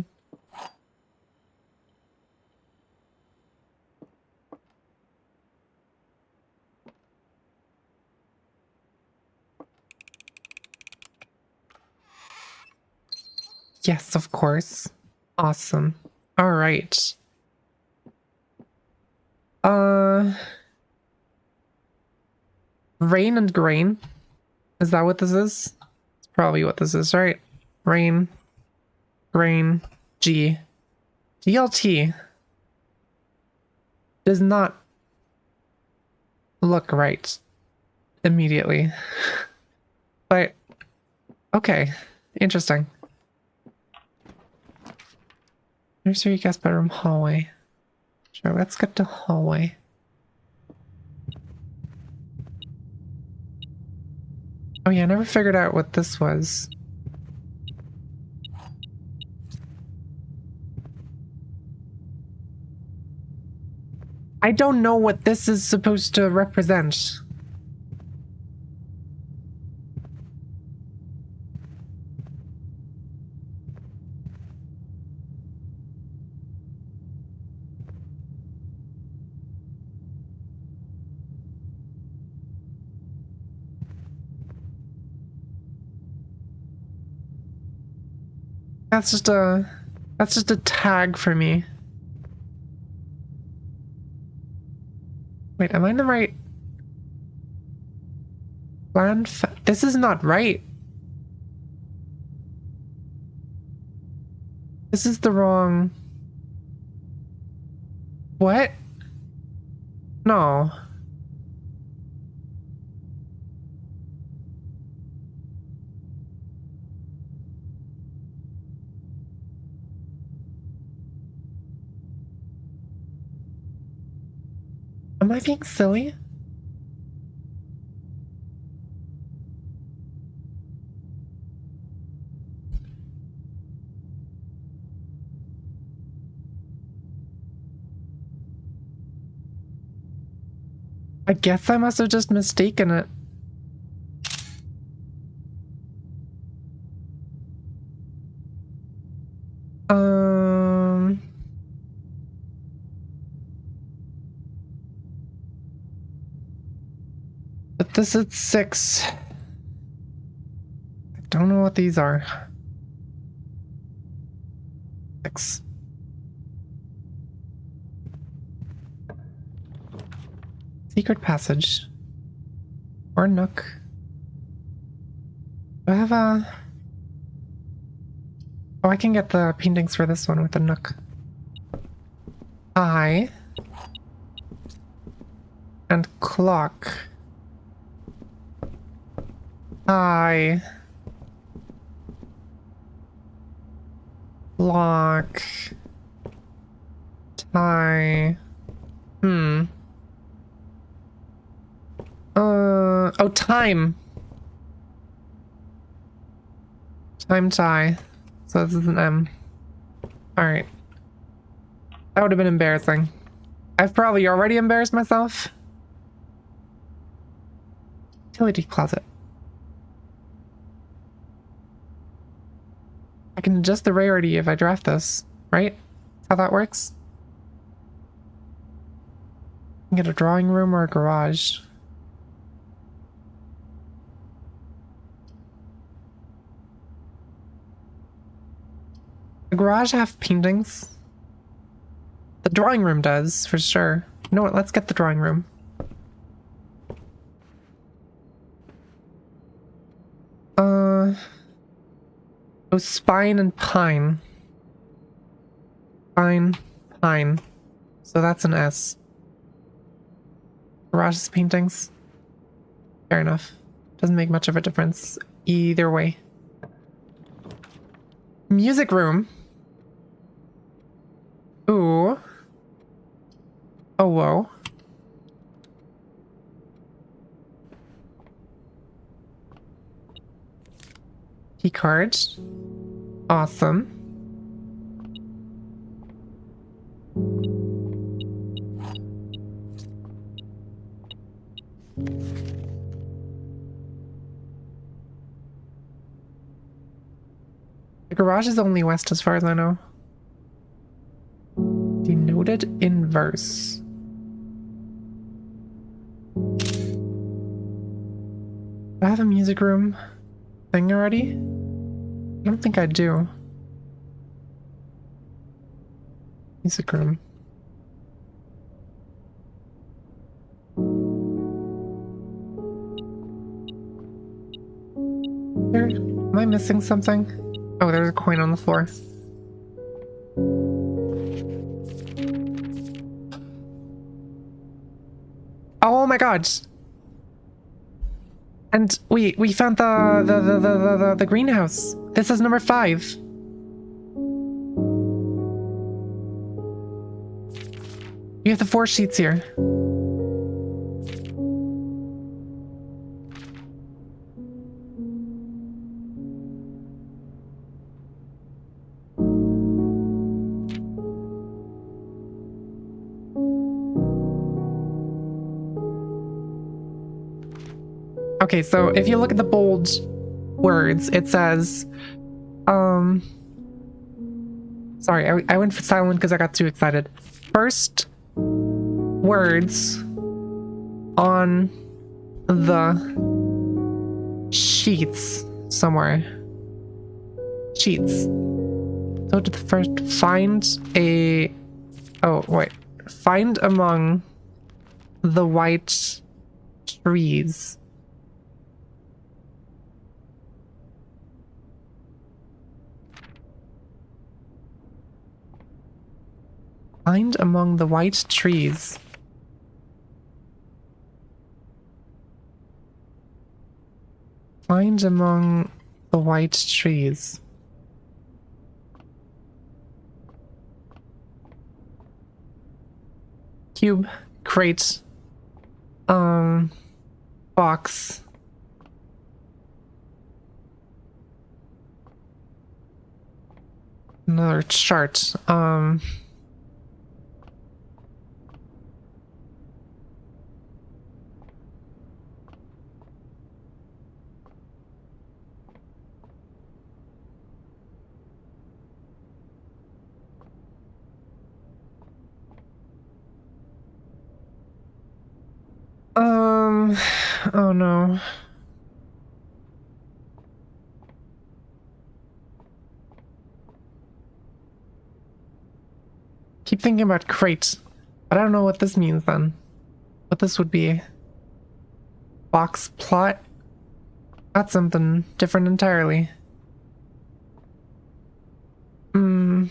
Yes, of course. Awesome. All right. Rain and grain. Is that what this is? It's probably what this is, right? Rain, grain, G. DLT does not look right immediately. But, okay. Interesting. Nursery, guest bedroom, hallway. Sure, let's get to hallway. Oh yeah, I never figured out what this was. I don't know what this is supposed to represent. That's just a tag for me. Wait, am I in the right plan? This is not right. This is the wrong. What? No. Am I being silly? I guess I must have just mistaken it. this is 6. I don't know what these are. 6. Secret passage. Or nook. Do I have a... Oh, I can get the paintings for this one with the nook. Eye. And clock. Eye. Clock. Tie. Oh, time. Time tie. So this is an M. Alright. That would have been embarrassing. I've probably already embarrassed myself. Utility closet. I can adjust the rarity if I draft this, right? That's how that works. I can get a drawing room or a garage. The garage have paintings. The drawing room does, for sure. You know what? Let's get the drawing room. Oh, spine and pine. Pine, pine. So that's an S. Garage's paintings. Fair enough. Doesn't make much of a difference either way. Music room. Ooh. Oh, whoa. Key card. Awesome. The garage is only west as far as I know. Denoted in verse. Do I have a music room thing already? I don't think I do. Music room. Am I missing something? Oh, there's a coin on the floor. Oh my god! And we found the greenhouse. This is number 5. You have the 4 sheets here. Okay, so if you look at the bold words, it says, sorry, I went for silent because I got too excited. First words on the sheets somewhere. Sheets. So to the first, find a, oh wait, find among the white trees. Find among the white trees. Find among the white trees. Cube, crate, box. Another chart. Oh no. Keep thinking about crate, but I don't know what this means then. What this would be. Box plot? That's something different entirely. Hmm.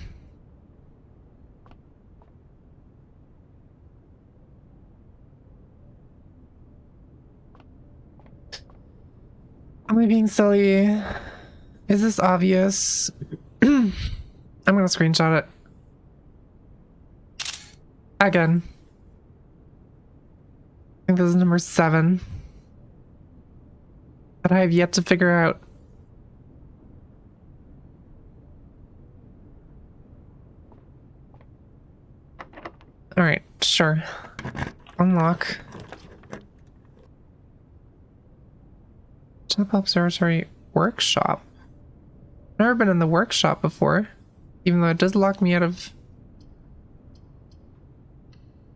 Am I being silly? Is this obvious? I'm gonna screenshot it. Again. I think this is number 7. That I have yet to figure out. Alright, sure. Unlock. Temple Observatory Workshop. Never been in the workshop before, even though it does lock me out of...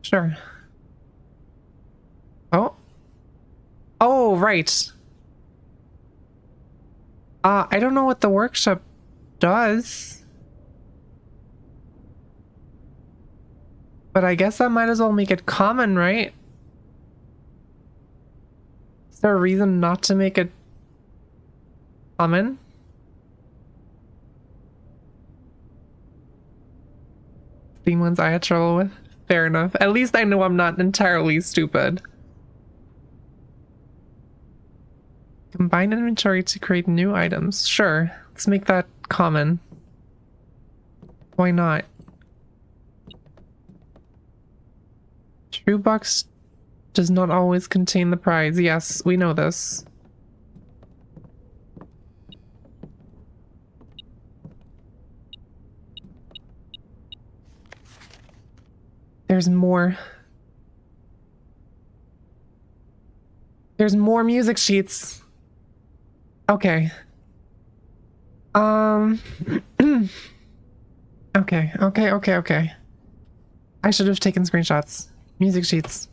Sure. Oh. Oh, right. I don't know what the workshop does. But I guess I might as well make it common, right? Is there a reason not to make it common? The ones I had trouble with? Fair enough. At least I know I'm not entirely stupid. Combine inventory to create new items. Sure. Let's make that common. Why not? True box does not always contain the prize. Yes, we know this. There's more. There's more music sheets. Okay. Okay. I should have taken screenshots. Music sheets.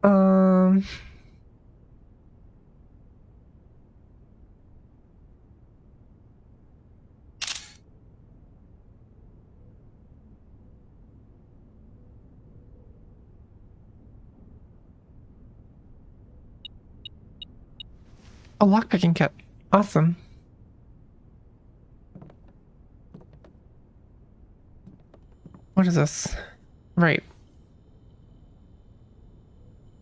A lockpicking kit. Awesome. What is this? Right.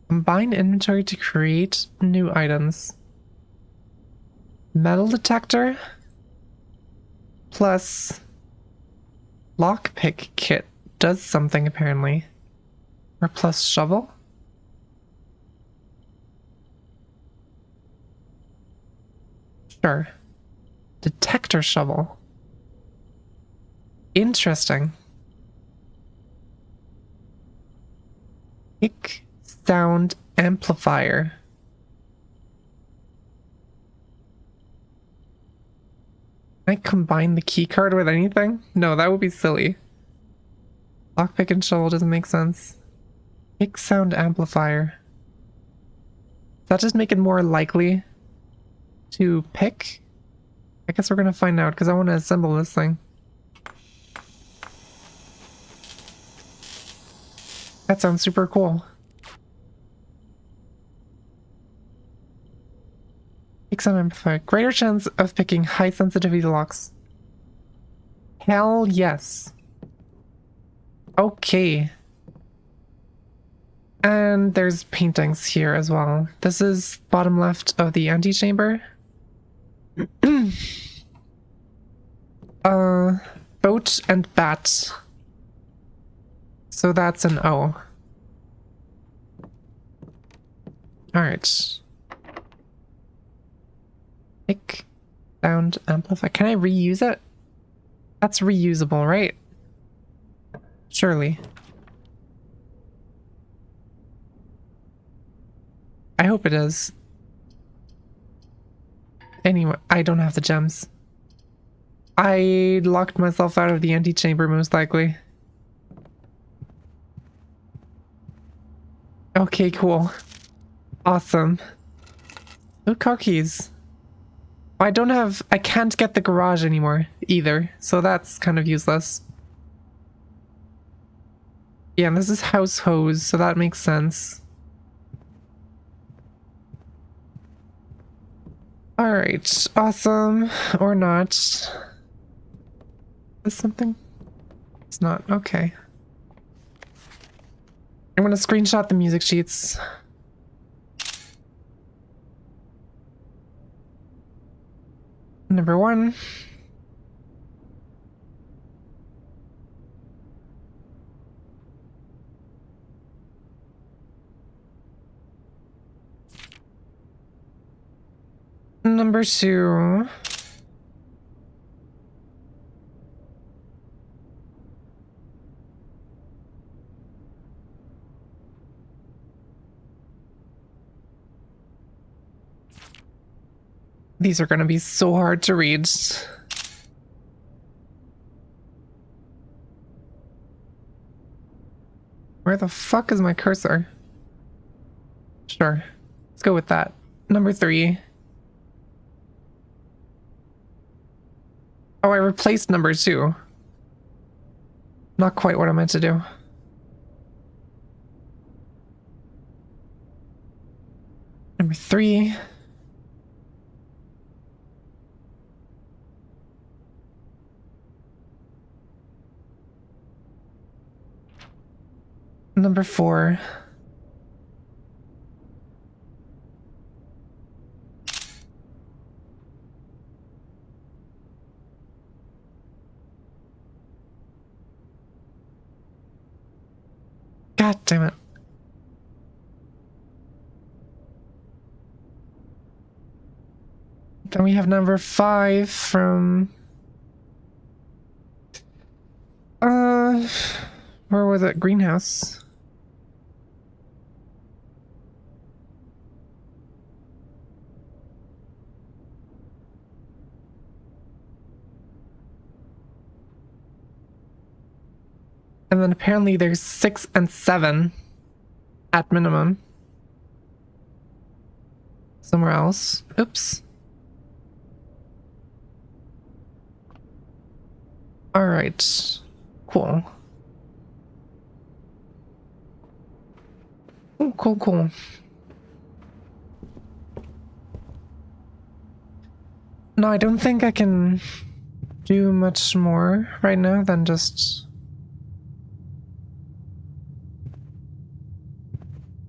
Combine inventory to create new items. Metal detector plus lockpick kit does something apparently. Or plus shovel? Sure. Detector shovel. Interesting. Kick sound amplifier. Can I combine the key card with anything? No, that would be silly. Lockpick and shovel doesn't make sense. Kick sound amplifier. Does that just make it more likely to pick? I guess we're gonna find out because I want to assemble this thing. That sounds super cool. Kick sound amplifier. Greater chance of picking high sensitivity locks. Hell yes. Okay. And there's paintings here as well. This is bottom left of the antechamber. Boat and bat. So that's an O. Alright. Pick sound amplify. Can I reuse it? That's reusable, right? Surely. I hope it is. Anyway, I don't have the gems. I locked myself out of the antechamber most likely. Okay, cool. Awesome. Oh, car keys. I can't get the garage anymore either, so that's kind of useless. Yeah, and this is house hose, so that makes sense. Alright, awesome. Or not. Is this something? It's not. Okay. I'm gonna screenshot the music sheets. Number 1. Number 2. These are gonna be so hard to read. Where the fuck is my cursor? Sure. Let's go with that. Number 3. Oh, I replaced number 2. Not quite what I meant to do. Number 3. Number 4. God damn it. Then we have number 5 from... where was it? Greenhouse. And then apparently there's 6 and 7 at minimum. Somewhere else. Oops. Alright. Cool. Oh, cool, cool. No, I don't think I can do much more right now than just...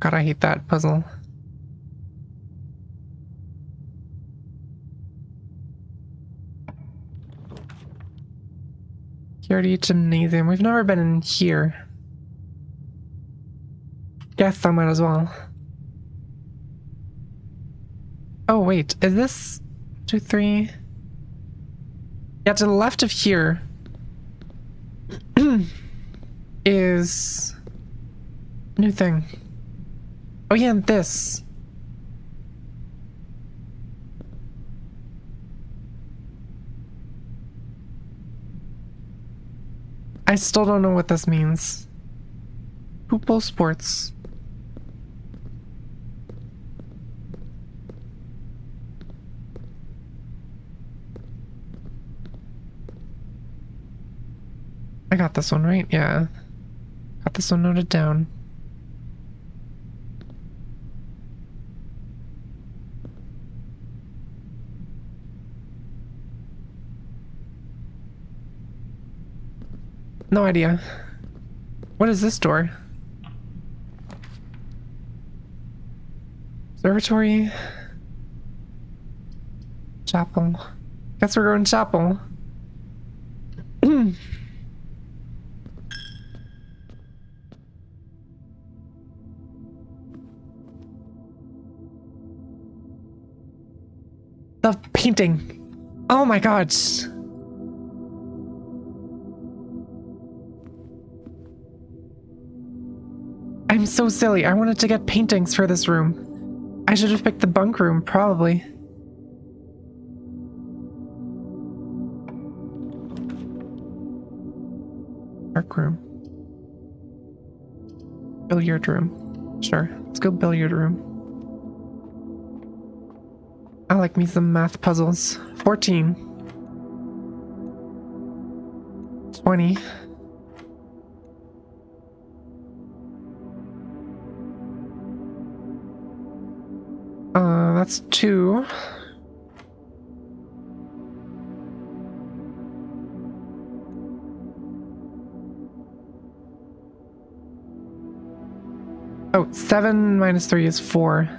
God, I hate that puzzle. Security gymnasium. We've never been in here. Guess I might as well. Oh, wait. Is this 2, 3? Yeah, to the left of here is new thing. Oh yeah, and this. I still don't know what this means. Pupper sports. I got this one right, yeah. Got this one noted down. No idea. What is this door? Observatory. Chapel. Guess we're going chapel. The painting. Oh my god. I'm so silly. I wanted to get paintings for this room. I should have picked the bunk room, probably. Dark room. Billiard room. Sure, let's go billiard room. I like me some math puzzles. 14. 20. That's 2. Oh, 7 minus 3 is 4.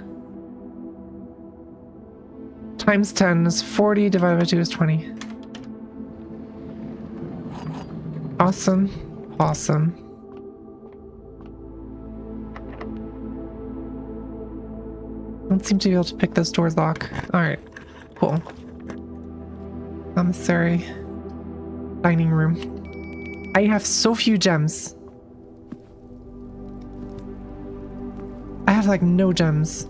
Times 10 is 40, divided by 2 is 20. Awesome. Awesome. Don't seem to be able to pick this door's lock. Alright. Cool. Commissary. Dining room. I have so few gems. I have like no gems.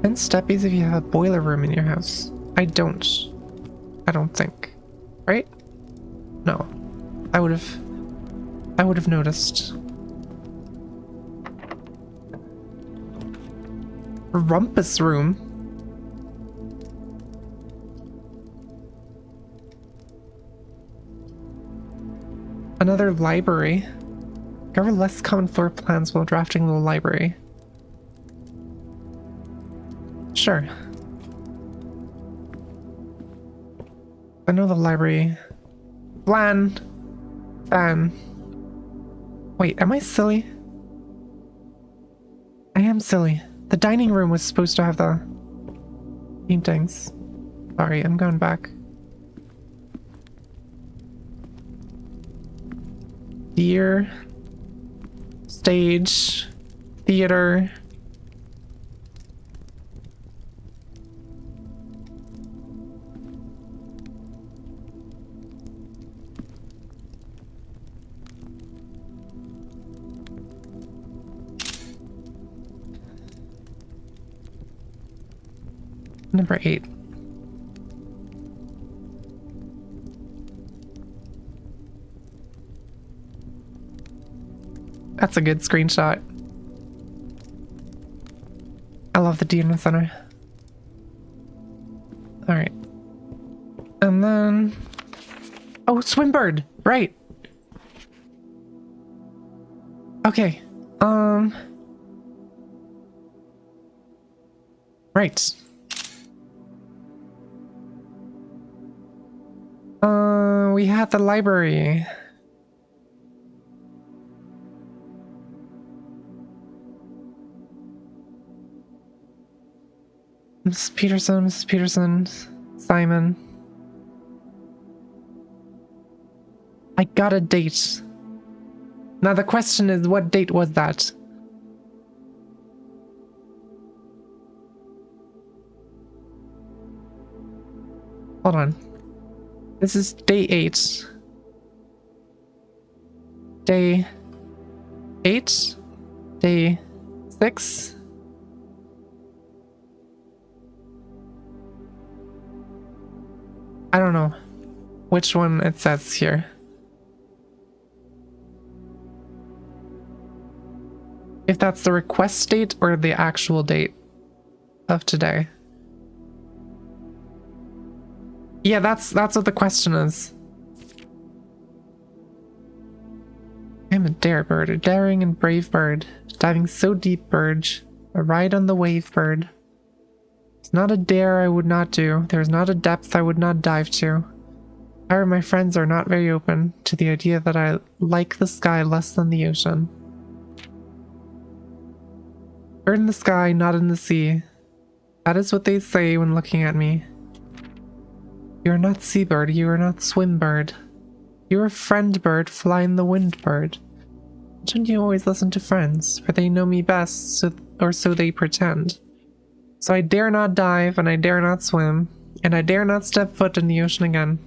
And steppies if you have a boiler room in your house. I don't think. Right? No. I would have noticed. Rumpus room. Another library. Cover less common floor plans while drafting the library. Sure. I know the library. Fan. Wait, am I silly? I am silly. The dining room was supposed to have the paintings. Sorry, I'm going back. Deer. Stage. Theater. Number 8. That's a good screenshot. I love the D in the center. Alright. And then... Oh, Swimbird! Right! Okay. Right. We had the library. Mrs. Peterson, Simon. I got a date. Now the question is, what date was that? Hold on. This is day 8. Day 8? Day 6? I don't know which one it says here. If that's the request date or the actual date of today. Yeah, that's what the question is. I'm a dare bird, a daring and brave bird, diving so deep bird, a ride on the wave bird. It's not a dare I would not do, there's not a depth I would not dive to. However, my friends are not very open to the idea that I like the sky less than the ocean. Bird in the sky, not in the sea. That is what they say when looking at me. You are not seabird, you are not swimbird. You are friend bird, fly in the wind bird. Shouldn't you always listen to friends, for they know me best, or so they pretend. So I dare not dive, and I dare not swim, and I dare not step foot in the ocean again.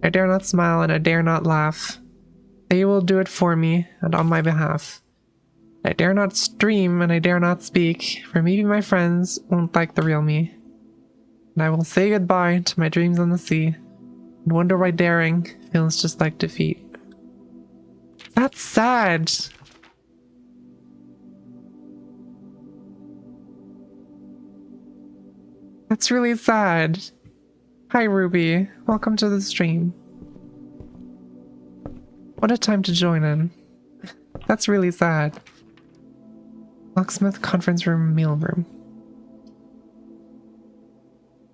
I dare not smile, and I dare not laugh. They will do it for me, and on my behalf. I dare not stream, and I dare not speak, for maybe my friends won't like the real me. And I will say goodbye to my dreams on the sea, and wonder why daring feels just like defeat. That's sad. That's really sad. Hi, Ruby. Welcome to the stream. What a time to join in. That's really sad. Locksmith, conference room, meal room.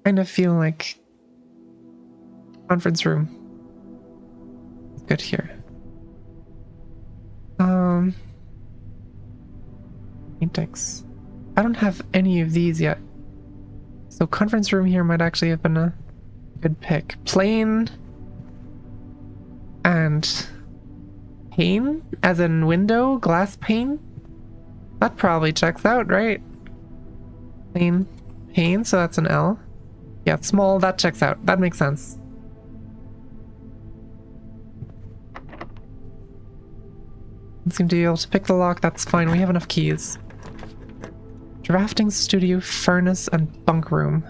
Kind of feel like conference room. It's good here. Paintings. I don't have any of these yet. So conference room here might actually have been a good pick. Plain and pane, as in window, glass pane. That probably checks out, right? Plain, pane, so that's an L. Yeah, small, that checks out. That makes sense. Don't seem to be able to pick the lock. That's fine. We have enough keys. Drafting studio, furnace, and bunk room.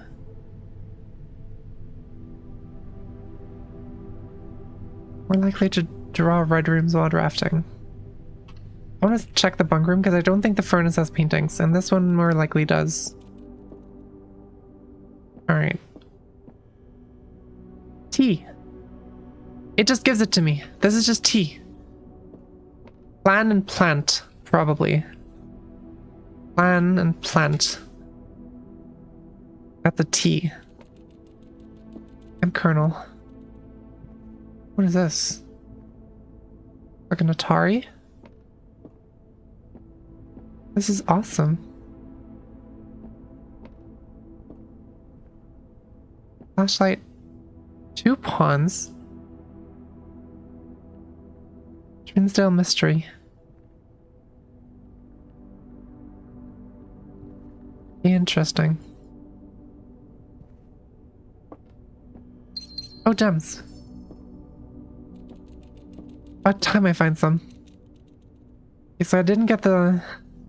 We're likely to draw red rooms while drafting. I want to check the bunk room because I don't think the furnace has paintings, and this one more likely does. Alright. Tea. It just gives it to me. This is just tea. Plan and plant, probably. Plan and plant. Got the T. And kernel. What is this? Like an Atari? This is awesome. Flashlight. 2 pawns. Trinsdale mystery. Interesting. Oh, gems. About time I find some. Okay, so I didn't get the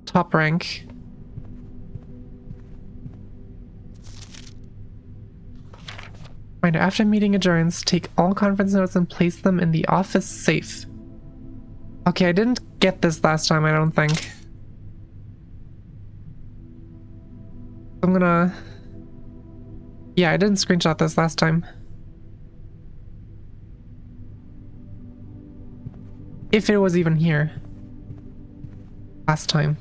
top rank. Reminder, after meeting adjourns, take all conference notes and place them in the office safe. Okay, I didn't get this last time, I don't think. I'm gonna... Yeah, I didn't screenshot this last time. If it was even here. Last time.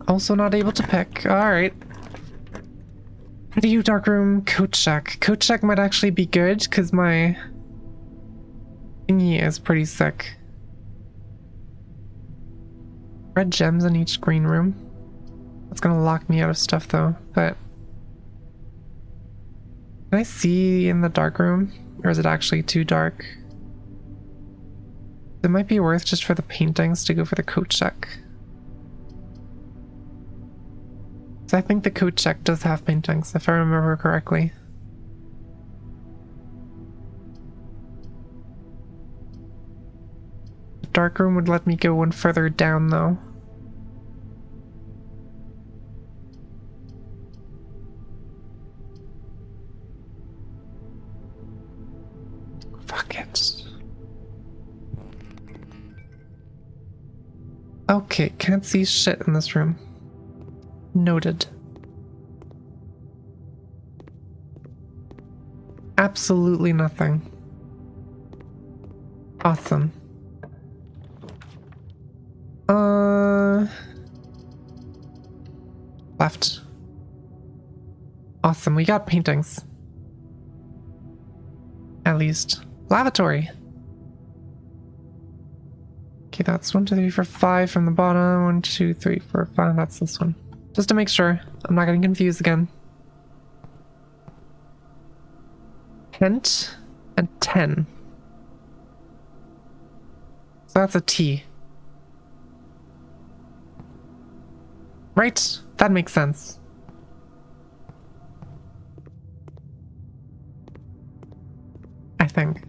Also not able to pick. Alright. How do you darkroom coat check? Coat check might actually be good because my thingy is pretty sick. Red gems in each green room. That's gonna lock me out of stuff though, but can I see in the dark room? Or is it actually too dark? It might be worth just for the paintings to go for the coat check. So I think the coat check does have paintings, if I remember correctly. The dark room would let me go one further down though. Fuck it. Okay, can't see shit in this room. Noted. Absolutely nothing. Awesome. Left. Awesome, we got paintings. At least. Lavatory. Okay, that's 1, 2, 3, 4, 5 from the bottom. 1, 2, 3, 4, 5. That's this one. Just to make sure I'm not getting confused again. Tent and 10. So that's a T. Right? That makes sense. I think.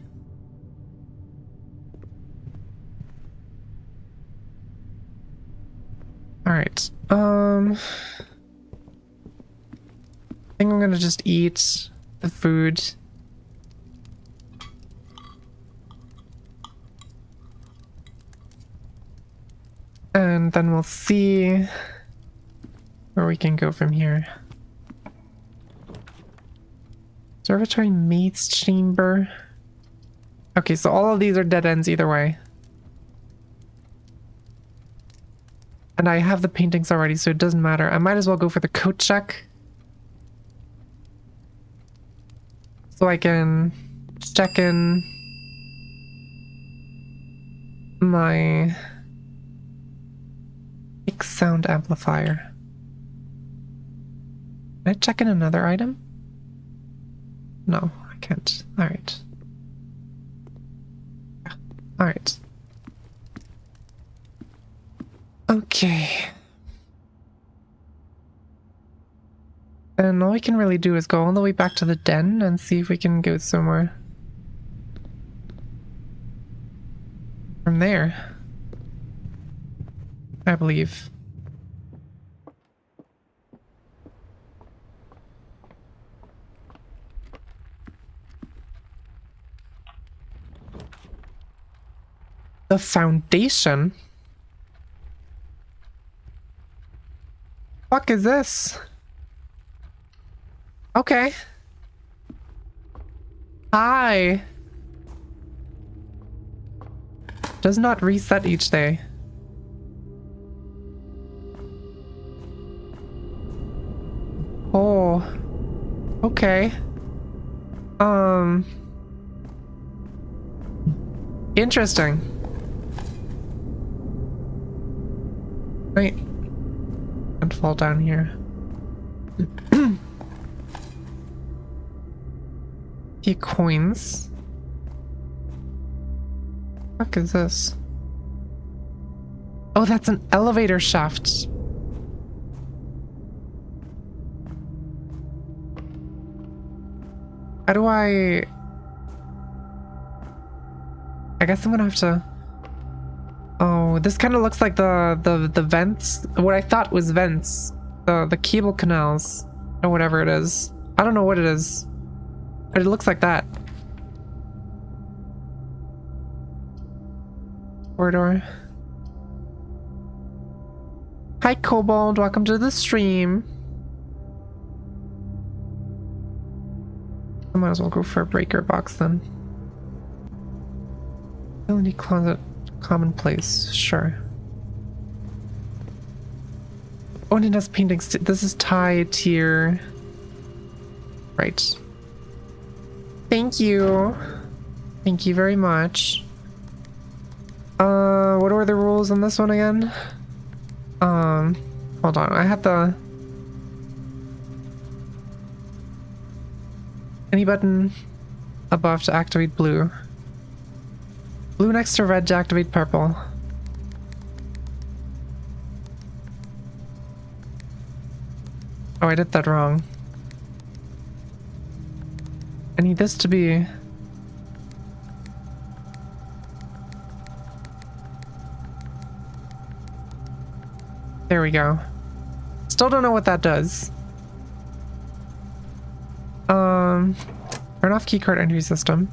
Alright, I think I'm gonna just eat the food. And then we'll see where we can go from here. Observatory, maid's chamber. Okay, so all of these are dead ends either way. And I have the paintings already, so it doesn't matter. I might as well go for the coat check. So I can check in my big sound amplifier. Can I check in another item? No, I can't. Alright. Alright. Okay. Then all we can really do is go all the way back to the den and see if we can go somewhere from there. I believe. The foundation? Fuck is this? Okay. Hi. Does not reset each day. Oh. Okay. Interesting. Wait. Can't fall down here. Few coins. What is this? Oh, that's an elevator shaft. How do I guess I'm gonna have to... Oh, this kind of looks like the vents. What I thought was vents. The cable canals. Or whatever it is. I don't know what it is. But it looks like that. Corridor. Hi, Kobold. Welcome to the stream. I might as well go for a breaker box then. Utility closet. Commonplace. Sure. Oh, and it has paintings. This is tied here. Right. Thank you. Thank you very much. What are the rules on this one again? Hold on. I had the... Any button above to activate blue. Blue next to red to activate purple. Oh, I did that wrong. I need this to be... There we go. Still don't know what that does. Turn off keycard entry system.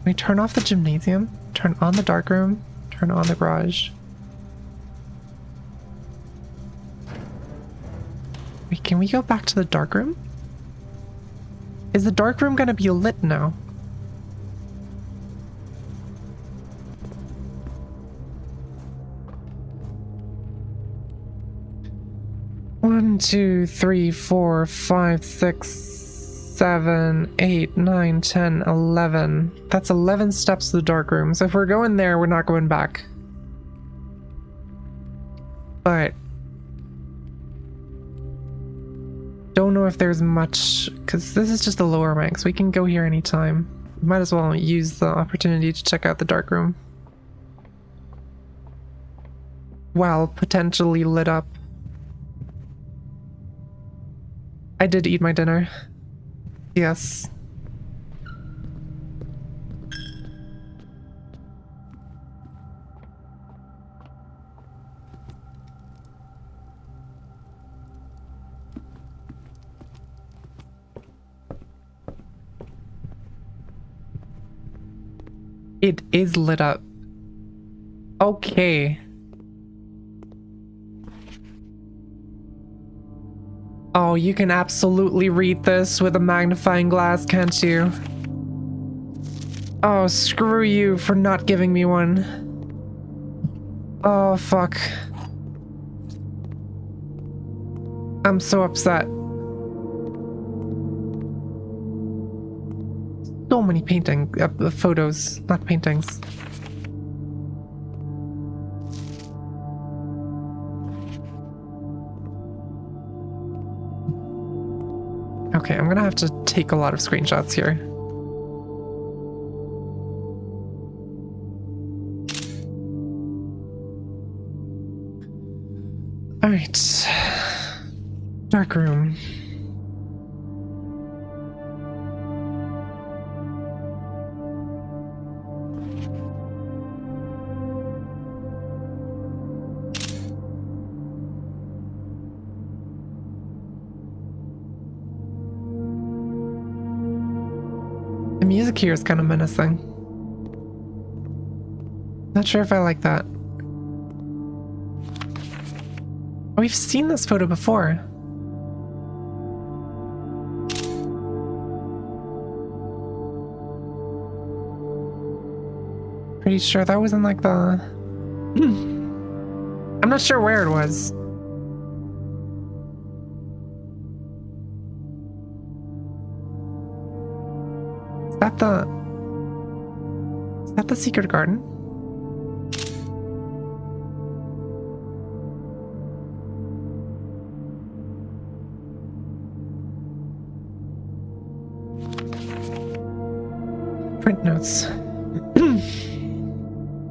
We turn off the gymnasium, turn on the dark room, turn on the garage. Wait, can we go back to the dark room? Is the dark room gonna be lit now? One, 2, 3, 4, 5, 6, 7, 8, 9, 10, 11. That's 11 steps to the dark room. So if we're going there, we're not going back. But don't know if there's much, because this is just the lower ranks. We can go here anytime. Might as well use the opportunity to check out the dark room. While potentially lit up. I did eat my dinner. Yes. It is lit up. Okay. Oh, you can absolutely read this with a magnifying glass, can't you? Oh, screw you for not giving me one. Oh, fuck. I'm so upset. So many photos, not paintings. Okay, I'm gonna have to take a lot of screenshots here. Alright. Dark room. The music here is kind of menacing. Not sure if I like that. We've seen this photo before. Pretty sure that was in like the... I'm not sure where it was. Is that the secret garden? Print notes.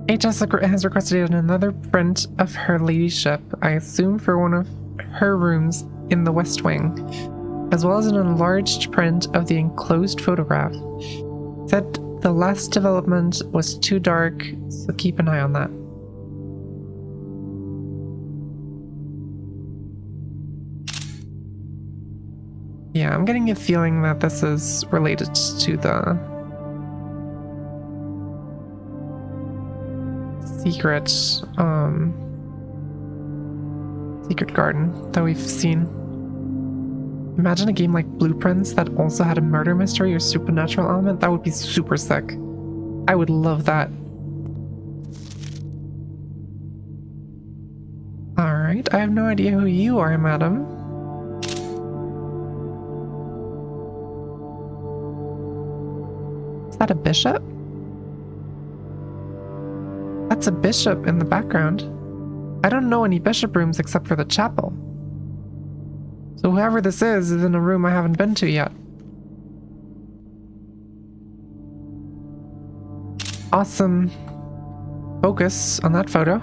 HS has requested another print of her ladyship, I assume for one of her rooms in the West Wing, as well as an enlarged print of the enclosed photograph. Said the last development was too dark, so keep an eye on that. Yeah, I'm getting a feeling that this is related to the secret garden that we've seen. Imagine a game like Blueprints that also had a murder mystery or supernatural element. That would be super sick. I would love that. Alright, I have no idea who you are, madam. Is that a bishop? That's a bishop in the background. I don't know any bishop rooms except for the chapel. So whoever this is in a room I haven't been to yet. Awesome focus on that photo.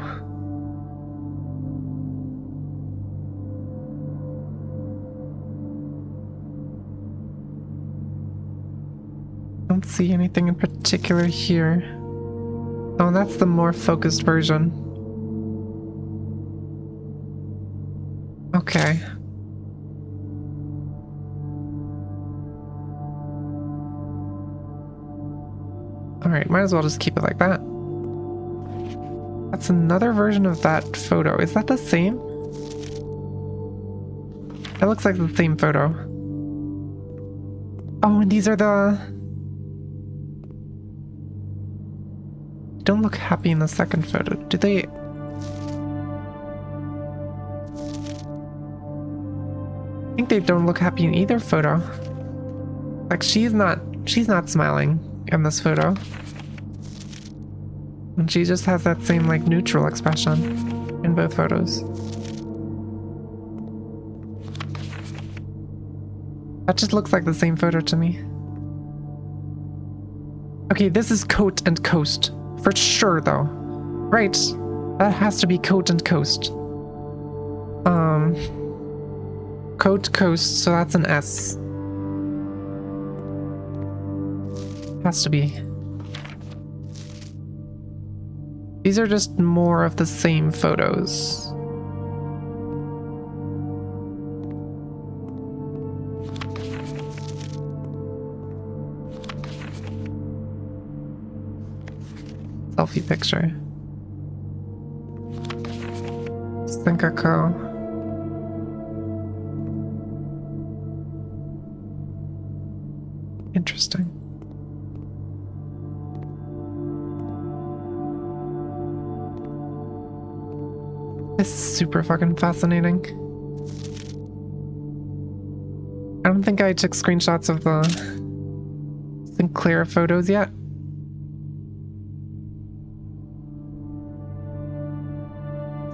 Don't see anything in particular here. Oh, that's the more focused version. Okay. Alright, might as well just keep it like that. That's another version of that photo. Is that the same? That looks like the same photo. Oh, and these are the... Don't look happy in the second photo. Do they... I think they don't look happy in either photo. Like she's not smiling in this photo. And she just has that same like neutral expression in both photos. That just looks like the same photo to me. Okay, this is Coat and Coast. For sure though. Right. That has to be Coat and Coast. Coat Coast, so that's an S. Has to be. These are just more of the same photos. Selfie picture. Syncaco. Interesting. It's super fucking fascinating. I don't think I took screenshots of the Sinclair photos yet.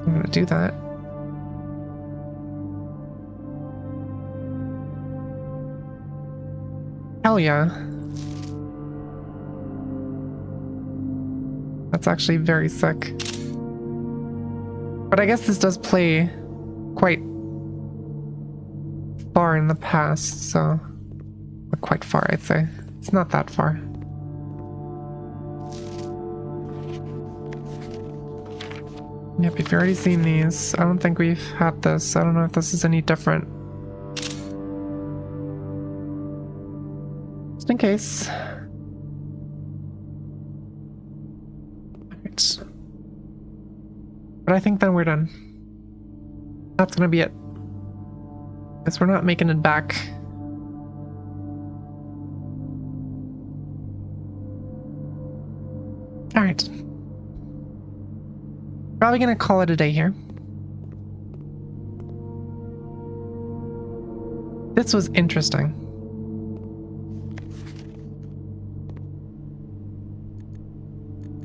I'm gonna do that. Hell yeah. That's actually very sick. But I guess this does play quite far in the past, so... Or quite far, I'd say. It's not that far. Yep, if you've already seen these, I don't think we've had this. I don't know if this is any different. Just in case. Alright. But I think then we're done. That's gonna be it. Guess we're not making it back. Alright. Probably gonna call it a day here. This was interesting.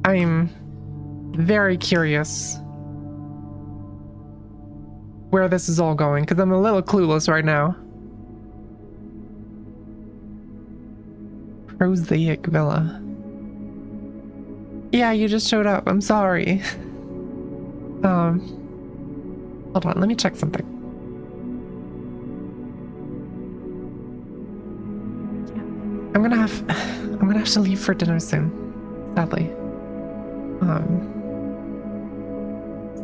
I'm very curious where this is all going, because I'm a little clueless right now. Prosaic Villa. Yeah, you just showed up. I'm sorry. Hold on, let me check something. I'm gonna have to leave for dinner soon, sadly.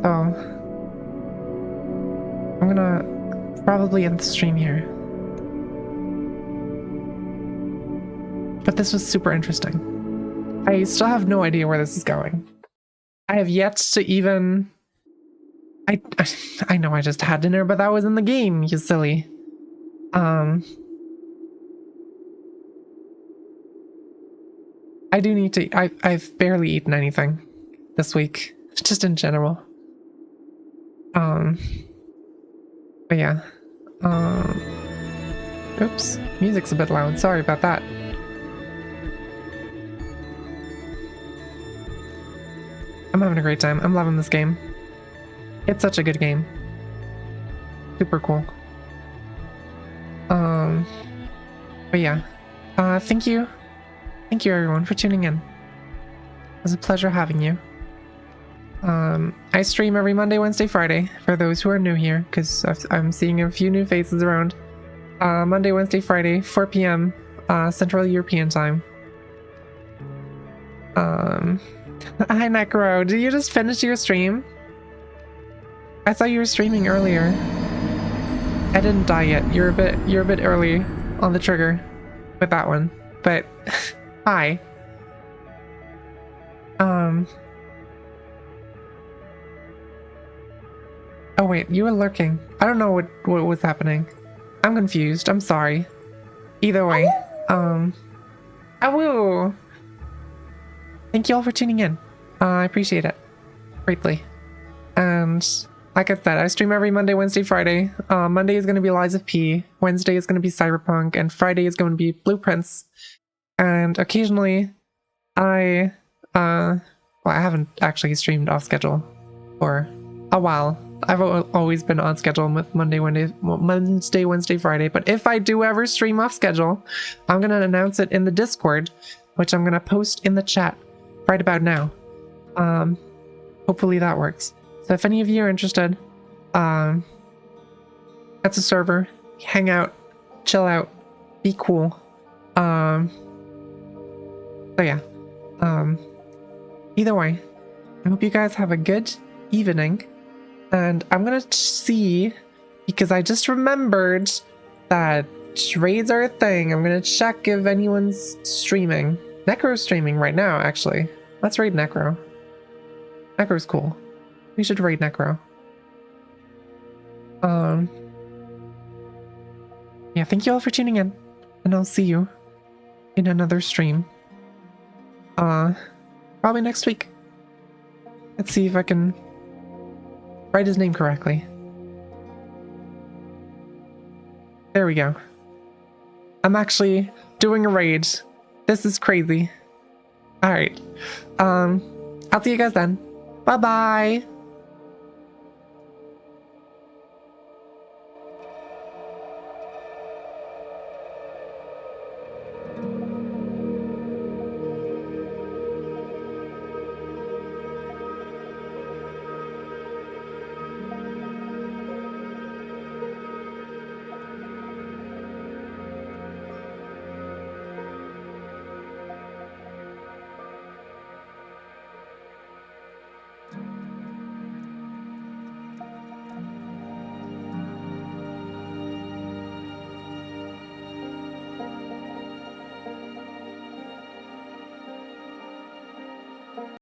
So I'm gonna probably end the stream here. But this was super interesting. I still have no idea where this is going. I have yet to even... I know I just had dinner, but that was in the game, you silly. I do need to... I've barely eaten anything this week, just in general. But yeah. Oops, music's a bit loud. Sorry about that. I'm having a great time. I'm loving this game. It's such a good game. Super cool. But yeah. Thank you. Thank you everyone for tuning in. It was a pleasure having you. I stream every Monday, Wednesday, Friday for those who are new here, because I'm seeing a few new faces around. Monday, Wednesday, Friday, 4 p.m. Central European time. Hi Necro, did you just finish your stream? I saw you were streaming earlier. I didn't die yet. You're a bit early on the trigger with that one. But hi. Oh wait, you were lurking. I don't know what was happening. I'm confused. I'm sorry. Either way, awoo! Thank you all for tuning in. I appreciate it greatly. And like I said, I stream every Monday, Wednesday, Friday. Monday is going to be Lies of P. Wednesday is going to be Cyberpunk, and Friday is going to be Blueprints. And occasionally, I haven't actually streamed off schedule for a while. I've always been on schedule with Monday, Wednesday, Friday. But if I do ever stream off schedule, I'm going to announce it in the Discord, which I'm going to post in the chat right about now. Hopefully that works. So if any of you are interested, that's a server. Hang out, chill out, be cool. So yeah. Either way, I hope you guys have a good evening. And I'm gonna see, because I just remembered that raids are a thing. I'm gonna check if anyone's streaming. Necro's streaming right now, actually. Let's raid Necro. Necro's cool. We should raid Necro. Yeah, thank you all for tuning in, and I'll see you in another stream. Probably next week. Let's see if I can write his name correctly. There we go. I'm actually doing a raid. This is crazy. All right. I'll see you guys then. Bye-bye.